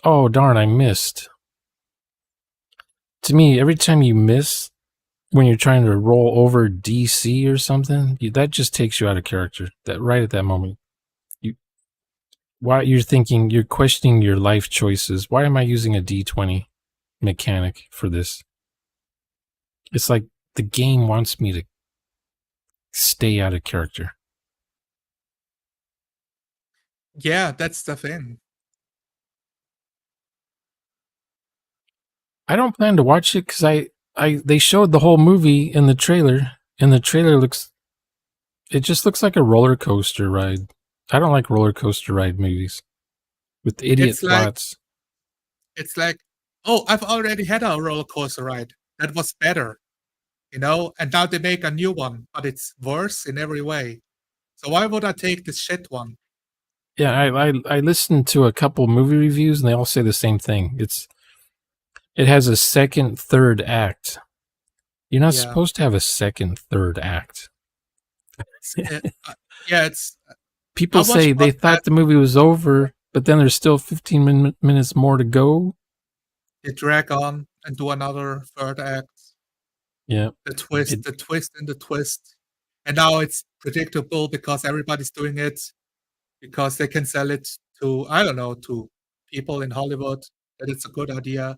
Oh darn, I missed. To me, every time you miss when you're trying to roll over DC or something, that just takes you out of character. That right at that moment, you why you're questioning your life choices. Why am I using a D20 mechanic for this? It's like the game wants me to stay out of character. Yeah, that's the thing. I don't plan to watch it because they showed the whole movie in the trailer, and the trailer it just looks like a roller coaster ride. I don't like roller coaster ride movies with idiot It's like plots. it's like, oh, I've already had a roller coaster ride that was better, and now they make a new one, but it's worse in every way. So why would I take this shit one? Yeah, I listened to a couple movie reviews and they all say the same thing. It has a second, third act. You're not Yeah, supposed to have a second, third act. it's, yeah, it's. I People watched say one they that thought the movie was over, but then there's still 15 minutes more to go. they drag on and do another third act. Yeah, The twist, it, the twist, and the twist, and now it's predictable because everybody's doing it because they can sell it to, I don't know, to people in Hollywood that it's a good idea.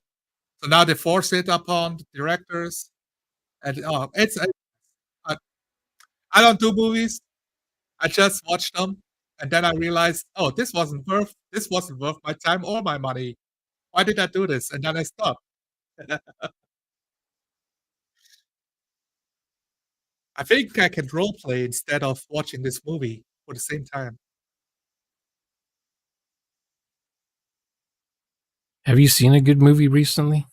So now they force it upon the directors, and I, I don't do movies. I just watch them, and then I realized, oh, this wasn't worth my time or my money. Why did I do this? And then I stopped. I think I can role play instead of watching this movie for the same time. have you seen a good movie recently?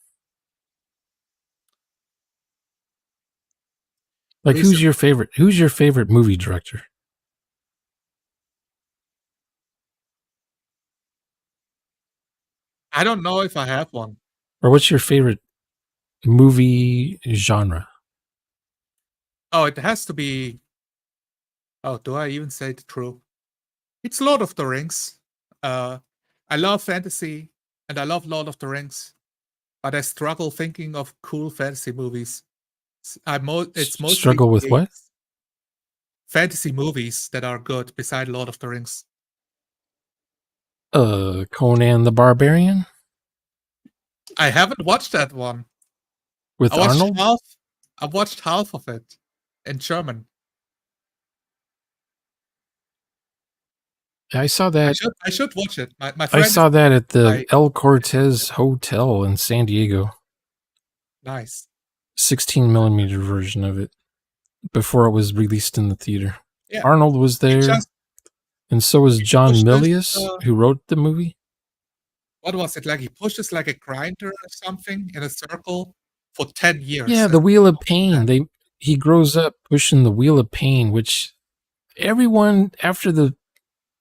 Like Recently, Who's your favorite movie director? I don't know if I have one. Or what's your favorite movie genre? Oh, it has to be. Oh, do I even say the truth? It's Lord of the Rings. Uh, I love fantasy and I love Lord of the Rings, but I struggle thinking of cool fantasy movies. It's mostly Struggle with what? games, fantasy movies that are good beside Lord of the Rings. Conan the Barbarian I haven't watched that one. with I watched Arnold. half. I watched half of it in German. I saw that. I should watch it. My I friend saw that at the I El Cortez Hotel in San Diego. nice. 16 millimeter version of it before it was released in the theater. Yeah. Arnold was He there, just and so was he John pushes, Milius, who wrote the movie. what was it like? He pushes like a grinder or something in a circle for 10 years. Yeah, the Wheel of Pain. He grows up pushing the Wheel of Pain, which everyone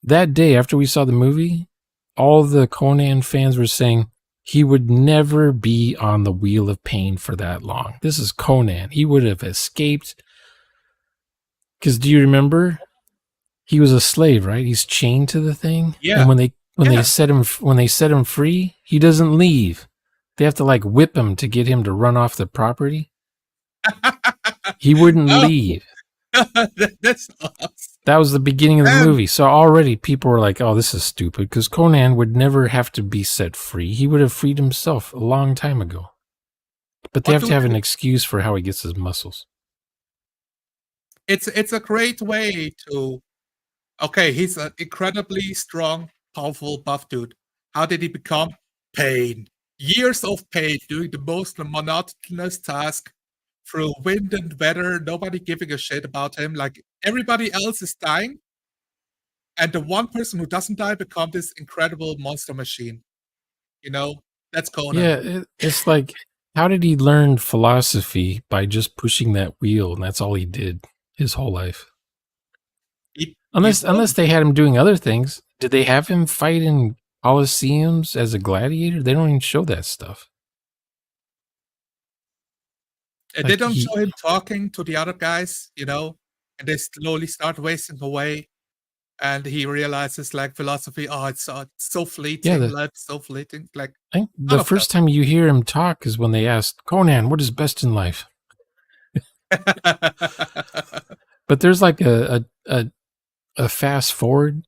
that day after we saw the movie, all the Conan fans were saying he would never be on the Wheel of Pain for that long. This is Conan. He would have escaped. Because do you remember? He was a slave, right? He's chained to the thing. Yeah. And when they Yeah. set him free, he doesn't leave. They have to like whip him to get him to run off the property. He wouldn't Oh. leave. That's awesome. That was the beginning of the movie. So already people were like, oh, this is stupid, because Conan would never have to be set free. He would have freed himself a long time ago. But they have to have an excuse for how he gets his muscles. It's a great way to, okay, he's an incredibly strong, powerful, buff dude. How did he become? Pain. Years of pain, doing the most monotonous task through wind and weather, nobody giving a shit about him. Like, everybody else is dying, and the one person who doesn't die becomes this incredible monster machine. You know, that's Conan. Yeah, it's like, how did he learn philosophy? By just pushing that wheel, and that's all he did his whole life. Unless they had him doing other things. Did they have him fight in coliseums as a gladiator? They don't even show that stuff. They don't show him talking to the other guys, you know, and they slowly start wasting away. And he realizes, like, philosophy, oh, it's so fleeting, life's so fleeting. Like, I think the first time you hear him talk is when they asked, Conan, what is best in life? But there's like a fast forward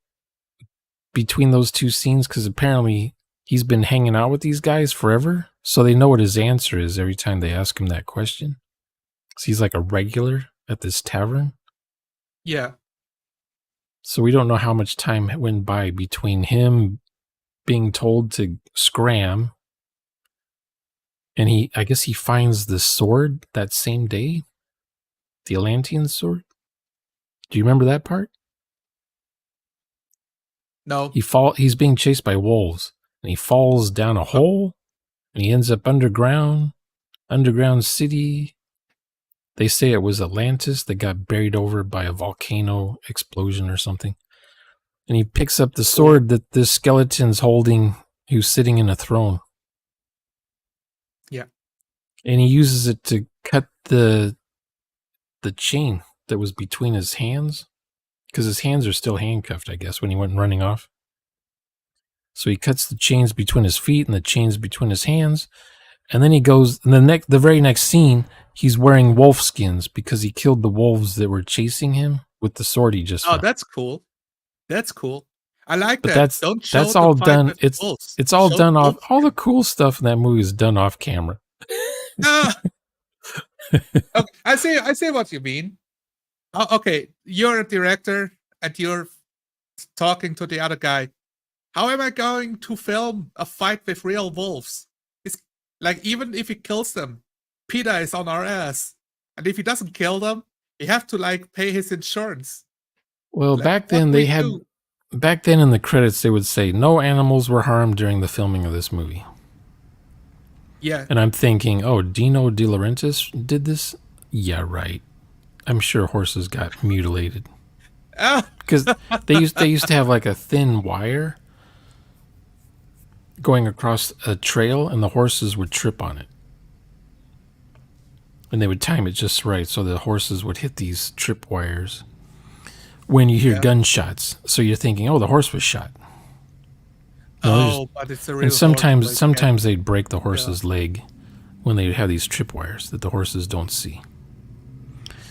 between those two scenes, because apparently he's been hanging out with these guys forever, so they know what his answer is every time they ask him that question. So he's like a regular at this tavern. Yeah. So we don't know how much time went by between him being told to scram and I guess he finds the sword that same day, the Atlantean sword. Do you remember that part? No. He's being chased by wolves, and he falls down a hole, and he ends up underground city. They say it was Atlantis that got buried over by a volcano explosion or something. And he picks up the sword that this skeleton's holding, who's sitting in a throne. Yeah. And he uses it to cut the chain that was between his hands, because his hands are still handcuffed, I guess, when he went running off. So he cuts the chains between his feet and the chains between his hands. And then he goes, and the very next scene, he's wearing wolf skins because he killed the wolves that were chasing him with the sword he just found. That's cool. That's cool. I like but that. That's all done. It's all done off. All the cool stuff in that movie is done off camera. Okay, I see what you mean. Okay, you're a director and you're talking to the other guy. How am I going to film a fight with real wolves? It's like, even if he kills them, PETA is on our ass. And if he doesn't kill them, you have to like pay his insurance. Well, like, back then in the credits they would say no animals were harmed during the filming of this movie. Yeah. And I'm thinking, oh, Dino De Laurentiis did this? Yeah, right. I'm sure horses got mutilated. Because they used to have like a thin wire going across a trail, and the horses would trip on it. And they would time it just right so the horses would hit these trip wires when you hear gunshots. So you're thinking, oh, the horse was shot. No, but it's a real. And sometimes they'd break the horse's leg when they have these trip wires that the horses don't see.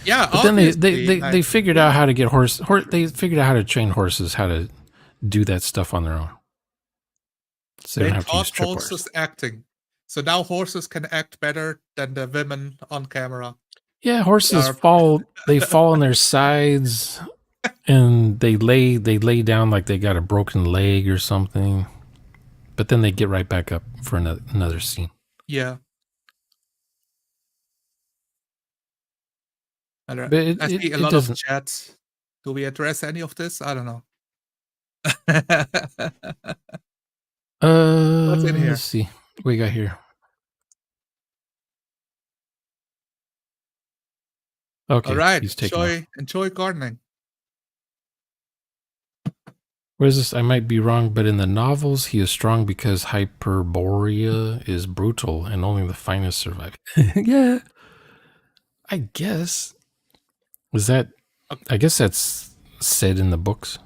Yeah, but then they figured out how to get they figured out how to train horses how to do that stuff on their own. So they don't have to use taught tripwires. horses acting. So now horses can act better than the women on camera. Yeah, horses fall. They fall on their sides, and they lay down like they got a broken leg or something. But then they get right back up for another scene. Yeah. But I see a lot of chats. Do we address any of this? I don't know. What's in here? Let's see. What we got here? Okay. All right. He's taking Enjoy gardening. What is this? I might be wrong, but in the novels, he is strong because Hyperborea is brutal and only the finest survive. Yeah. I guess. I guess that's said in the books.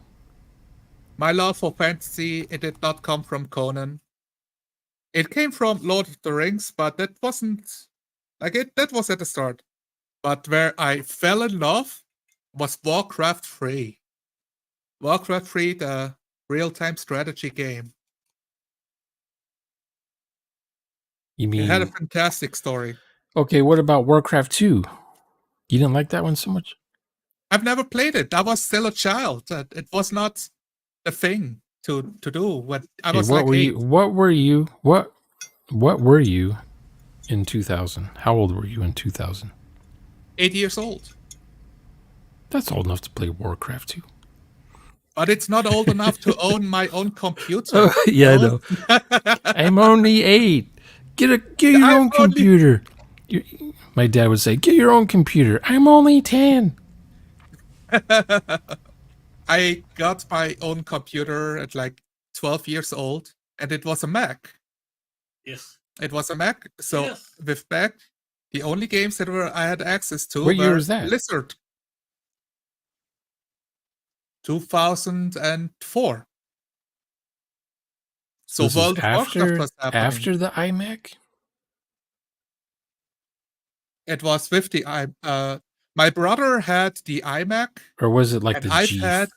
My love for fantasy, it did not come from Conan. It came from Lord of the Rings, but that wasn't that was at the start. But where I fell in love was Warcraft 3. Warcraft 3, the real-time strategy game. You mean it had a fantastic story. Okay, what about Warcraft 2? You didn't like that one so much? I've never played it. I was still a child. It was not the thing to do when I was what like were 8. you what were you in 2000? How old were you in 2000? 8 years old. That's old enough to play Warcraft 2. But it's not old enough to own my own computer. Oh, yeah, I know. I'm only 8. Get your own computer. My dad would say, get your own computer. I'm only 10. I got my own computer at like 12 years old, and it was a Mac. Yes. It was a Mac. So with Mac, the only games that I had access to What were year was that? Blizzard. 2004. So this World is of Warcraft was happening. After the iMac? It was with the my brother had the iMac. Or was it like the I've G4? Had,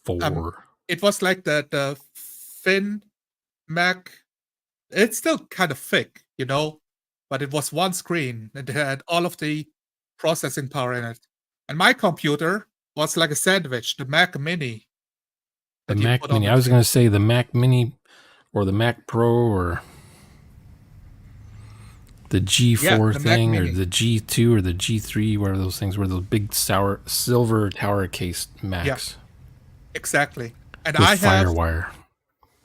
it was like the thin Mac. It's still kind of thick, but it was one screen. It had all of the processing power in it. And my computer was like a sandwich, the Mac Mini. The Mac Mini. I was going to say the Mac Mini or the Mac Pro or the G4 thing or the G2 or the G3, whatever those things were, those big silver tower case Macs. Yeah, exactly. And with Firewire.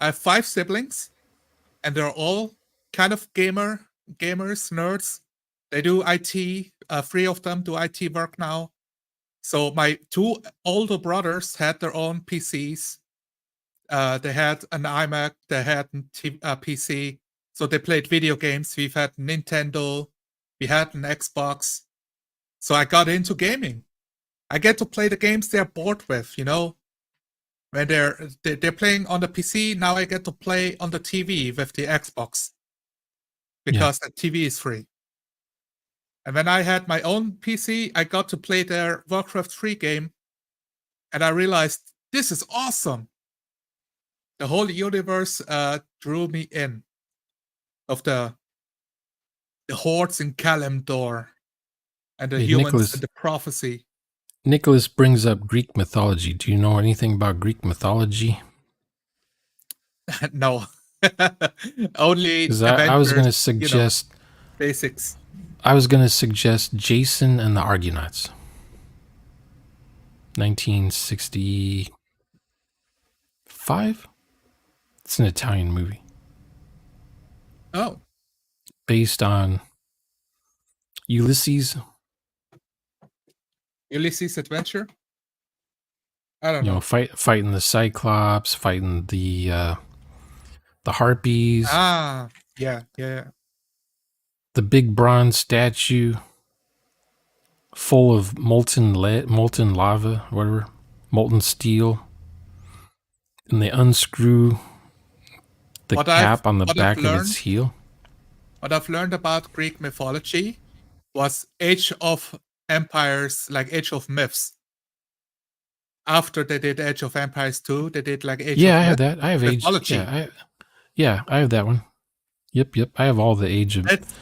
I have 5 siblings, and they're all kind of gamers, nerds. They do IT. 3 of them do IT work now. So my 2 older brothers had their own PCs. They had an iMac. They had a PC. So they played video games. We've had Nintendo. We had an Xbox. So I got into gaming. I get to play the games they're bored with, When they're playing on the PC, now I get to play on the TV with the Xbox. Because the TV is free. And when I had my own PC, I got to play their Warcraft 3 game. And I realized, this is awesome. The whole universe drew me in. Of the hordes in Kalimdor. And the humans and the prophecy. Nicholas brings up Greek mythology. Do you know anything about Greek mythology? No. Only I was going to suggest basics. I was going to suggest Jason and the Argonauts. 1965? It's an Italian movie. Oh. Based on Ulysses. Ulysses' adventure? I don't know. Fighting the Cyclops, fighting the Harpies. Ah, yeah. The big bronze statue full of molten lava, whatever, molten steel. And they unscrew the cap on the back of its heel. What I've learned about Greek mythology was Age of Empires, like Age of Myths. After they did Age of Empires 2, they did like Age of Myths. Yeah, I have that. I have Age. Mythology. Yeah, I have that one. Yep. I have all the Age of That's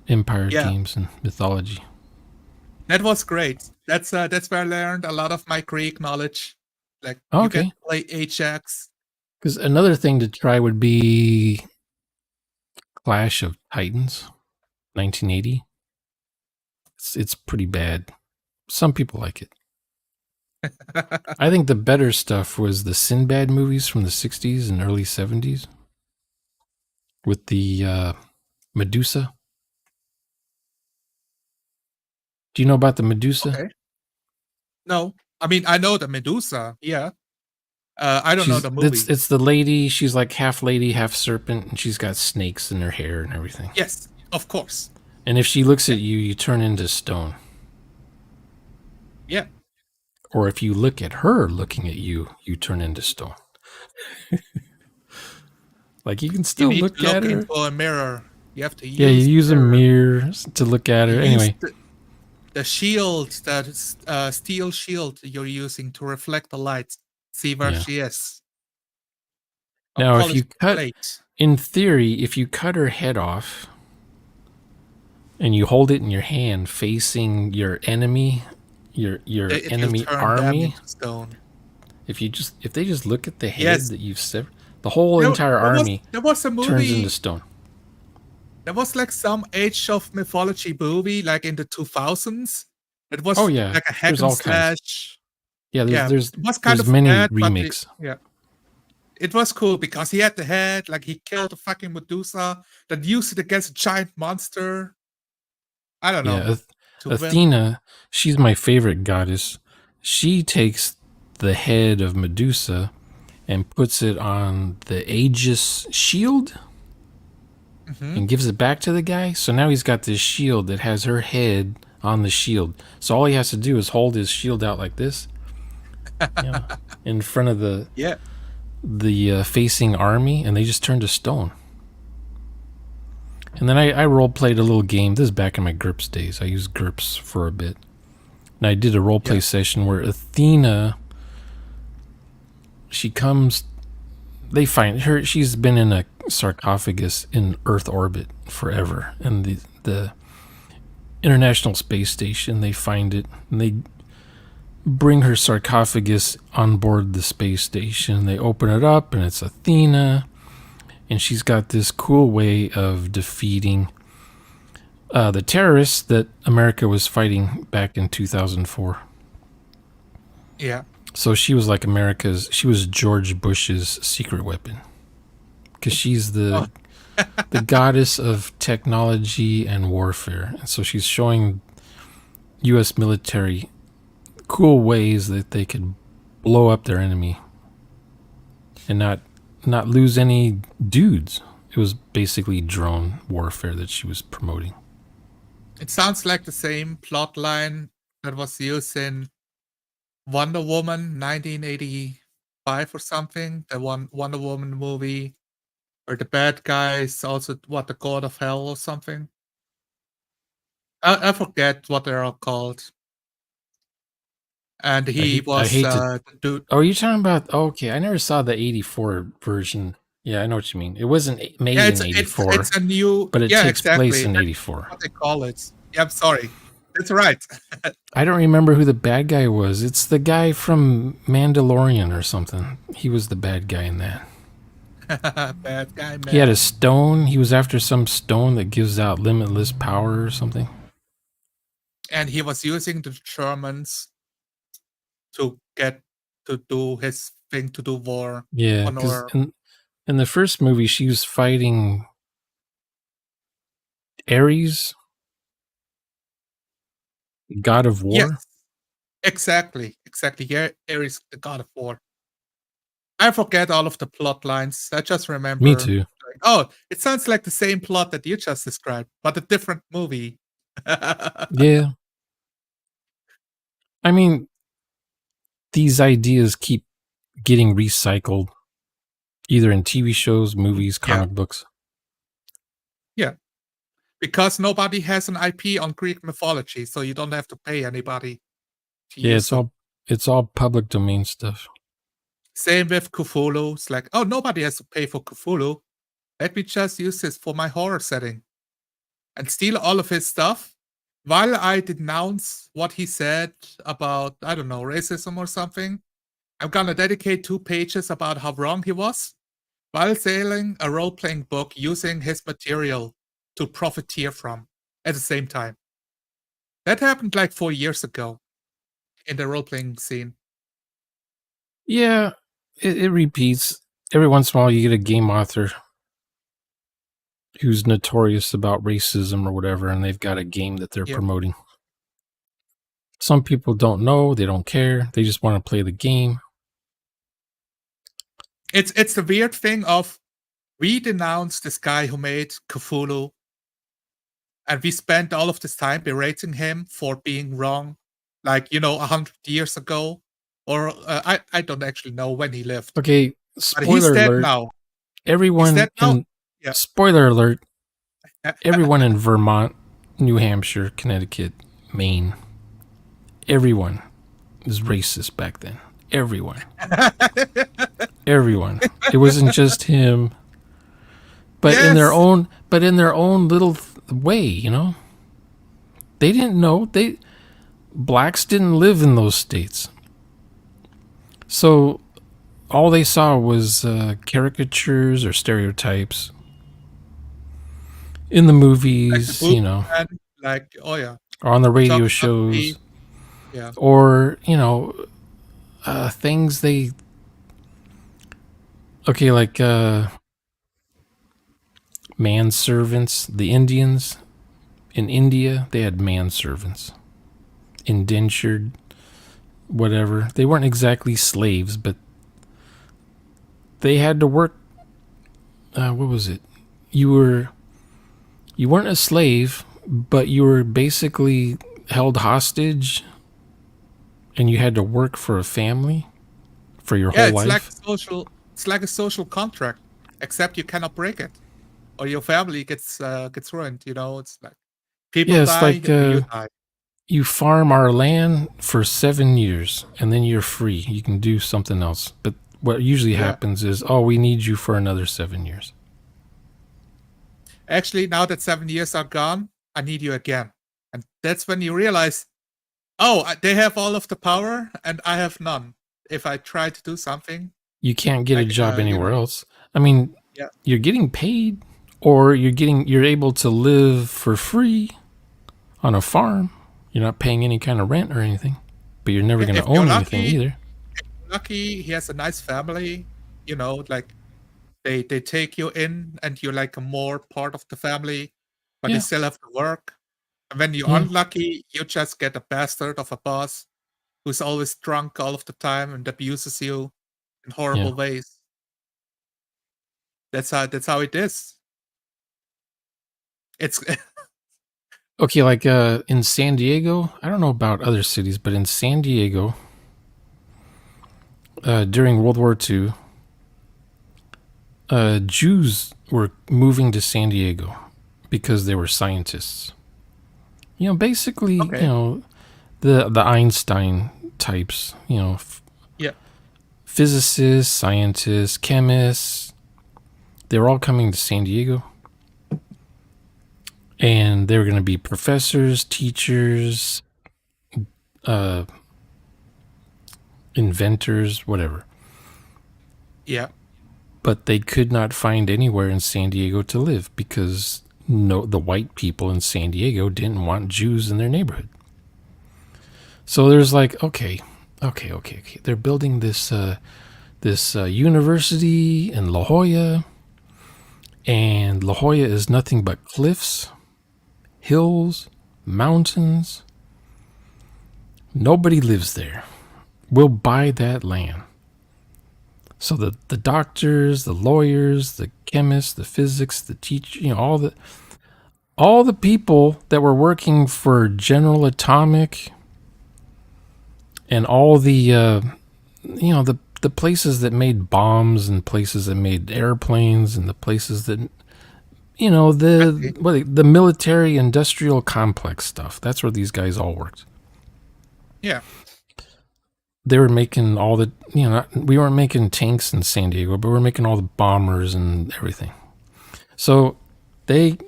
Empire yeah, games and mythology. that was great. That's where I learned a lot of my Greek knowledge. Like Oh, you get okay. to play Ajax. Because another thing to try would be Clash of Titans, 1980. It's pretty bad. Some people like it. I think the better stuff was the Sinbad movies from the 60s and early 70s with the Medusa. Do you know about the Medusa? Okay. No, I mean I know the Medusa. Yeah, I don't know She's the movie. it's the lady. She's like half lady, half serpent, and she's got snakes in her hair and everything. Yes, of course. And if she looks Yeah, at you, you turn into stone. yeah. Or if you look at her looking at you, you turn into stone. Like you can You still need look to at look her. into a mirror. You have to Yeah, you use use the a mirror. mirror to look at You her. use Anyway, the shield, that is steel shield you're using to reflect the light. See where yeah. she is. A Now, if you polished cut, plate. in theory, if you cut her head off and you hold it in your hand facing your enemy, your It will enemy turn them army, into stone. if they just look at the head Yes. that you've severed, the whole There, entire there was army there was a turns into movie. stone. There was like some Age of Mythology movie, like in the 2000s. It Oh was yeah, like a hack there's and all kinds. slash. Yeah, Yeah, it was kind there's of many bad, but remakes. yeah, it was cool because he had the head, like he killed a fucking Medusa, then used it against a giant monster. I don't know Yeah, to win. Athena, she's my favorite goddess. She takes the head of Medusa and puts it on the Aegis shield Hmm. and gives it back to the guy. So now he's got this shield that has her head on the shield. So all he has to do is hold his shield out like this, you know, in front of Yeah. the facing army, and they just turn to stone. And then I role played a little game. This is back in my GURPS days. I used GURPS for a bit. And I did a role play Yeah. session where Athena, she comes, they find her, she's been in a sarcophagus in Earth orbit forever. And the International Space Station, they find it and they bring her sarcophagus on board the space station. They open it up and it's Athena. And she's got this cool way of defeating the terrorists that America was fighting back in 2004. Yeah. So she was like she was George Bush's secret weapon. Because she's Oh, the goddess of technology and warfare. And so she's showing U.S. military cool ways that they could blow up their enemy and not lose any dudes. It was basically drone warfare that she was promoting. it sounds like the same plot line that was used in Wonder Woman 1985 or something. The one Wonder Woman movie, or the bad guy is also what, the God of Hell or something. I forget what they're all called. And he I was hate to. the dude. Oh, you're talking about? Oh, okay, I never saw the '84 version. Yeah, I know what you mean. It wasn't Yeah, made in '84, it's a new. but it Yeah, takes place exactly. in That's '84. what they call it. Yeah, I'm sorry. That's right. I don't remember who the bad guy was. It's the guy from Mandalorian or something. He was the bad guy in that. Bad guy, He had a man. stone. He was after some stone that gives out limitless power or something. And he was using the Germans to get to do his thing, to do war Yeah, on because our. in the first movie, she was fighting Ares, god of Yes, war. exactly. Yeah, Ares, the god of war. I forget all of the plot lines. I just Me remember, too. like, oh, it sounds like the same plot that you just described, but a different movie. Yeah, I mean, these ideas keep getting recycled either in TV shows, movies, Yeah, comic books. yeah. Because nobody has an IP on Greek mythology, so you don't have to pay anybody to Yeah, use them. it's all public domain stuff. Same with Cthulhu. It's like, oh, nobody has to pay for Cthulhu. let me just use this for my horror setting and steal all of his stuff while I denounce what he said about, I don't know, racism or something. I'm gonna dedicate 2 pages about how wrong he was while selling a role-playing book using his material to profiteer from at the same time. That happened like 4 years ago in the role-playing scene. Yeah, it repeats. Every once in a while, you get a game author who's notorious about racism or whatever, and they've got a game that they're Yeah. promoting. Some people don't know, they don't care, they just want to play the game. It's the weird thing of we denounced this guy who made Cthulhu, and we spent all of this time berating him for being wrong, like 100 years ago, or I don't actually know when he lived, Okay, but he's spoiler dead alert. now. He's Everyone dead now. in Yeah. spoiler alert. Everyone in Vermont, New Hampshire, Connecticut, Maine, everyone was racist back then. Everyone. Everyone. It wasn't just him. But in their Yes. own little way, you know? They didn't know. Blacks didn't live in those states. So all they saw was caricatures or stereotypes in the Like the movies, boogeyman, like, oh yeah, or on the he radio talks about the shows, yeah. or, things they. Okay, like manservants. The Indians in India, they had manservants. Indentured, whatever. They weren't exactly slaves, but they had to work. What was it? You weren't a slave, but you were basically held hostage, and you had to work for a family for your Yeah, whole life. it's like a social contract, except you cannot break it, or your family gets ruined. It's like people Yeah, it's die like or you die. you farm our land for 7 years, and then you're free. You can do something else. But what usually Yeah. happens is, oh, we need you for another 7 years. Actually, now that 7 years are gone, I need you again. And that's when you realize, oh, they have all of the power and I have none. If I try to do something, You can't get a like, job anywhere else. I mean, yeah, you're getting paid, or you're able to live for free on a farm. You're not paying any kind of rent or anything, but you're never yeah, going to if you're own anything lucky, either. he has a nice family, like they take you in and you're like a more part of the family, but you Yeah, still have to work. And when you're yeah, unlucky, you just get a bastard of a boss who's always drunk all of the time and abuses you in yeah. horrible ways. That's how it is. It's Okay, like in San Diego, I don't know about other cities, but in San Diego, during World War II, Jews were moving to San Diego because they were scientists. Basically, okay. the Einstein types. Yeah. Physicists, scientists, chemists. They were all coming to San Diego, and they were going to be professors, teachers, inventors, whatever. Yeah. But they could not find anywhere in San Diego to live because the white people in San Diego didn't want Jews in their neighborhood. So there's like, okay. They're building this university in La Jolla, and La Jolla is nothing but cliffs, hills, mountains. Nobody lives there. We'll buy that land. So the doctors, the lawyers, the chemists, the physics, the teacher, all the people that were working for General Atomic, and all the places that made bombs, and places that made airplanes, and the places that I see. the military industrial complex stuff. That's where these guys all worked. Yeah. They were making all we weren't making tanks in San Diego, but we were making all the bombers and everything. So they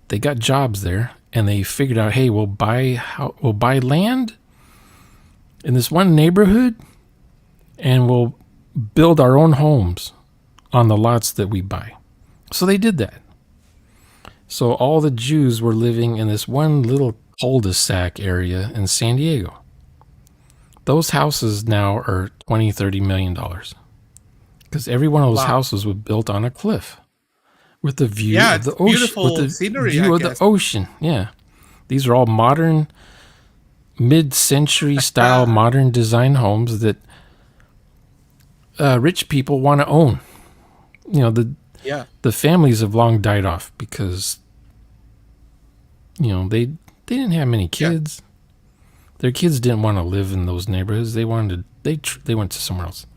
got jobs there, and they figured out, hey, we'll buy land in this one neighborhood, and we'll build our own homes on the lots that we buy. So they did that. So all the Jews were living in this one little cul-de-sac area in San Diego. Those houses now are $20-30 million because every one of those houses was built on a cliff with the view of the ocean, beautiful with the scenery, view I of guess. the ocean. Yeah, these are all modern, mid-century style, modern design homes that rich people want to own. The families have long died off because they didn't have many kids. Their kids didn't want to live in those neighborhoods. They went to somewhere else.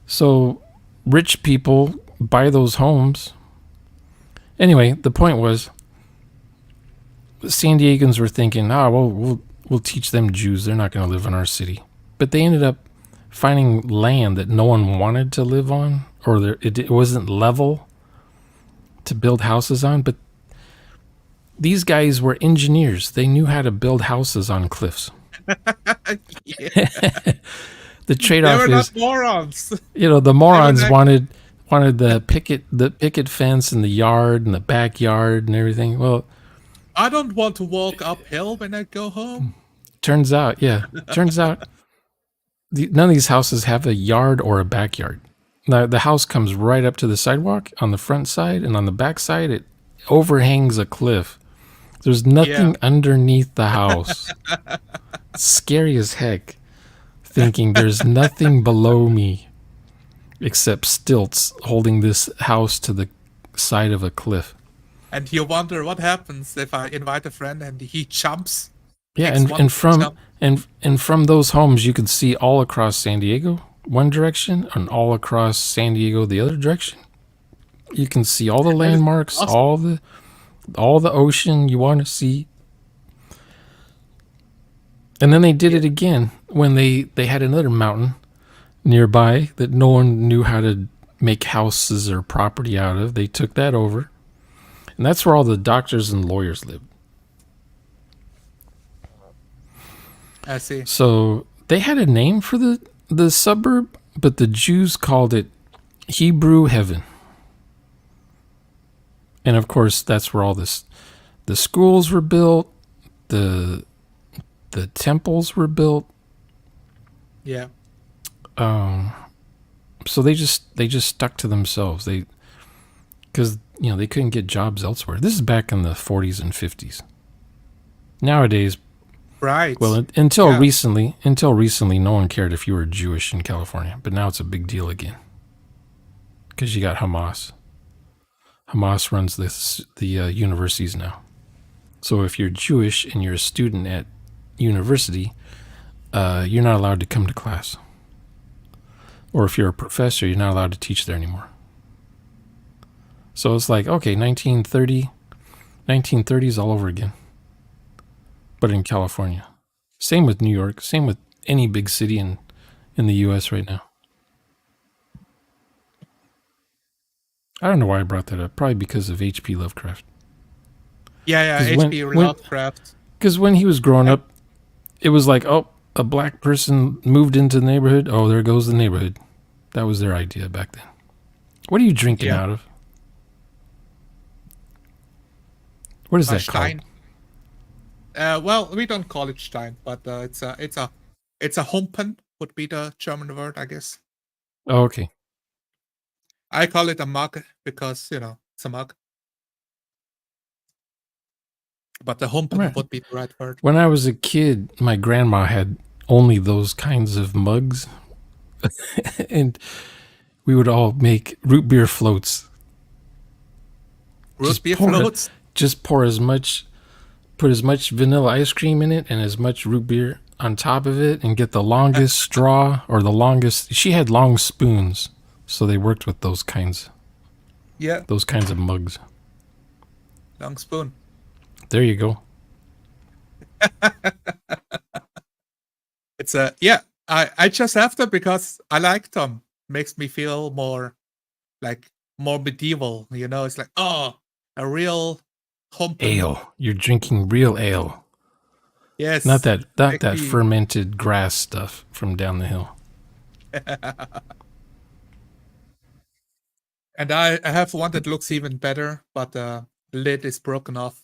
So rich people buy those homes. Anyway, the point was, San Diegans were thinking, we'll teach them Jews. They're not going to live in our city. But they ended up finding land that no one wanted to live on, or it wasn't level to build houses on. But these guys were engineers. They knew how to build houses on cliffs. The trade-off they were is not morons. The morons wanted the picket fence and the yard and the backyard and everything. Well, I don't want to walk uphill when I go home. Turns out none of these houses have a yard or a backyard. Now, the house comes right up to the sidewalk on the front side, and on the back side it overhangs a cliff. There's nothing underneath the house. Scary as heck, thinking there's nothing below me except stilts holding this house to the side of a cliff. And you wonder what happens if I invite a friend and he jumps. Yeah, and from those homes you could see all across San Diego one direction and all across San Diego the other direction. You can see all the landmarks, awesome. all the ocean you want to see. And then they did it again when they had another mountain nearby that no one knew how to make houses or property out of. They took that over. And that's where all the doctors and lawyers lived. I see. So they had a name for the suburb, but the Jews called it Hebrew Heaven. And of course, that's where all the schools were built, the temples were built. Yeah. So they just stuck to themselves. Because they couldn't get jobs elsewhere. This is back in the 40s and 50s. Nowadays, right. Well, until recently, no one cared if you were Jewish in California, but now it's a big deal again. Because you got Hamas. Hamas runs the universities now. So if you're Jewish and you're a student at university, you're not allowed to come to class. Or if you're a professor, you're not allowed to teach there anymore. So it's like, okay, 1930s all over again. But in California. Same with New York. Same with any big city in the U.S. right now. I don't know why I brought that up. Probably because of H.P. Lovecraft. Yeah, H.P. Lovecraft. Because when he was growing up, it was like, oh, a black person moved into the neighborhood. Oh, there goes the neighborhood. That was their idea back then. What are you drinking out of? What is that Stein. called? Well, we don't call it Stein, but it's a Humpen would be the German word, I guess. Oh, okay. I call it a mug because it's a mug. But the Humpen would be the right word. When I was a kid, my grandma had only those kinds of mugs, and we would all make root beer floats. Just put as much vanilla ice cream in it and as much root beer on top of it, and get the longest straw or the longest. She had long spoons, so they worked with those kinds. Yeah. Those kinds of mugs. Long spoon. There you go. It's I just have them because I like them. Makes me feel more medieval. It's like, oh, a real humpen. Ale. You're drinking real ale. Not Yes, that exactly. fermented grass stuff from down the hill. And I have one that looks even better, but the lid is broken off.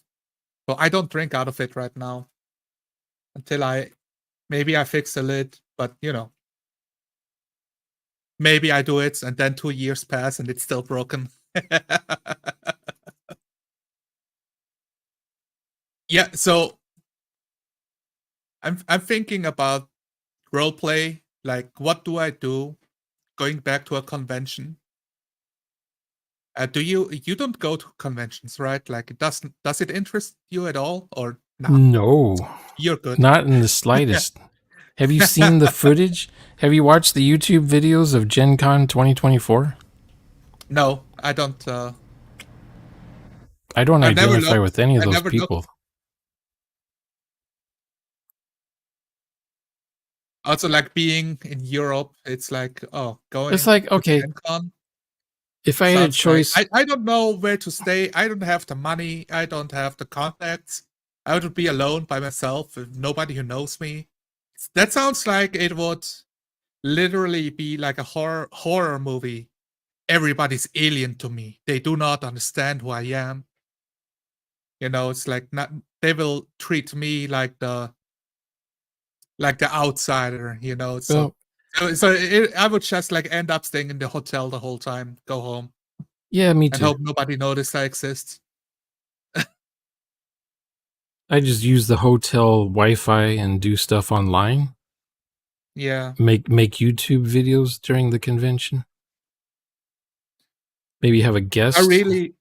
So I don't drink out of it right now until maybe I fix the lid, but maybe I do it and then 2 years pass and it's still broken. Yeah, so I'm thinking about role play. Like, what do I do going back to a convention? You don't go to conventions, right? Like, does it interest you at all, or no? No, You're good. not in the slightest. Have you seen the footage? Have you watched the YouTube videos of Gen Con 2024? No, I don't. I don't I've never identify looked. with any of I those never looked. people. Also, like being in Europe, it's like, oh, It's going like, to okay, Gen Con if I had a sounds like choice, I don't know where to stay. I don't have the money. I don't have the contacts. I would be alone by myself with nobody who knows me. That sounds like it would literally be like a horror movie. Everybody's alien to me. They do not understand who I am. It's like not they will treat me like the outsider. So well, I would just like end up staying in the hotel the whole time, go home, yeah, me and too. hope nobody noticed I exist. I just use the hotel Wi-Fi and do stuff online. Yeah. Make YouTube videos during the convention. Maybe have a I guest. really,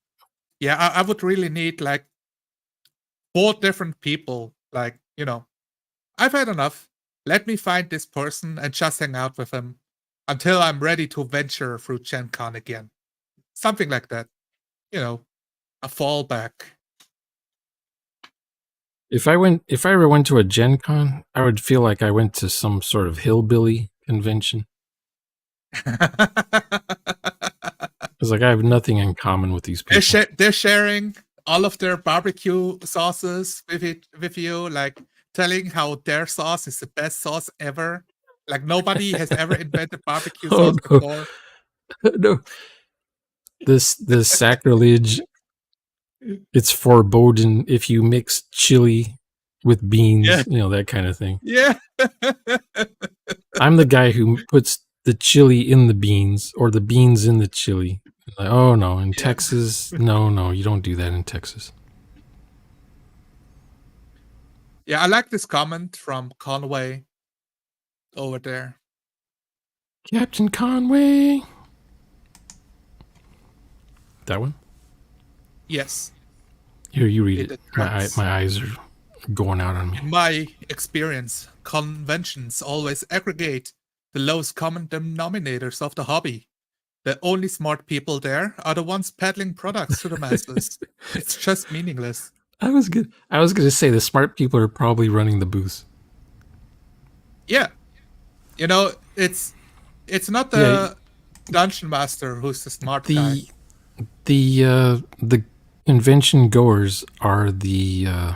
yeah, I would really need like 4 different people. Like, I've had enough. Let me find this person and just hang out with him until I'm ready to venture through Gen Con again. Something like that. A fallback. If I ever went to a Gen Con, I would feel like I went to some sort of hillbilly convention. It's like I have nothing in common with these people. They're sharing all of their barbecue sauces with you, like telling how their sauce is the best sauce ever. Like nobody has ever invented barbecue Oh sauce no, before. no! This sacrilege. It's foreboding if you mix chili with Yeah, beans, that kind of thing. yeah, I'm the guy who puts the chili in the beans or the beans in the chili. Like, oh no, in yeah, Texas, no, you don't do that in Texas. yeah. I like this comment from Conway over there. Captain Conway. That one? Yes, Here, you read it it. attracts. My eyes are going out on me. In my experience, conventions always aggregate the lowest common denominators of the hobby. The only smart people there are the ones peddling products to the masses. It's just meaningless. I was gonna say the smart people are probably running the booths. Yeah, it's not Yeah, the dungeon master who's the smart guy. the the convention goers are the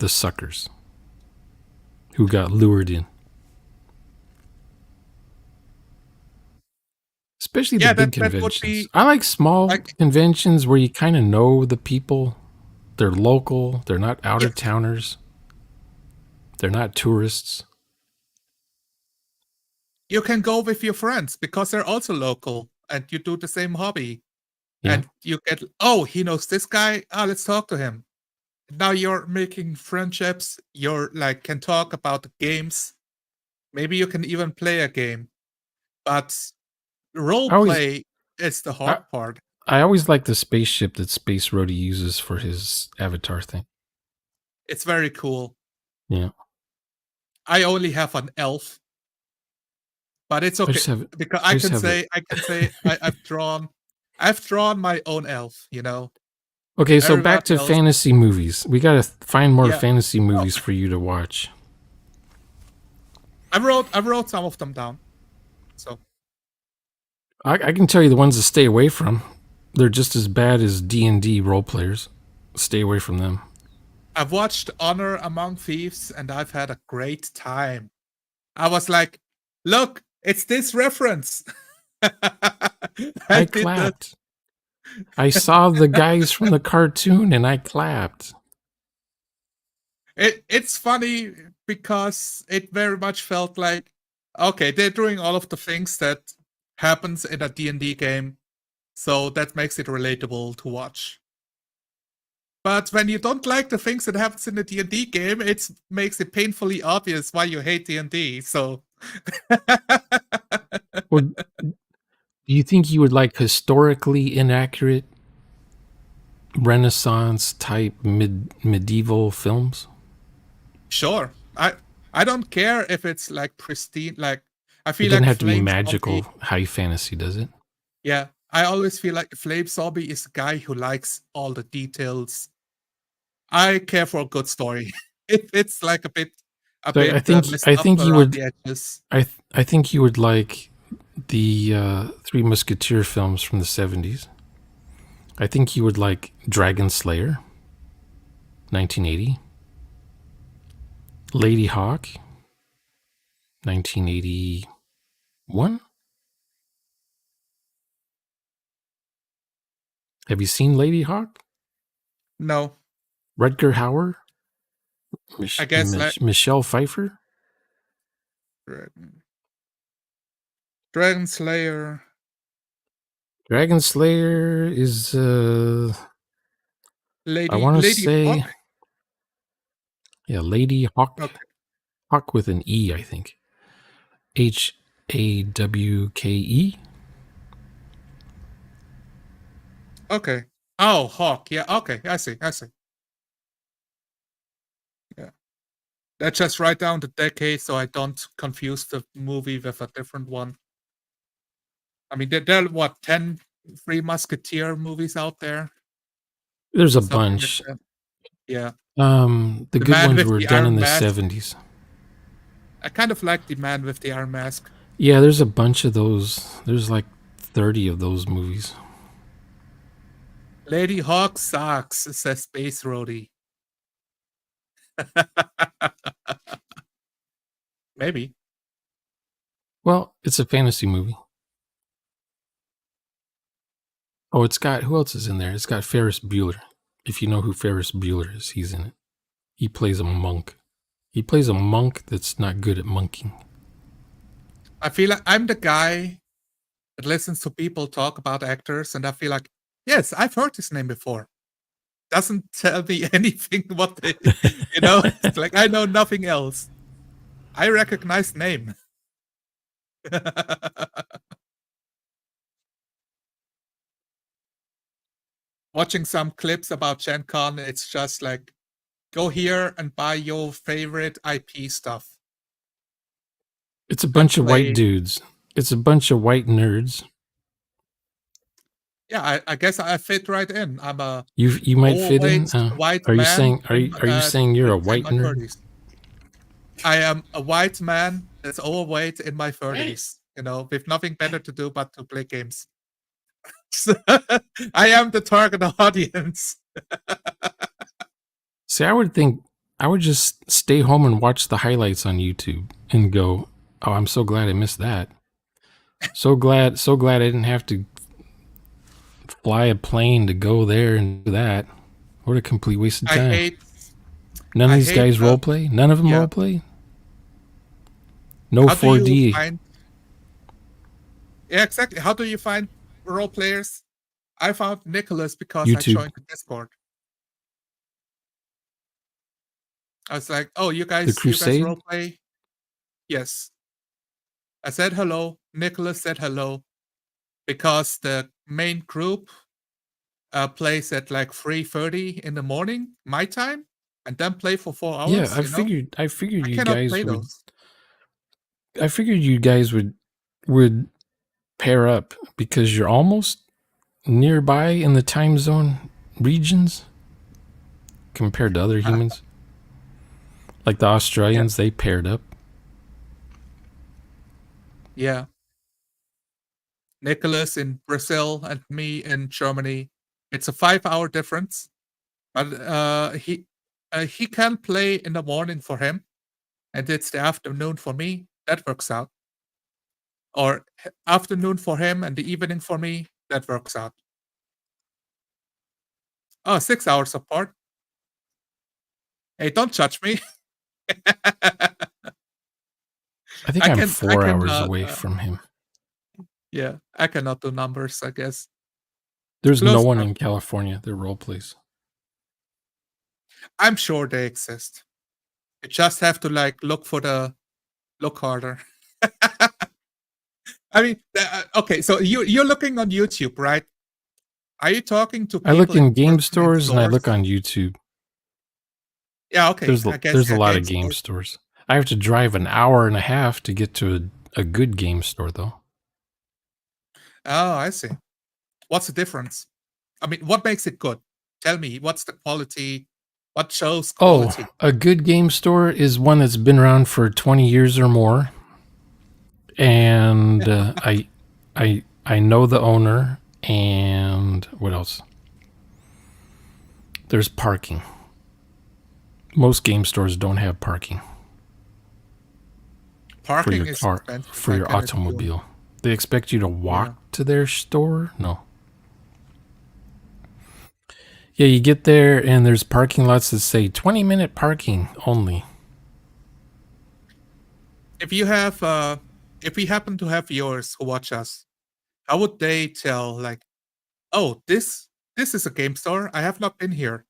suckers who got lured in. Especially the Yeah, big that would conventions. be I like small like conventions where you kind of know the people. They're local. They're not outer yes, towners. They're not tourists. you can go with your friends because they're also local and you do the same hobby. Yeah. And you get, oh, he knows this guy. Ah, let's talk to him. Now you're making friendships. You're like can talk about the games. Maybe you can even play a game. But role I always play is the I, hard part. I always like the spaceship that Space Roadie uses for his avatar thing. It's very cool. Yeah. I only have an elf, but it's I okay just have because I just have it. I've drawn my own elf. Okay, so back Everybody to else, fantasy movies. We gotta find more yeah. fantasy Oh, movies for you to watch. I wrote some of them down. So I can tell you the ones to stay away from. They're just as bad as D&D role players. Stay away from them. I've watched Honor Among Thieves and I've had a great time. I was like, look, it's this reference. I I did the clapped. I saw the guys from the cartoon and I clapped. it's funny because it very much felt like, okay, they're doing all of the things that happens in a D&D game, so that makes it relatable to watch. But when you don't like the things that happens in a D&D game, it makes it painfully obvious why you hate D&D. So Well, do you think you would like historically inaccurate Renaissance type medieval films? sure. I don't care if it's like pristine, like I It feel doesn't like have to be Flame magical Zombie. high fantasy, does it? Yeah. I always feel like Flame Zombie is a guy who likes all the details. I care for a good story. If it's like a bit So I think messed I up think you around would the edges. I think you would like the Three Musketeer films from the 70s. I think you would like Dragon Slayer, 1980. Lady Hawk, 1981. Have you seen Lady Hawk? No. Rutger Hauer, I guess like Michelle Pfeiffer. Dragon Slayer. Dragon Slayer is I want to Lady say, Hawk? yeah, Lady Hawk. Okay. Hawk with an E, I think. Hawke. Okay. Oh, Hawk. Yeah, okay. I see. Yeah. Let's just write down the decade so I don't confuse the movie with a different one. I mean, there are what, 10 Three Musketeer movies out there? There's a Something like bunch. that. Yeah. The The good Man ones with were the done in Iron the Mask. 70s. I kind of like The Man with the Iron Mask. Yeah, there's a bunch of those. There's like 30 of those movies. Lady Hawk sucks, says Space Roadie. Maybe. Well, it's a fantasy movie. Oh, it's got, who else is in there? It's got Ferris Bueller. If you know who Ferris Bueller is, he's in it. He plays a monk. He plays a monk that's not good at monking. I feel like I'm the guy that listens to people talk about actors, and I feel like, yes, I've heard his name before. Doesn't tell me anything what they, it's like I know nothing else. I recognize name. Watching some clips about Gen Con, it's just like, go here and buy your favorite IP stuff. It's a And bunch of white play. dudes. It's a bunch of white nerds. Yeah, I guess I fit right in. I'm a You might fit in. overweight white Are you man saying are you saying you're a that's in white my nerd? 30s. I am a white man that's overweight in my 30s, with nothing better to do but to play games. I am the target audience. See, I would just stay home and watch the highlights on YouTube and go, "Oh, I'm so glad I missed that. So glad I didn't have to fly a plane to go there and do that. What a complete waste of I time." hate None of I these hate guys role play. None of them yeah. role play. No How do you 4D. find Yeah, exactly. How do you find role players? I found Nicholas because I YouTube. joined the Discord. I was like, "Oh, you The guys Crusade. role play?" Yes. I said hello. Nicholas said hello because the main group plays at like 3:30 in the morning, my time, and then play for 4 Yeah, hours, I figured I you cannot guys play would those. I figured you guys would pair up because you're almost nearby in the time zone regions compared to other humans. Like the Yeah. Australians, they paired up. Yeah. Nicholas in Brazil and me in Germany. It's a 5-hour difference. But he can play in the morning for him, and it's the afternoon for me. That works out. Or afternoon for him and the evening for me. That works out. Oh, 6 hours apart. Hey, don't judge me. I think I I'm can I 4 hours cannot. away from him. Yeah, I cannot do numbers. I guess There's no close one enough. in California that role plays. I'm sure they exist. You just have to like look harder. I mean, okay. So you're looking on YouTube, right? Are you talking to I look people in in game person in stores and I look stores? on YouTube. Yeah, okay. I guess There's a yeah, lot game of game stores. stores. I have to drive an hour and a half to get to a good game store, though. Oh, I see. What's the difference? I mean, what makes it good? Tell me, what's the quality? What shows Oh, quality? a good game store is one that's been around for 20 years or more, and I know the owner. And what else? There's parking. Most game stores don't have parking for Parking your is car, expensive, for I your can assume. automobile. They expect you to Yeah. walk to their store? No. Yeah, you get there and there's parking lots that say 20-minute parking only. If you have if we happen to have viewers who watch us, how would they tell like, oh, this is a game store? I have not been here.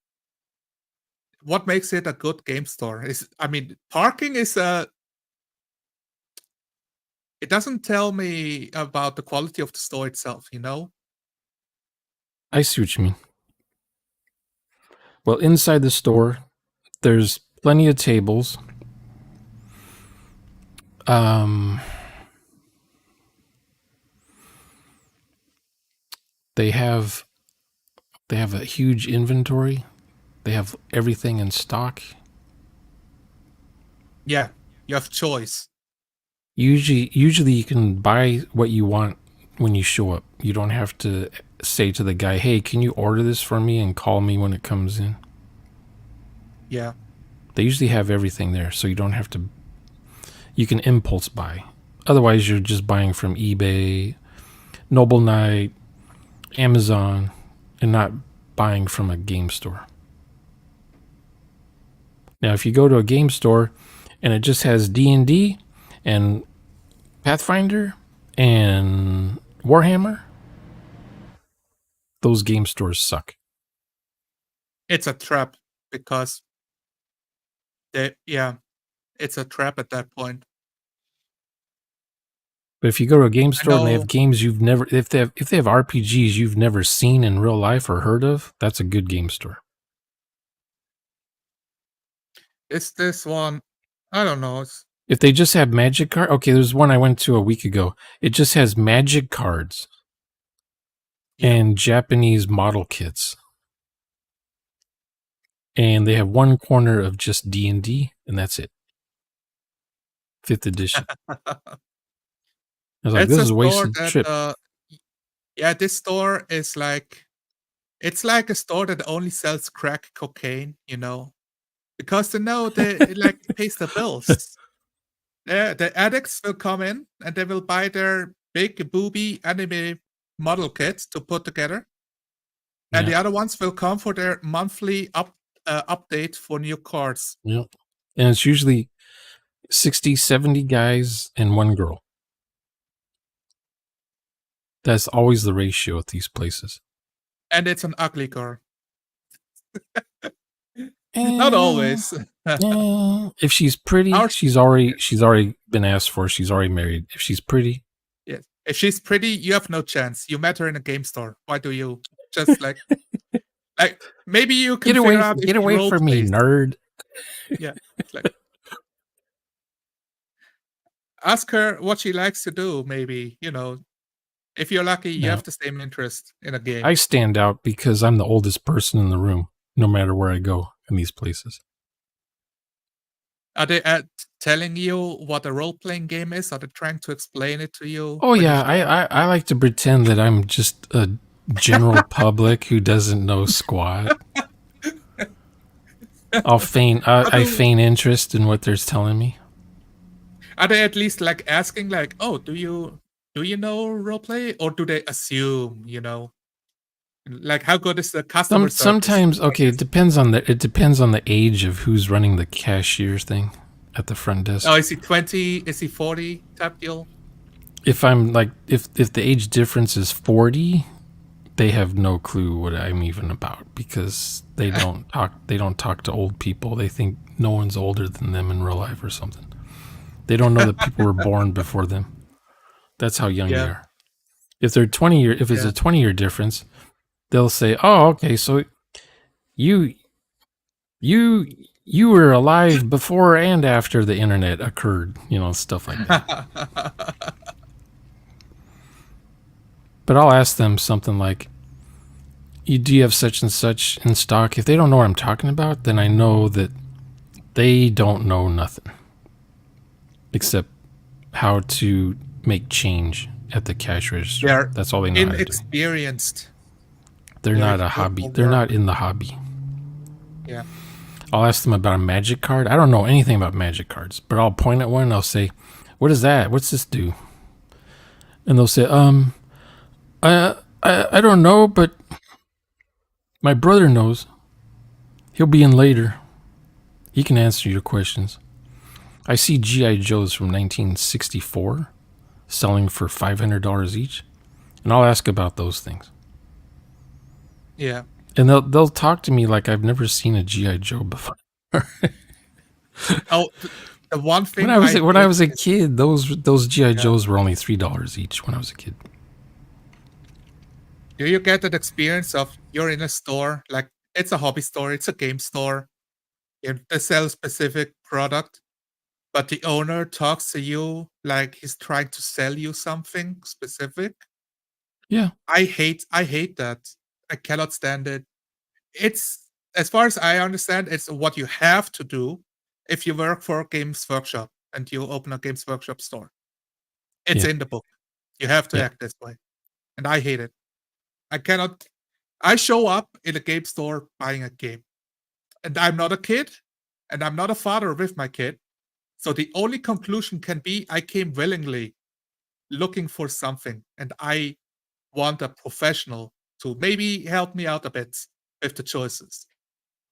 What makes it a good game store? Is I mean, parking is it doesn't tell me about the quality of the store itself, you know? I see what you mean. Well, inside the store, there's plenty of tables. Um, they have a huge inventory. They have everything in stock. Yeah, you have choice. Usually you can buy what you want when you show up. You don't have to say to the guy, "Hey, can you order this for me and call me when it comes in?" Yeah. They usually have everything there, so you don't have to. You can impulse buy. Otherwise, you're just buying from eBay, Noble Knight, Amazon, and not buying from a game store. Now, if you go to a game store and it just has D&D and Pathfinder and Warhammer, those game stores suck. It's a trap because yeah, it's a trap at that point. But if you go to a game I store and they know have games you've never, if they have RPGs you've never seen in real life or heard of, that's a good game store. it's this one. I don't know. If they just have magic card, okay, there's one I went to a week ago. It just has magic cards Yeah. and Japanese model kits, and they have one corner of just D&D, and that's it. 5th edition. I was like, It's this a is a store wasted that trip. yeah, this store is like it's like a store that only sells crack cocaine, you know, because they know they it like pays the bills. Yeah, the addicts will come in and they will buy their big booby anime model kits to put together, and Yeah, the other ones will come for their monthly update for new cards. yeah. And it's usually 60, 70 guys and one girl. That's always the ratio at these places. And it's an ugly girl. Not Eh, always. if she's pretty, Our she's already been asked for. She's already married. If she's pretty, yes. If she's pretty, you have no chance. You met her in a game store. Why do you just like maybe you can figure out if get she away role from me, plays. nerd. Yeah. It's like ask her what she likes to do, maybe, you know. If you're lucky, you No, have the same interest in a game. I stand out because I'm the oldest person in the room, no matter where I go in these places. Are they telling you what a role playing game is? Are they trying to explain it to you Oh when you yeah, show up? I like to pretend that I'm just a general public who doesn't know squat. I'll feign. I feign interest in what they're telling me. Are they at least like asking, like, "Oh, do you know roleplay?" Or do they assume, like how good is the customer service? Sometimes, I okay, guess. it depends on the age of who's running the cashier thing at the front desk. Oh, is he 20? Is he 40 type deal? If I'm like, if the age difference is 40, they have no clue what I'm even about because they don't talk to old people. They think no one's older than them in real life or something. They don't know that people were born before them. That's how young they Yeah, are. If it's yeah. a 20-year difference, they'll say, "Oh, okay, so you you you were alive before and after the internet occurred," stuff like that. But I'll ask them something like, do you have such and such in stock? If they don't know what I'm talking about, then I know that they don't know nothing except how to make change at the cash register. They're That's all they know how to do. inexperienced They're with not a hobby. They're work. not in the hobby. Yeah. I'll ask them about a magic card. I don't know anything about magic cards, but I'll point at one and I'll say, "What is that? What's this do?" And they'll say, I don't know, but my brother knows. He'll be in later. He can answer your questions." I see G.I. Joes from 1964 selling for $500 each, and I'll ask about those things. Yeah. And they'll talk to me like I've never seen a G.I. Joe before. Oh, the one thing When I hate was a is, kid, those G.I. yeah. Joes were only $3 each when I was a kid. Do you get that experience of you're in a store, like it's a hobby store, it's a game store, they sell a specific product, but the owner talks to you like he's trying to sell you something specific? Yeah, I hate that. I cannot stand it. It's, as far as I understand, it's what you have to do if you work for a Games Workshop and you open a Games Workshop store. It's yeah, in the book. You have to yeah, act this way. And I hate it. I cannot I show up in a game store buying a game. And I'm not a kid, and I'm not a father with my kid. So the only conclusion can be I came willingly looking for something, and I want a professional to maybe help me out a bit with the choices.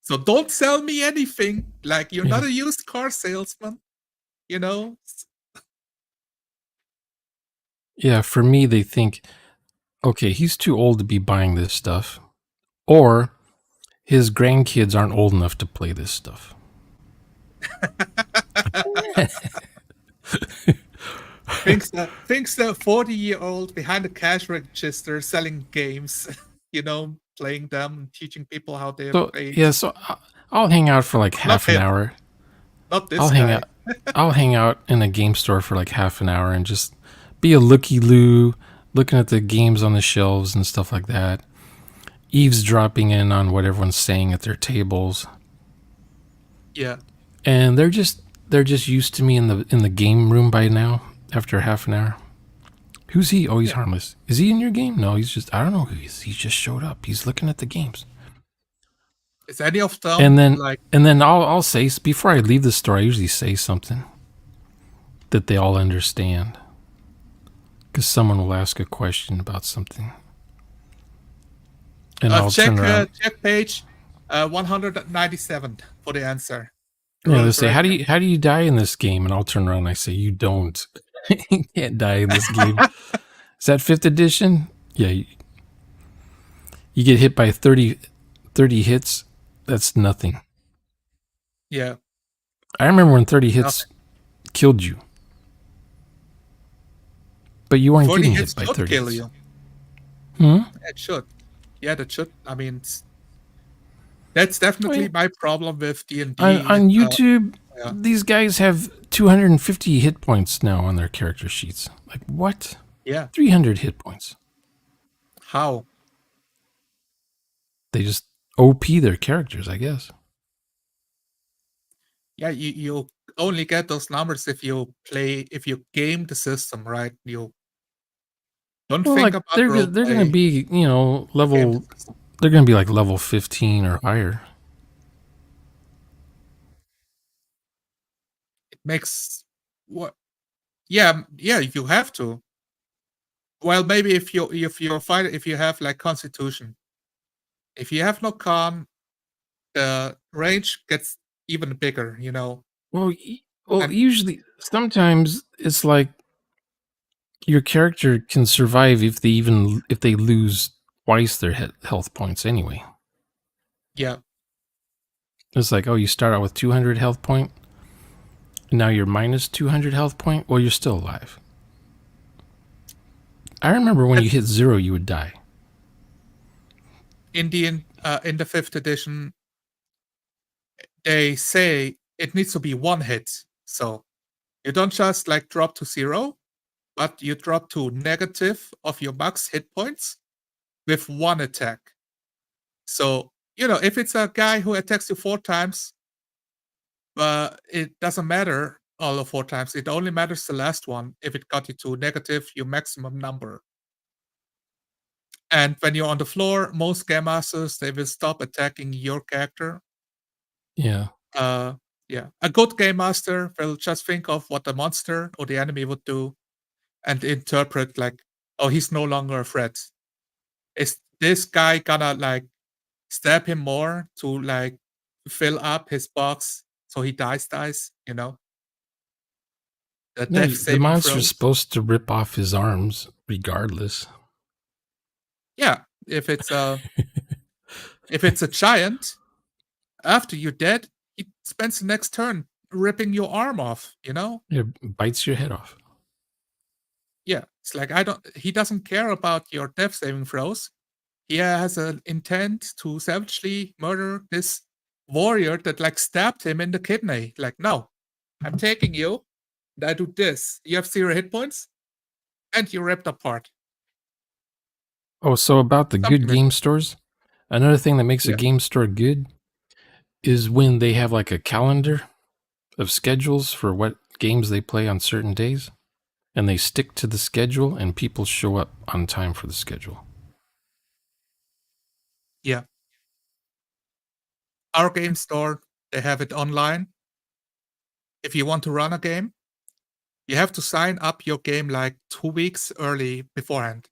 So don't sell me anything. Like, you're not yeah. a used car salesman, you know? Yeah, for me, they think, okay, he's too old to be buying this stuff, or his grandkids aren't old enough to play this stuff. Thinks the 40-year-old behind the cash register selling games, playing them and teaching people how they So play. yeah, so I'll hang out for like Not half an him, hour. not I'll this hang guy. out. I'll hang out in a game store for like half an hour and just be a looky loo, looking at the games on the shelves and stuff like that, eavesdropping in on what everyone's saying at their tables. Yeah. And they're just used to me in the game room by now. After half an hour, who's he? Oh, he's Yeah. harmless. Is he in your game? No, he's just, I don't know who he is. He just showed up. He's looking at the games. Is any of And them then like, and then I'll say, before I leave the store, I usually say something that they all understand, because someone will ask a question about something, and I'll turn around. check page 197 for the answer. Yeah, Rule they'll is say, right how there. do you die in this game? And I'll turn around and I say, you don't. You can't die in this game. Is that 5th edition? Yeah, you get hit by 30 hits. That's nothing. Yeah. I remember when 30 hits Nothing. killed you, but you weren't 40 getting hits hit by should 30 kill hits. you. Hmm? It should. Yeah, that should. I mean, that's definitely my problem with D&D. On YouTube, Yeah. these guys have 250 hit points now on their character sheets. Like, what? Yeah. 300 hit points. How? They just OP their characters, I guess. Yeah, you only get those numbers if you game the system, right? You don't Well, think like about role they're gonna play, be, game the level. system. They're gonna be like level 15 or higher. makes what? Yeah, you have to. Well, maybe if you're fighter, if you have like Constitution, if you have no con, the range gets even bigger. Well, And usually, sometimes it's like your character can survive if they lose twice their health points anyway. yeah, It's like, oh, you start out with 200 health point, and now you're minus 200 health point. Well, you're still alive. I remember when you hit 0, you would die. in the fifth edition, they say it needs to be one hit. So you don't just like drop to 0, but you drop to negative of your max hit points with one attack. So, if it's a guy who attacks you 4 times, it doesn't matter all of 4 times. It only matters the last one if it got you to negative your maximum number. And when you're on the floor, most Game Masters, they will stop attacking your character. Yeah. Yeah. A good Game Master will just think of what the monster or the enemy would do and interpret like, oh, he's no longer a threat. Is this guy gonna like stab him more to like fill up his box so he dies? The No, death the saving monster's throws. supposed to rip off his arms regardless. Yeah. If it's a giant, after you're dead, he spends the next turn ripping your arm off, It bites your head off. Yeah. It's like he doesn't care about your death saving throws. He has an intent to savagely murder this warrior that like stabbed him in the kidney. Like, no, I'm taking you, and I do this. You have 0 hit points, and you're ripped apart. Oh, so about the Something good like game stores, another thing that makes a Yeah. game store good is when they have like a calendar of schedules for what games they play on certain days, and they stick to the schedule, and people show up on time for the schedule. Yeah. Our game store, they have it online. If you want to run a game, you have to sign up your game like 2 weeks early beforehand.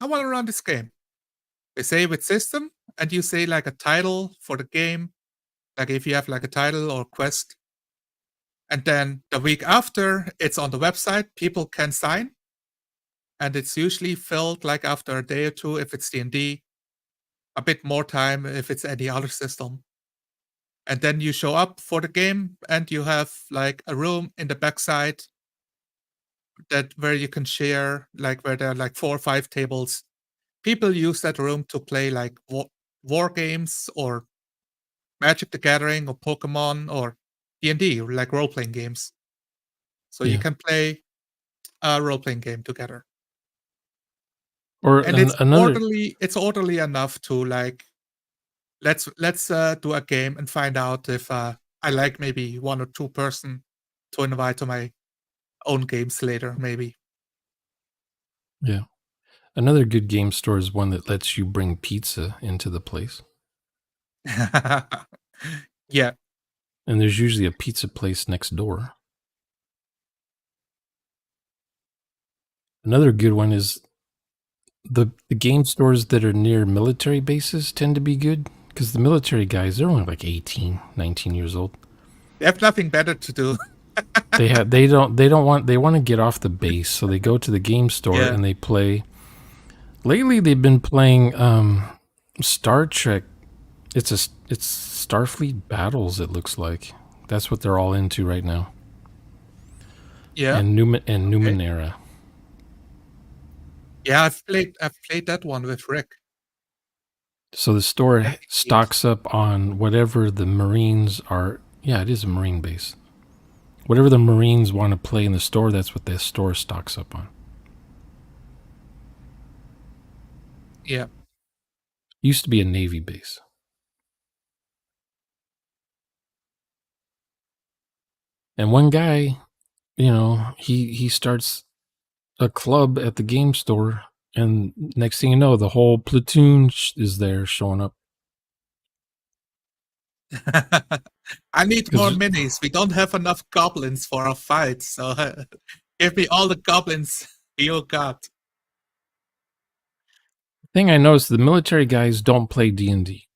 I want to run this game. They say with system, and you say like a title for the game, like if you have like a title or quest. And then the week after, it's on the website, people can sign. And it's usually filled like after a day or two if it's D&D, a bit more time if it's any other system. And then you show up for the game and you have like a room in the backside where you can share, like where there are like 4 or 5 tables. People use that room to play like war games or Magic the Gathering or Pokemon or D&D, like role-playing games. So you Yeah. can play a role-playing game together. Or And it's another, orderly enough to like, let's do a game and find out if I like maybe 1 or 2 person to invite to my own games later, maybe. yeah, another good game store is one that lets you bring pizza into the place, Yeah. and there's usually a pizza place next door. Another good one is the game stores that are near military bases tend to be good because the military guys, they're only like 18, 19 years old. They have nothing better to do. They want to get off the base, so they go to the game store Yeah. and they play. Lately, they've been playing Star Trek. It's Starfleet Battles. It looks like that's what they're all into right now. Yeah. And Numenera. Yeah, I've played that one with Rick. So the store That'd be stocks up on whatever the Marines are. Yeah, it is a Marine base. Whatever the Marines want to play in the store, that's what the store stocks up on. Yeah. Used to be a Navy base. And one guy, he starts a club at the game store, and next thing you know, the whole platoon is there showing up. I need more 'Cause- minis. We don't have enough goblins for our fight, so give me all the goblins you got. Thing I noticed, the military guys don't play D&D.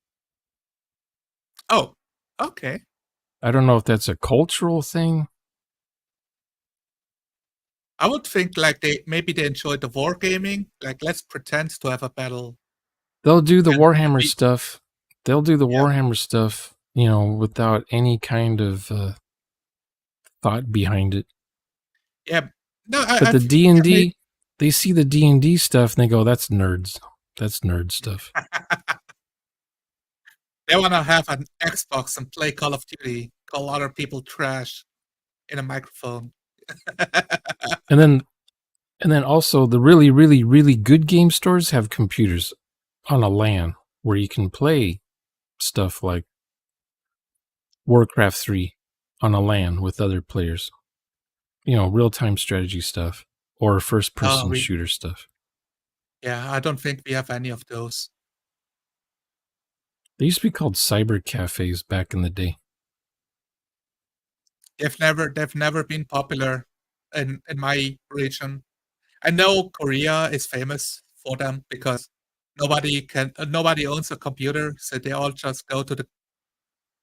Oh, okay. I don't know if that's a cultural thing. I would think like maybe they enjoy the wargaming. Like, let's pretend to have a battle. They'll do the And Warhammer we, stuff. They'll do the yeah, Warhammer stuff, without any kind of thought behind it. yeah. No, But I the think that D&D, they see the D&D stuff and they go, "That's nerds. That's nerd stuff." they want to have an Xbox and play Call of Duty, call other people trash in a microphone. And then also the really, really, really good game stores have computers on a LAN where you can play stuff like Warcraft 3 on a LAN with other players. Real-time strategy stuff or first-person shooter stuff. Yeah, I don't think we have any of those. They used to be called cyber cafes back in the day. They've never been popular in my region. I know Korea is famous for them because nobody owns a computer, so they all just go to the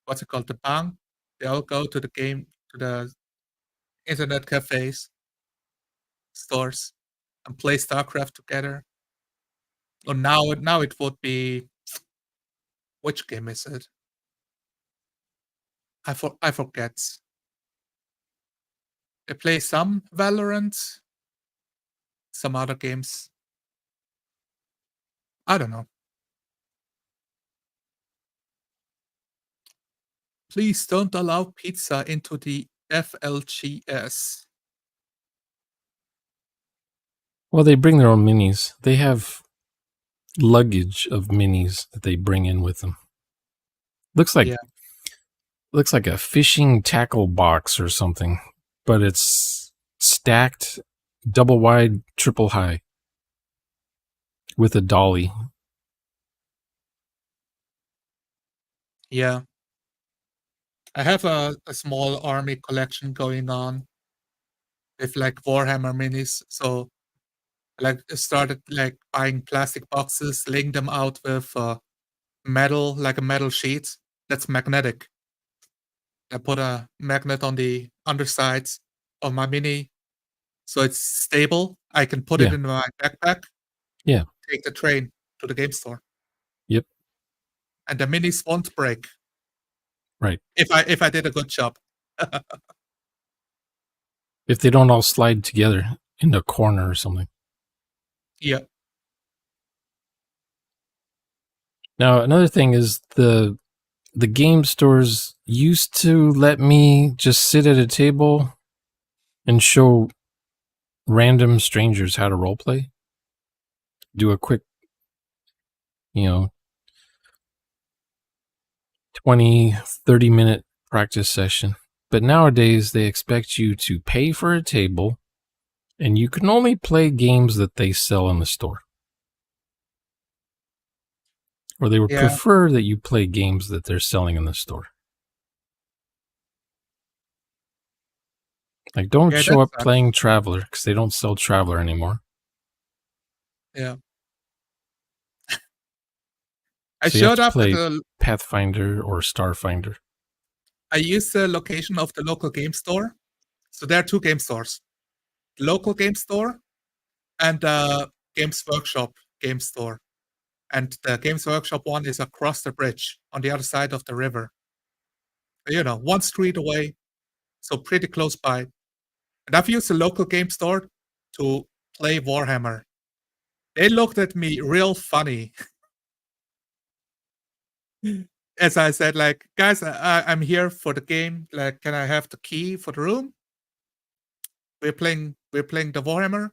what's it called, the bang. They all go to the internet cafes, stores, and play StarCraft together. Or now it would be, which game is it? I forget. They play some Valorant, some other games. I don't know. Please don't allow pizza into the FLGS. Well, they bring their own minis. They have luggage of minis that they bring in with them. Looks like a fishing tackle box or something, but it's stacked double wide, triple high with a dolly. Yeah. I have a small army collection going on with like Warhammer minis. So like I started like buying plastic boxes, laying them out with metal, like a metal sheet that's magnetic. I put a magnet on the undersides of my mini so it's stable. I can put it Yeah. in my backpack, Yeah. take the train to the game store. Yep. And the minis won't break Right. if I did a good job. If they don't all slide together in a corner or something. Yeah. Now, another thing is the game stores used to let me just sit at a table and show random strangers how to roleplay. Do a quick, 20, 30-minute practice session. But nowadays, they expect you to pay for a table, and you can only play games that they sell in the store. Or they would Yeah. prefer that you play games that they're selling in the store. Like, don't Yeah, show that up sucks. playing Traveler because they don't sell Traveler anymore. Yeah. I So you have showed to up at play the Pathfinder or Starfinder. I used the location of the local game store. So there are two game stores. The local game store and the Games Workshop game store. And the Games Workshop one is across the bridge on the other side of the river. One street away, so pretty close by. And I've used the local game store to play Warhammer. They looked at me real funny. As I said, like, guys, I'm here for the game. Like, can I have the key for the room? We're playing the Warhammer.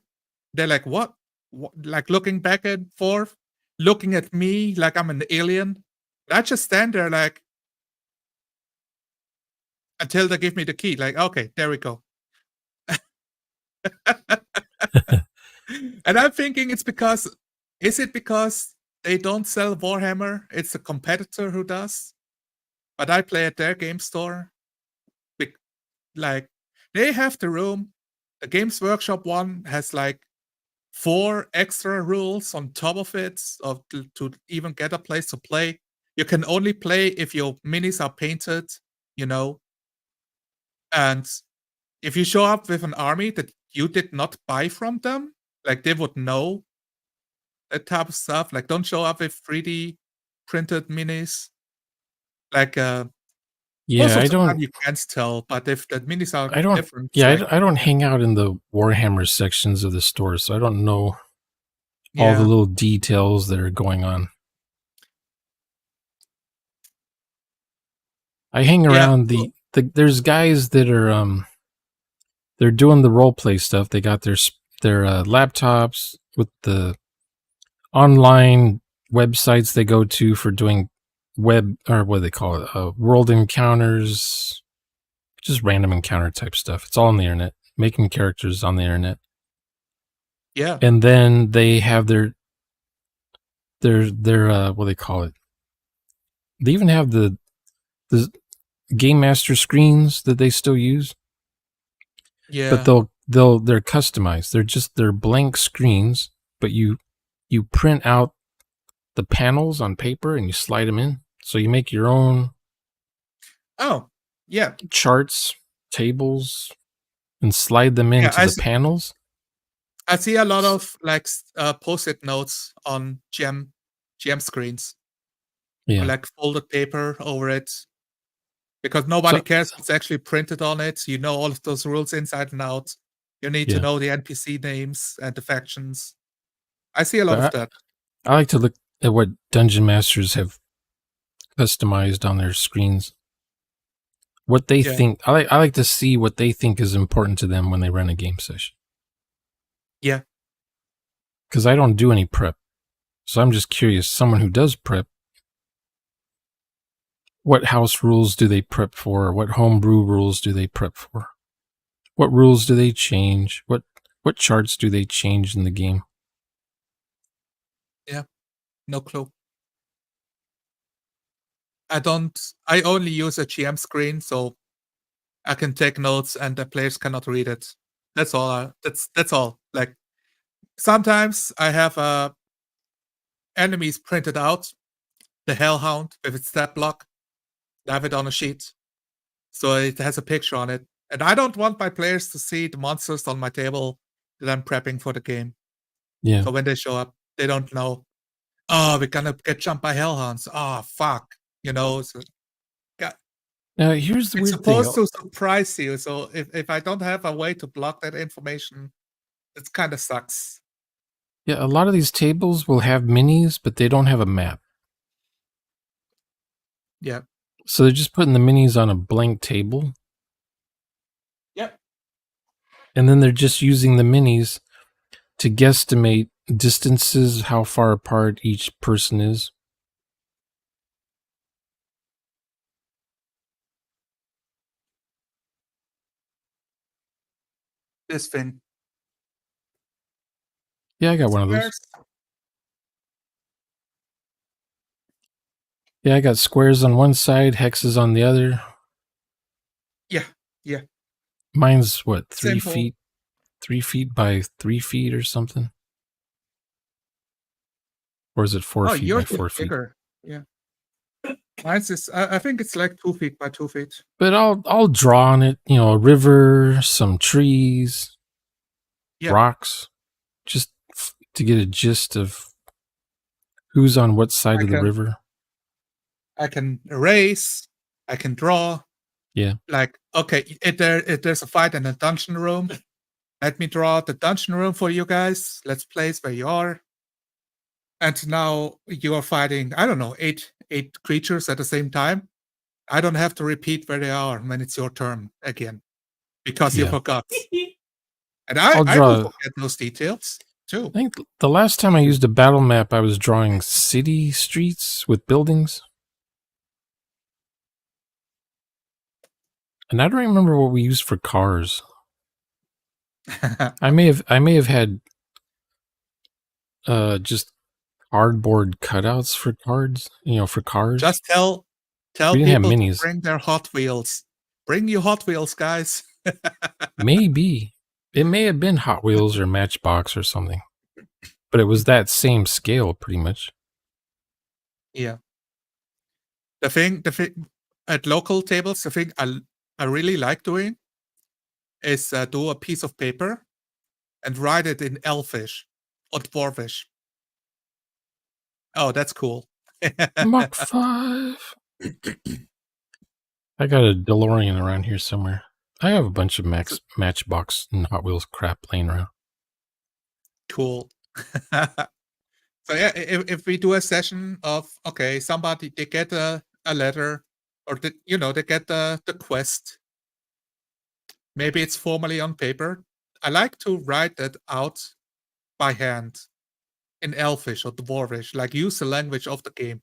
They're like, what? Like looking back and forth, looking at me like I'm an alien. I just stand there like until they give me the key. Like, okay, there we go. And I'm thinking is it because they don't sell Warhammer? It's a competitor who does. But I play at their game store. like they have the room. The Games Workshop one has like 4 extra rules on top of it to even get a place to play. You can only play if your minis are painted, you know, and if you show up with an army that you did not buy from them, like they would know that type of stuff. Like don't show up with 3D printed minis. Like most Yeah, of I the time don't. you can't tell, but if the minis are I don't. different, it's Yeah, like I don't hang out in the Warhammer sections of the store, so I don't know all the yeah, little details that are going on. I hang yeah, around there's guys that are they're doing the role play stuff. They got their laptops with the online websites they go to for doing web, or what do they call it, world encounters, just random encounter type stuff. It's all on the internet, making characters on the internet. yeah, And then they have their what do they call it? They even have the game master screens that they still use, but yeah. they're customized. They're blank screens, but you print out the panels on paper and you slide them in. So you make your own Oh, yeah, charts, tables, and slide them yeah. into the panels. I see a lot of like post-it notes on GM screens, or Yeah. like folded paper over it, because nobody So cares if it's actually printed on it. You know all of those rules inside and out. You need to yeah, know the NPC names and the factions. I see a lot of but that. I like to look at what dungeon masters have customized on their screens. What they Yeah, think. I like to see what they think is important to them when they run a game session. yeah, Because I don't do any prep. So I'm just curious, someone who does prep, what house rules do they prep for? What homebrew rules do they prep for? What rules do they change? What charts do they change in the game? yeah. No clue. I only use a GM screen, so I can take notes and the players cannot read it. That's all. That's all. Like sometimes I have enemies printed out, the Hellhound with its stat block. I have it on a sheet, so it has a picture on it. And I don't want my players to see the monsters on my table that I'm prepping for the game. Yeah. So when they show up, they don't know. Oh, we're gonna get jumped by Hellhounds. Oh, fuck. You know, so, Now here's the it's weird thing. supposed to surprise you. So if I don't have a way to block that information, it kind of sucks. Yeah, a lot of these tables will have minis, but they don't have a map. Yeah. So they're just putting the minis on a blank table, Yep. and then they're just using the minis to guesstimate distances, how far apart each person is. This thing. Yeah, I got one of those. Squares. Yeah, I got squares on one side, hexes on the other. Yeah. Yeah. Mine's what, 3 Simple. feet? 3 feet by 3 feet or something? Or is it 4 Oh, feet by yours is 4 feet? bigger. Yeah. Mine's is I think it's like 2 feet by 2 feet. But I'll draw on it, a river, some trees, Yeah. rocks, just to get a gist of who's on what side of the river. I can erase. I can draw. Yeah. Like, okay, if there's a fight in a dungeon room, let me draw the dungeon room for you guys. Let's place where you are. And now you are fighting, I don't know, eight creatures at the same time. I don't have to repeat where they are when it's your turn again because you Yeah. forgot. And I'll I will draw. forget those details too. I think the last time I used a battle map, I was drawing city streets with buildings. And I don't remember what we used for cars. I may have had just cardboard cutouts for cards, for cars. Just tell We didn't have people to minis. bring their Hot Wheels. Bring you Hot Wheels, guys. Maybe. It may have been Hot Wheels or Matchbox or something. But it was that same scale, pretty much. Yeah. The thing at local tables, the thing I really like doing is do a piece of paper and write it in Elfish or Dwarvish. Oh, that's cool. Mach 5. I got a DeLorean around here somewhere. I have a bunch of Matchbox and Hot Wheels crap laying around. Cool. So yeah, if we do a session of, okay, somebody, they get a letter, or they get the quest. Maybe it's formally on paper. I like to write that out by hand in Elfish or Dwarvish, like use the language of the game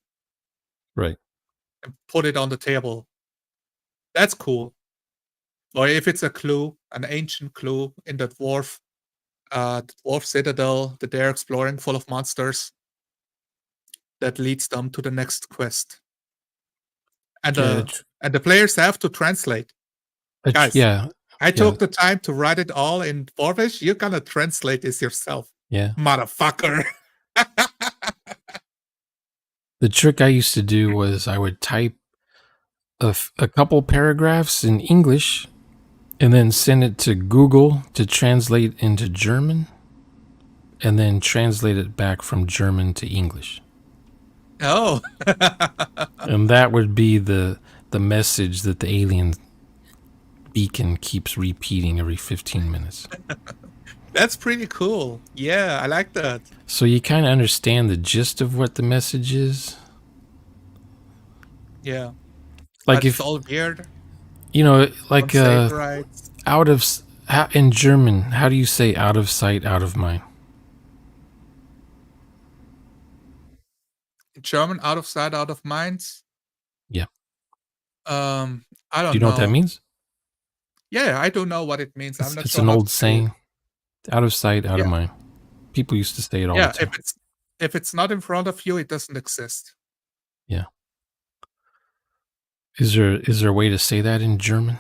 Right. and put it on the table. That's cool. Or if it's a clue, an ancient clue in the dwarf citadel that they're exploring, full of monsters, that leads them to the next quest. And Yeah, and the players have to translate. Guys, yeah. I took the time to write it all in Dwarvish. You're gonna translate this yourself. Yeah. Motherfucker. The trick I used to do was I would type a couple paragraphs in English and then send it to Google to translate into German and then translate it back from German to English. Oh. And that would be the message that the alien beacon keeps repeating every 15 minutes. That's pretty cool. Yeah, I like that. So you kind of understand the gist of what the message is. Yeah. Like but if it's all weird. like out of in German, how do you say out of sight, out of mind? In German, out of sight, out of mind. Yeah. I don't know. Do you know what that means? Yeah, I don't know what it means. I'm not It's sure. an old saying. Out of sight, out of mind. People used to say it all the time. If it's not in front of you, it doesn't exist. Yeah. Is there a way to say that in German?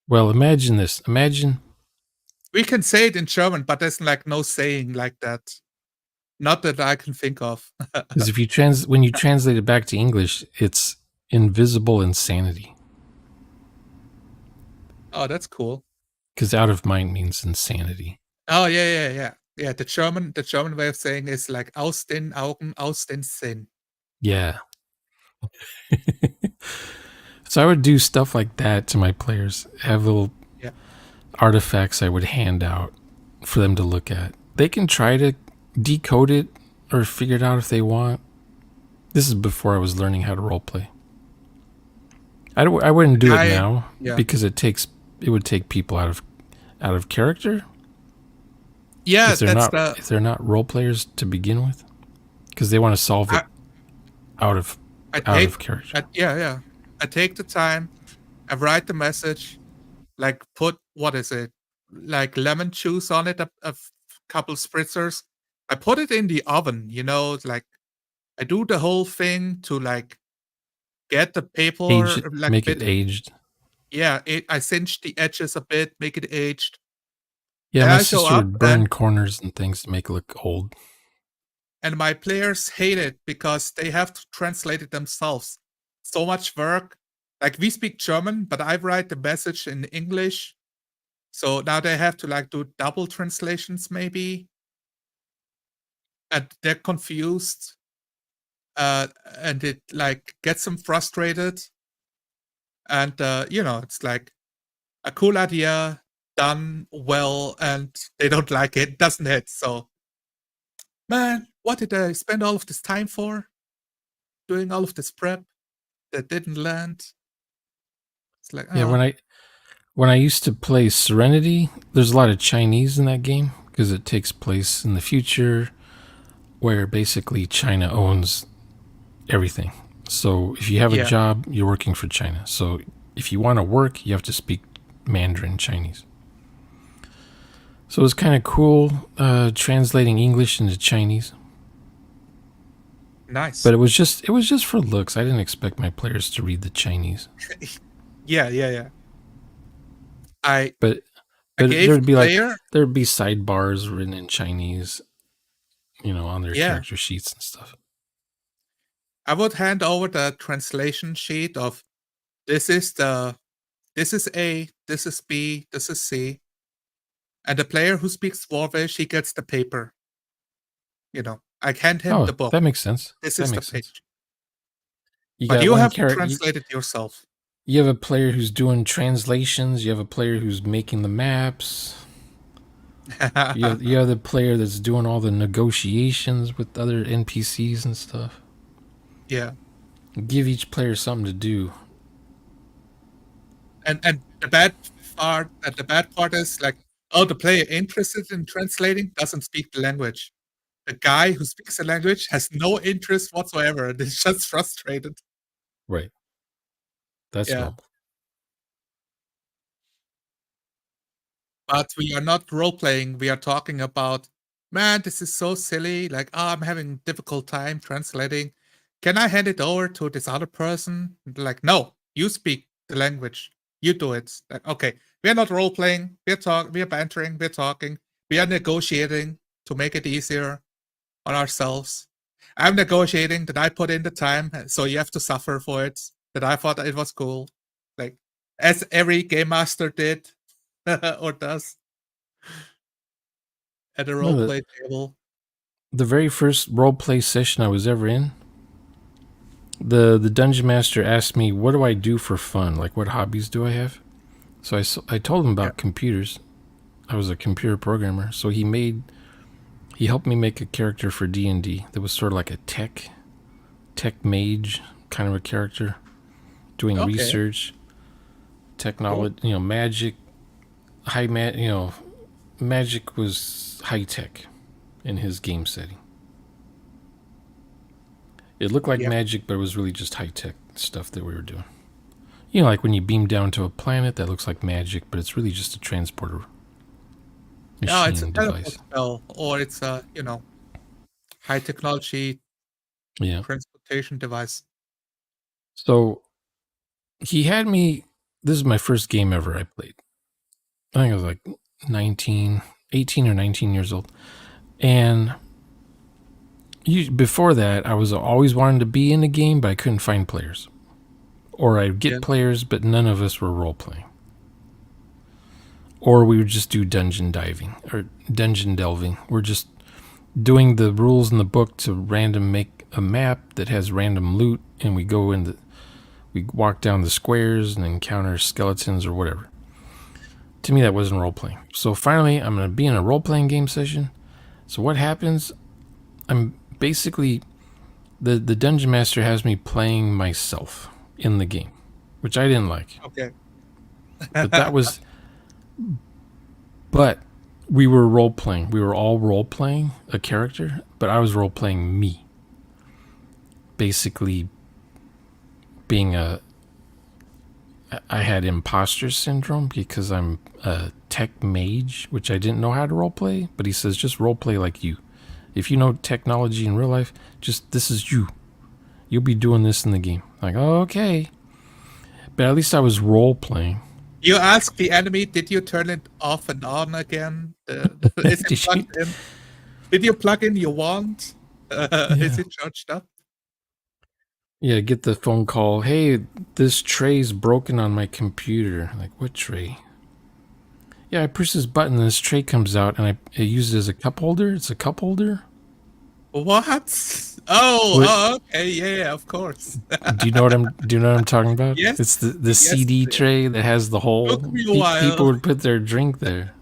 Well, imagine this. Imagine we can say it in German, but there's like no saying like that. Not that I can think of. Because if you when you translate it back to English, it's invisible insanity. Oh, that's cool. Because out of mind means insanity. Oh yeah. The German way of saying is like aus den Augen, aus den Sinn. Yeah. So I would do stuff like that to my players. Have little artifacts I would hand out for them to look at. They can try to decode it or figure it out if they want. This is before I was learning how to roleplay. I wouldn't do it now because it would take people out of character. Yeah, if they're not role players to begin with, because they want to solve it out of character. Yeah. I take the time. I write the message. Like put like lemon juice on it, a couple spritzers. I put it in the oven. Like I do the whole thing to like get the paper make it aged. Yeah, I cinch the edges a bit, make it aged. Yeah, my sister would burn corners and things to make it look old. And my players hate it because they have to translate it themselves. So much work. Like we speak German, but I write the message in English. So now they have to like do double translations maybe. And they're confused. And it like gets them frustrated. And it's like a cool idea done well, and they don't like it, doesn't it? So, man, what did I spend all of this time for? Doing all of this prep that didn't land. It's like, yeah. When I used to play Serenity, there's a lot of Chinese in that game because it takes place in the future, where basically China owns everything. So if you have a job, you're working for China. So if you want to work, you have to speak Mandarin Chinese. So it's kind of cool translating English into Chinese. Nice. But it was just for looks. I didn't expect my players to read the Chinese. Yeah. I But gave the player. there'd be sidebars written in Chinese, on their Yeah, character sheets and stuff. I would hand over the translation sheet of this is A, this is B, this is C, and the player who speaks Dwarvish, he gets the paper. I hand him Oh, the book. that makes sense. This That is the makes sense. page. You But got you one have to character. translate it yourself. You have a player who's doing translations. You have a player who's making the maps. You have the player that's doing all the negotiations with other NPCs and stuff. Yeah. Give each player something to do. And the bad part is like, the player interested in translating doesn't speak the language. The guy who speaks the language has no interest whatsoever and is just frustrated. Right. That's Yeah. normal. But we are not role playing. We are talking about, man, this is so silly. Like, I'm having a difficult time translating. Can I hand it over to this other person? Like, no, you speak the language. You do it. Like, okay, we are not role playing. We are bantering. We're talking. We are negotiating to make it easier on ourselves. I'm negotiating that I put in the time, so you have to suffer for it. That I thought that it was cool. Like, as every game master did or does at a roleplay table. The very first roleplay session I was ever in, the dungeon master asked me, "What do I do for fun? Like, what hobbies do I have?" So I told him about computers. I was a computer programmer, so he helped me make a character for D&D that was sort of like a tech mage kind of a character, doing research, technology, magic, magic was high tech in his game setting. It looked like magic, but it was really just high tech stuff that we were doing. Like when you beam down to a planet that looks like magic, but it's really just a transporter machine it's a device. teleport spell, or it's a high technology transportation device. So he had me. This is my first game ever I played. I think I was like 18 or 19 years old. And before that, I was always wanting to be in a game, but I couldn't find players. Or I'd get players, but none of us were role playing. Or we would just do dungeon diving or dungeon delving. We're just doing the rules in the book to random make a map that has random loot, and we walk down the squares and encounter skeletons or whatever. To me, that wasn't role playing. So finally, I'm going to be in a role playing game session. So what happens? I'm basically the dungeon master has me playing myself in the game, which I didn't like. Okay. But we were role playing. We were all role playing a character, but I was role playing me. Basically, I had imposter syndrome because I'm a tech mage, which I didn't know how to role play. But he says just role play like you. If you know technology in real life, this is you. You'll be doing this in the game. Like, oh, okay. But at least I was role playing. You ask the enemy, did you turn it off and on again? Is it plugged in? Did you plug in your wand? Is it charged up? Yeah, get the phone call. Hey, this tray's broken on my computer. Like, what tray? Yeah, I push this button and this tray comes out, and I use it as a cup holder. It's a cup holder. What? Oh, okay, yeah, of course. Do you know what I'm talking about? Yes. It's the CD tray that has the hole. Took me a while. People would put their drink there.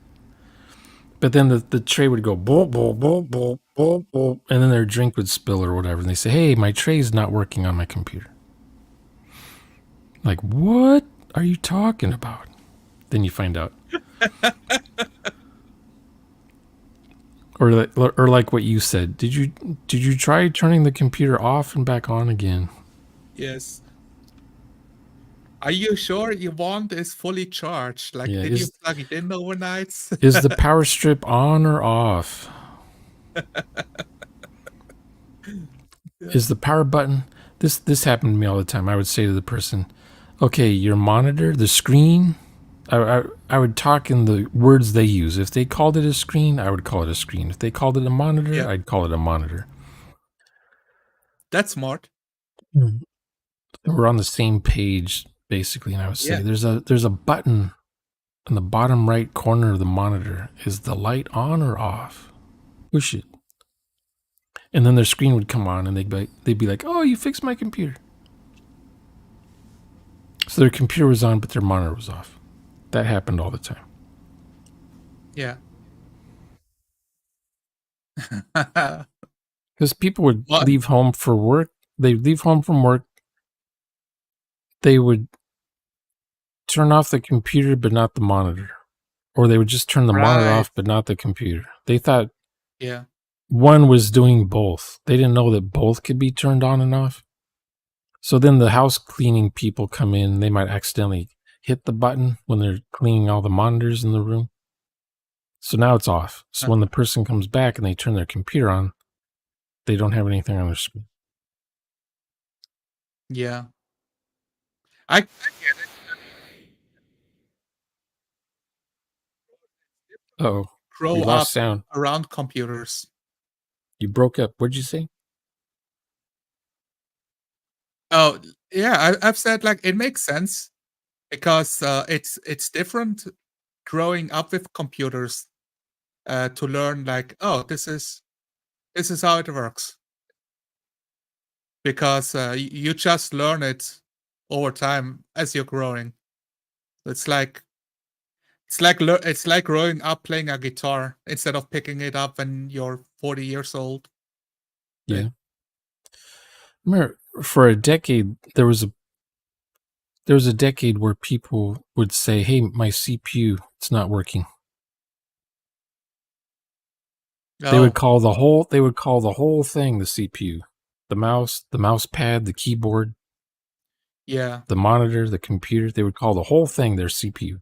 But then the tray would go boop, boop, boop, boop, boop, boop, and then their drink would spill or whatever. And they say, hey, my tray's not working on my computer. Like, what are you talking about? Then you find out. Or like what you said. Did you try turning the computer off and back on again? Yes. Are you sure your wand is fully charged? Like, did you plug it in overnight? Is the power strip on or off? is the power button. This happened to me all the time. I would say to the person, "Okay, your monitor, the screen." I would talk in the words they use. If they called it a screen, I would call it a screen. If they called it a monitor, Yeah. I'd call it a monitor. That's smart. We're on the same page basically, and I would say Yeah. there's a button in the bottom right corner of the monitor. Is the light on or off? Push it, and then their screen would come on, and they'd be like, "Oh, you fixed my computer." So their computer was on, but their monitor was off. That happened all the time. Yeah. Because people would What? leave home for work. They'd leave home from work. They would turn off the computer, but not the monitor. Or they would just turn the monitor Right. off, but not the computer. They thought Yeah. one was doing both. They didn't know that both could be turned on and off. So then the house cleaning people come in. They might accidentally hit the button when they're cleaning all the monitors in the room. So now it's off. So when the person comes back and they turn their computer on, they don't have anything on their screen. Yeah. I get it. Oh, Grow we up lost sound. around computers. You broke up. What'd you say? Oh, yeah. I've said like it makes sense because it's different growing up with computers to learn like, oh, this is how it works. Because you just learn it over time as you're growing. It's like it's like growing up playing a guitar instead of picking it up when you're 40 years old. Yeah. Remember, for a decade, there was a decade where people would say, "Hey, my CPU, it's not working." They would Oh, call the whole thing the CPU. The mouse pad, the keyboard, yeah, the monitor, the computer, they would call the whole thing their CPU.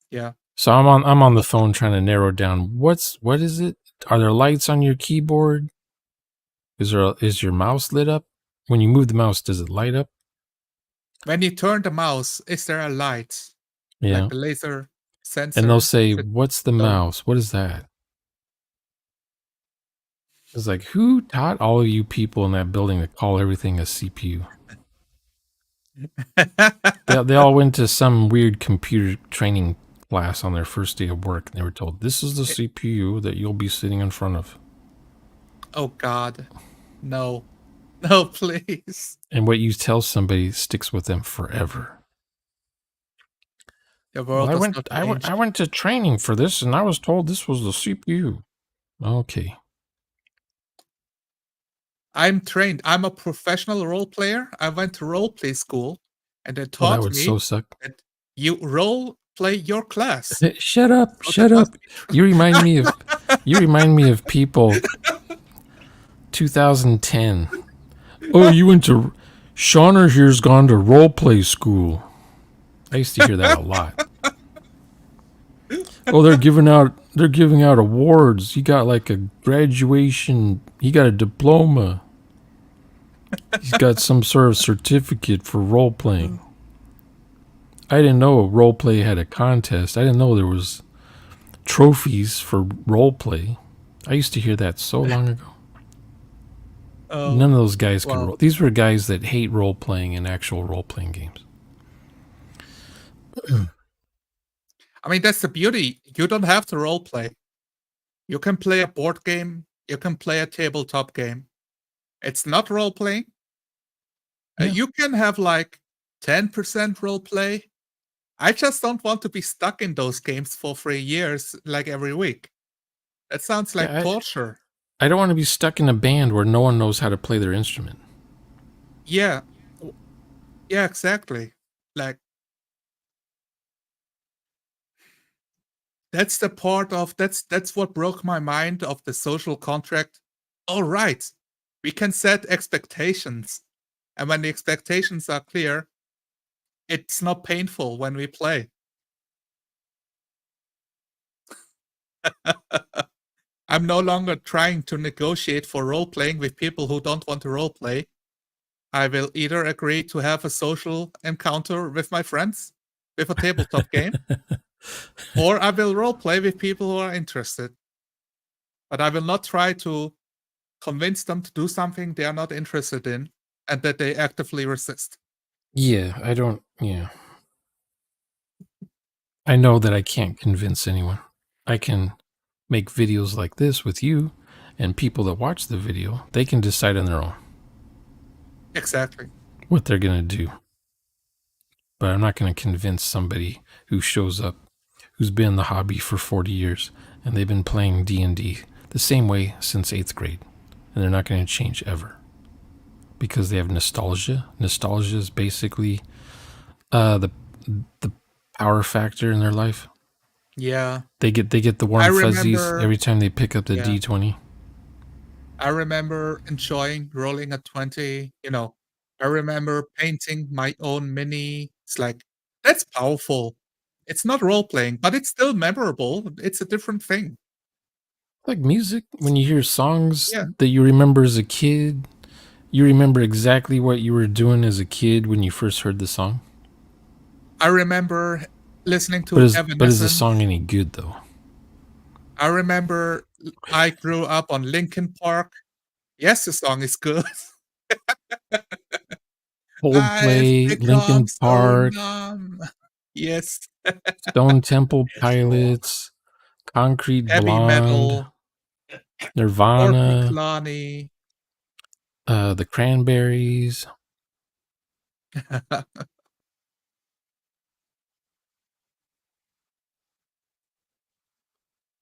yeah. So I'm on the phone trying to narrow down what is it? Are there lights on your keyboard? Is your mouse lit up? When you move the mouse, does it light up? When you turn the mouse, is there a light? Like Yeah. the laser And they'll sensor? say, Is it "What's the glowing? mouse? What is that?" It's like, who taught all of you people in that building to call everything a CPU? They all went to some weird computer training class on their first day of work, and they were told, "This is the CPU that you'll be sitting in front of." Oh God, no, no, please. And what you tell somebody sticks with them forever. The Well, world does not change. I went to training for this, and I was told this was the CPU. Okay. I'm trained. I'm a professional role player. I went to role play school, and they Well, that taught would me so suck. that you role play your class. Shut up! So that Shut must up! be true. You remind me of people. 2010. Oh, you went to Shauner here's gone to role play school. I used to hear that a lot. Oh, they're giving out awards. He got like a graduation. He got a diploma. He's got some sort of certificate for role playing. I didn't know role play had a contest. I didn't know there was trophies for role play. I used to hear that so long ago. Oh, None of those guys could well, roll. These were guys that hate role playing in actual role playing games. I mean, that's the beauty. You don't have to role play. You can play a board game. You can play a tabletop game. It's not role playing. Yeah. You can have like 10% role play. I just don't want to be stuck in those games for 3 years, like every week. That sounds like Yeah, torture. I don't want to be stuck in a band where no one knows how to play their instrument. Yeah. Yeah, exactly. Like, that's the part of that's what broke my mind of the social contract. All right. We can set expectations. And when the expectations are clear, it's not painful when we play. I'm no longer trying to negotiate for role playing with people who don't want to role play. I will either agree to have a social encounter with my friends with a tabletop game, or I will role play with people who are interested. But I will not try to convince them to do something they are not interested in and that they actively resist. Yeah, I don't. Yeah. I know that I can't convince anyone. I can make videos like this with you, and people that watch the video, they can decide on their own Exactly. what they're going to do. But I'm not going to convince somebody who shows up, who's been in the hobby for 40 years, and they've been playing D&D the same way since 8th grade, and they're not going to change ever because they have nostalgia. Nostalgia is basically the power factor in their life. Yeah. They get the I warm fuzzies remember every time they pick up the yeah. D20. I remember enjoying rolling a 20, you know. I remember painting my own mini. It's like, that's powerful. It's not role playing, but it's still memorable. It's a different thing. Like music, when you hear songs Yeah. that you remember as a kid, you remember exactly what you were doing as a kid when you first heard the song. I remember listening But to is the Evanescence. song any good though? I remember I grew up on Linkin Park. Yes, the song is good. I've Coldplay, become Linkin so Park, numb. Yes. Stone Temple Pilots, Concrete Heavy Blonde, metal, Courtney Nirvana, Cloney. the Cranberries.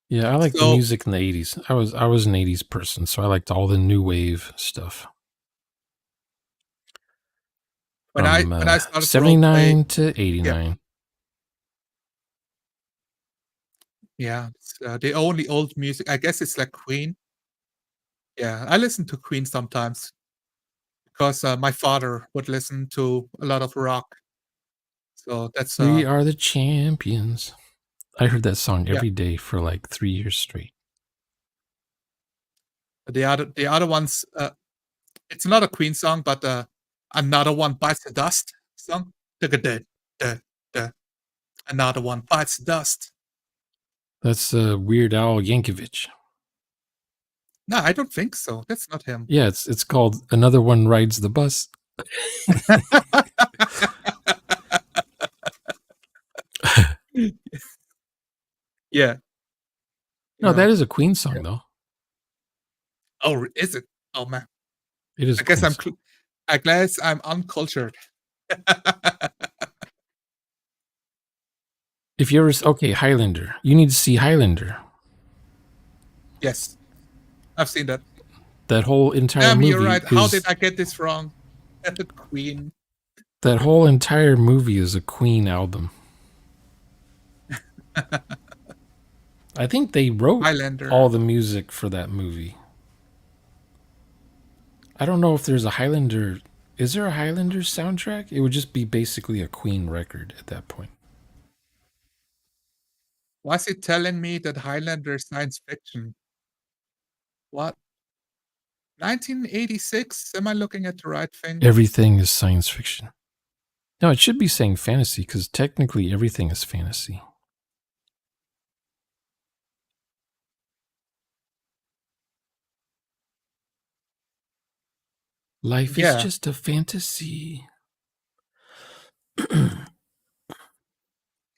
Yeah, I like the So music in the 80s. I was an 80s person, so I liked all the new wave stuff from when I started to role play, 79 to yeah, 89. yeah, it's, the only old music, I guess it's like Queen. Yeah, I listen to Queen sometimes because, my father would listen to a lot of rock. So that's, We are the champions. I heard that song yeah. every day for like 3 years straight. The other ones, it's not a Queen song, but, Another One Bites the Dust song. Dugga-dud, duh, duh. Another One Bites the Dust. That's Weird Al Yankovic. No, I don't think so. That's not him. Yeah, it's called Another One Rides the Bus. Yeah, you No, know. that is a Queen Yeah. song though. Oh, is it? Oh, man. It is I a guess Queen song. I guess I'm uncultured. If you ever okay, Highlander, you need to see Highlander. Yes, I've seen that. That whole entire Damn, you're movie right. How did is I get this wrong? Queen. that whole entire movie is a Queen album. I think they wrote all Highlander. the music for that movie. I don't know if there's a Highlander. Is there a Highlander soundtrack? It would just be basically a Queen record at that point. Was it telling me that Highlander is science fiction? What? 1986? Am I looking at the right thing? Everything is science fiction. No, it should be saying fantasy because technically everything is fantasy. Life is Yeah. just a fantasy.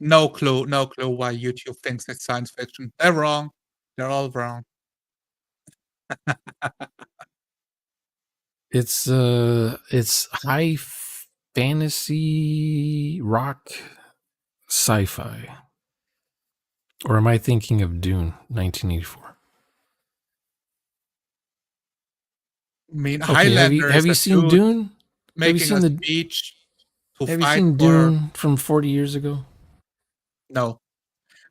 No clue. No clue why YouTube thinks it's science fiction. They're wrong. They're all wrong. It's high fantasy rock sci-fi. Or am I thinking of Dune 1984? I mean, Okay, Highlander is have you a seen dude Dune? making a speech to Have you fight seen for. Dune from 40 years ago? No.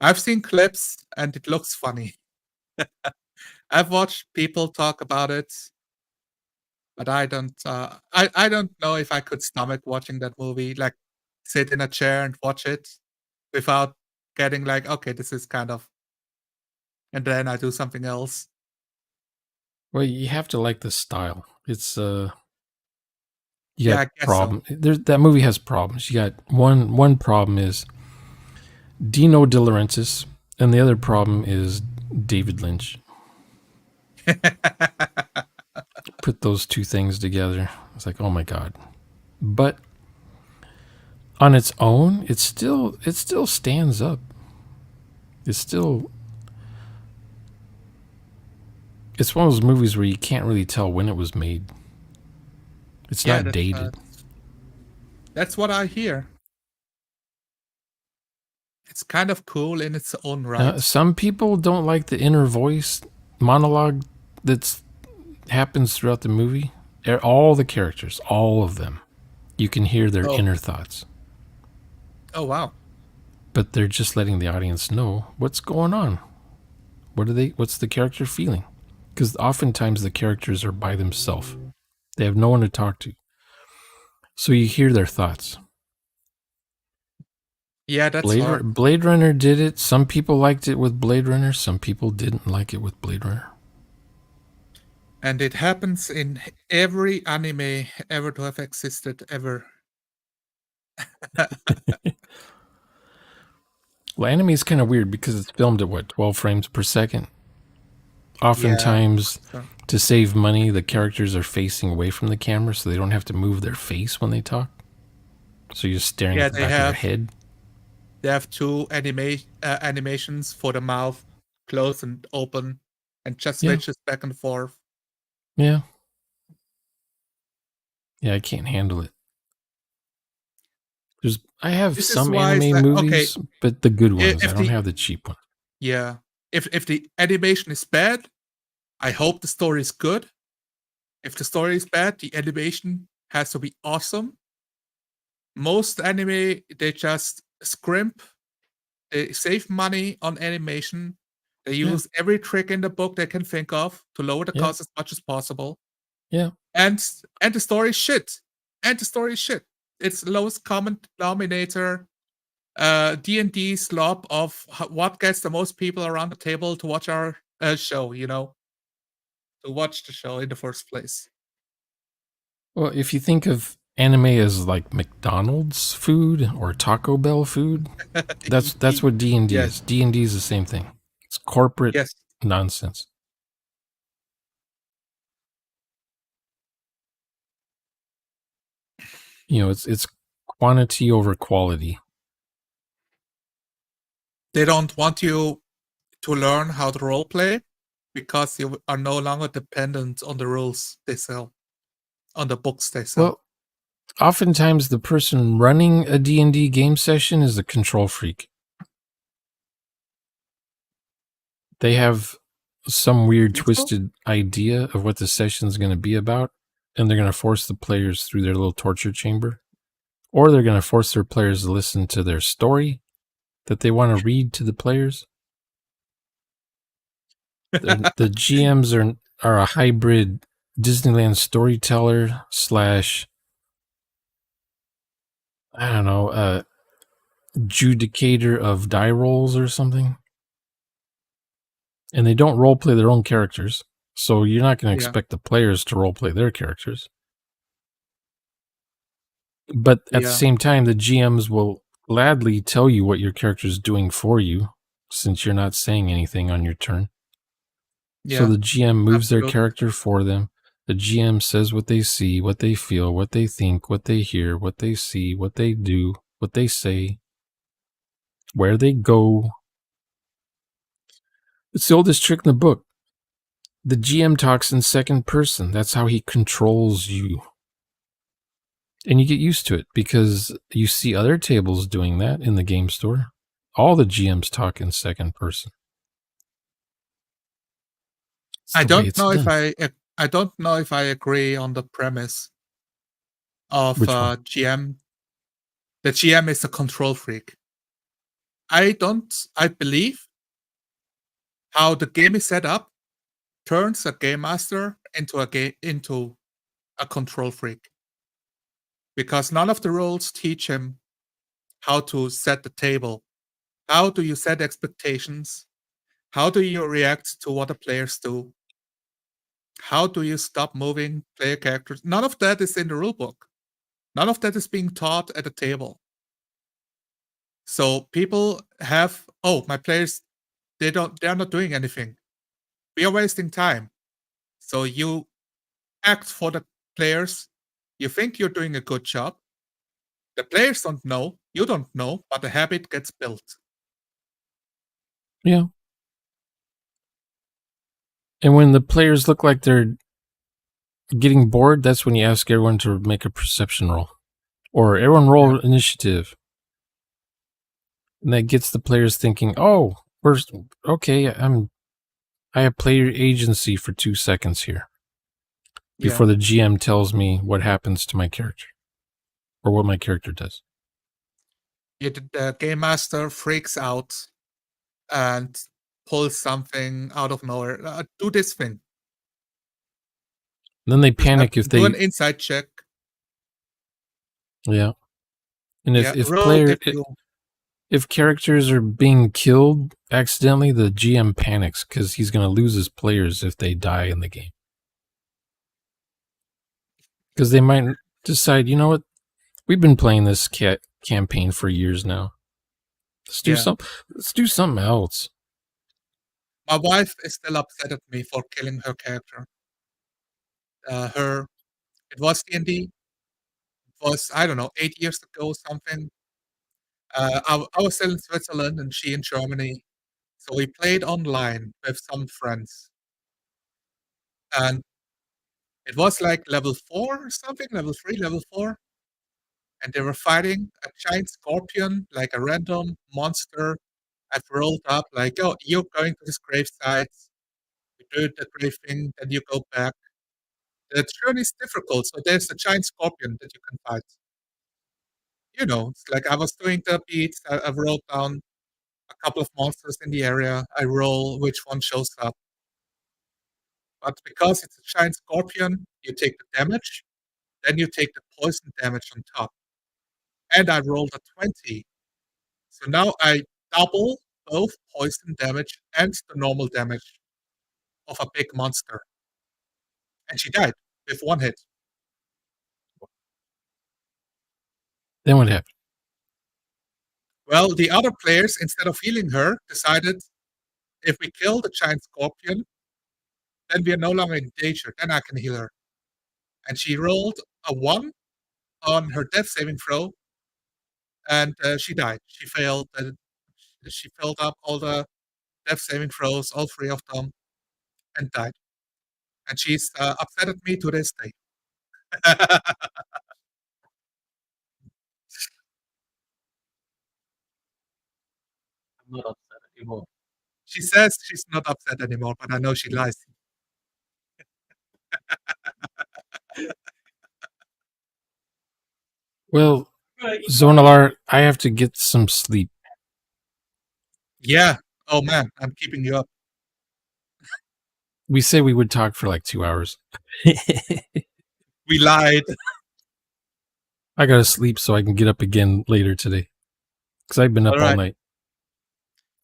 I've seen clips and it looks funny. I've watched people talk about it, but I don't know if I could stomach watching that movie, like, sit in a chair and watch it without getting like, "Okay, this is kind of and then I do something else. Well, you have to like the style. It's you Yeah, got I guess so. problem. That movie has problems. You got one problem is Dino De Laurentiis, and the other problem is David Lynch. Put those two things together, it's like, oh my god. But on its own, it still stands up. It's one of those movies where you can't really tell when it was made. It's Yeah, not dated. that's what I hear. It's kind of cool in its own right. Some people don't like the inner voice monologue that happens throughout the movie. All the characters, all of them, you can hear their inner thoughts. Oh wow! But they're just letting the audience know what's going on. What's the character feeling? Because oftentimes the characters are by themselves. They have no one to talk to. So you hear their thoughts. Yeah, that's hard. Blade Runner did it. Some people liked it with Blade Runner. Some people didn't like it with Blade Runner. And it happens in every anime ever to have existed ever. Well, anime is kind of weird because it's filmed at 12 frames per second. Oftentimes, sure. To save money, the characters are facing away from the camera so they don't have to move their face when they talk. So you're staring at the back of their head. They have two animations for the mouth, close and open, and just switches back and forth. Yeah. Yeah, I can't handle it. I have some anime movies, but the good ones. I don't have the cheap ones. Yeah. If the animation is bad, I hope the story is good. If the story is bad, the animation has to be awesome. Most anime, they just scrimp. They save money on animation. They use every trick in the book they can think of to lower the cost as much as possible. Yeah. And the story is shit. It's lowest common denominator. D&D slop of what gets the most people around the table to watch our show, to watch the show in the first place. Well, if you think of anime as like McDonald's food or Taco Bell food, that's what D&D is. D&D is the same thing. It's corporate nonsense. It's quantity over quality. They don't want you to learn how to role play because you are no longer dependent on the rules they sell, on the books they sell. Well, oftentimes the person running a D&D game session is a control freak. They have some weird twisted idea of what the session is going to be about, and they're going to force the players through their little torture chamber, or they're going to force their players to listen to their story that they want to read to the players. The GMs are a hybrid Disneyland storyteller / I don't know, adjudicator of die rolls or something. And they don't role play their own characters, so you're not going to expect the players to role play their characters. But at the same time, the GMs will gladly tell you what your character is doing for you, since you're not saying anything on your turn. So the GM moves their character for them. The GM says what they see, what they feel, what they think, what they hear, what they see, what they do, what they say, where they go. It's the oldest trick in the book. The GM talks in second person. That's how he controls you. And you get used to it because you see other tables doing that in the game store. All the GMs talk in second person. I don't know if I agree on the premise of GM. The GM is a control freak. I believe how the game is set up turns a game master into a control freak. Because none of the rules teach him how to set the table. How do you set expectations? How do you react to what the players do? How do you stop moving player characters? None of that is in the rulebook. None of that is being taught at the table. So people have, oh, my players, they're not doing anything. We are wasting time. So you act for the players. You think you're doing a good job. The players don't know, you don't know, but the habit gets built. Yeah. And when the players look like they're getting bored, that's when you ask everyone to make a perception roll. Or everyone roll initiative. And that gets the players thinking, oh, I have player agency for 2 seconds here. Before the GM tells me what happens to my character. Or what my character does. The game master freaks out and pulls something out of nowhere. Do this thing. And then they panic if do they an insight check. Yeah. And if roll if characters are being killed accidentally, the GM panics because he's going to lose his players if they die in the game. Because they might decide, you know what, we've been playing this campaign for years now. Let's do something else. My wife is still upset at me for killing her character. It was D&D. It was, I don't know, 8 years ago, something. I was still in Switzerland and she in Germany. So we played online with some friends. And it was like level 4 or something, level 3, level 4. And they were fighting a giant scorpion, like a random monster. I've rolled up, like, oh, you're going to this gravesite. You do the grave thing, then you go back. The journey is difficult, so there's a giant scorpion that you can fight. You know, it's like I was doing the beats, I wrote down a couple of monsters in the area, I roll which one shows up. But because it's a giant scorpion, you take the damage, then you take the poison damage on top. And I rolled a 20. So now I double both poison damage and the normal damage of a big monster. And she died with 1 hit. Then what happened? Well, the other players, instead of healing her, decided if we kill the giant scorpion, then we are no longer in danger. Then I can heal her. And she rolled a 1 on her death saving throw, and she died. She failed. She filled up all the death saving throws, all 3 of them, and died. And she's upset at me to this day. I'm not upset anymore. She says she's not upset anymore, but I know she lies. Well, Zonalar, I have to get some sleep. Yeah. Oh man, I'm keeping you up. We said we would talk for like 2 hours. We lied. I gotta sleep so I can get up again later today. Because I've been up all night.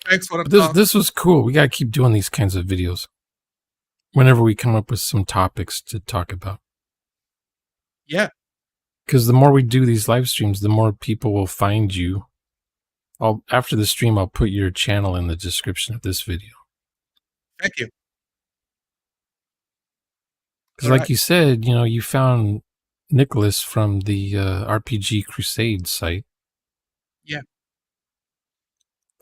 Thanks for the talk. This was cool. We gotta keep doing these kinds of videos. Whenever we come up with some topics to talk about. Yeah. Because the more we do these live streams, the more people will find you. After the stream, I'll put your channel in the description of this video. Thank you. Because like you said, you know, you found Nicholas from the RPG Crusade site. Yeah.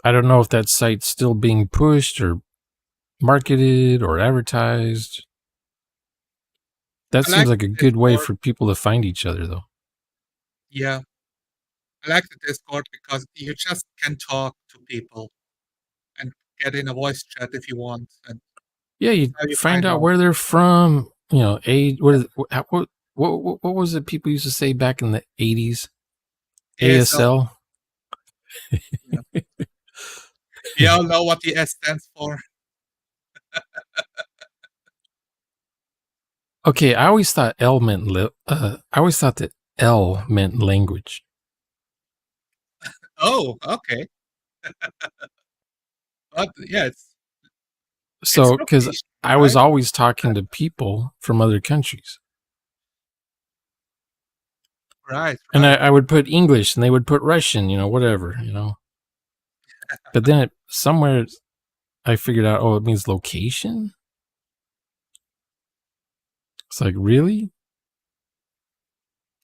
I don't know if that site's still being pushed or marketed or advertised. That seems like a good way for people to find each other, though. Yeah. I like the Discord because you just can talk to people and get in a voice chat if you want. And yeah, you find out where they're from. You know, age. What was it people used to say back in the 80s? ASL. Yeah. You all know what the S stands for. Okay, I always thought L meant I always thought that L meant language. Oh, okay. But yeah, So, because location, I was right? always talking to people from other countries. Right, And right. I would put English and they would put Russian, whatever. But then somewhere I figured out, it means location? It's like, really?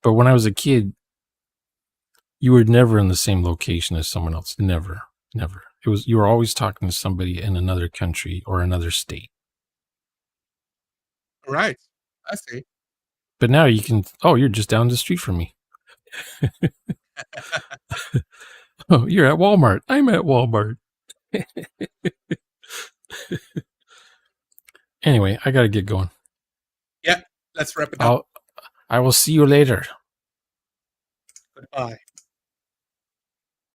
But when I was a kid, you were never in the same location as someone else. Never. You were always talking to somebody in another country or another state. Right. I see. But now you can, you're just down the street from me. Oh, you're at Walmart. I'm at Walmart. Anyway, I got to get going. Yeah, let's wrap it up. I will see you later. Goodbye.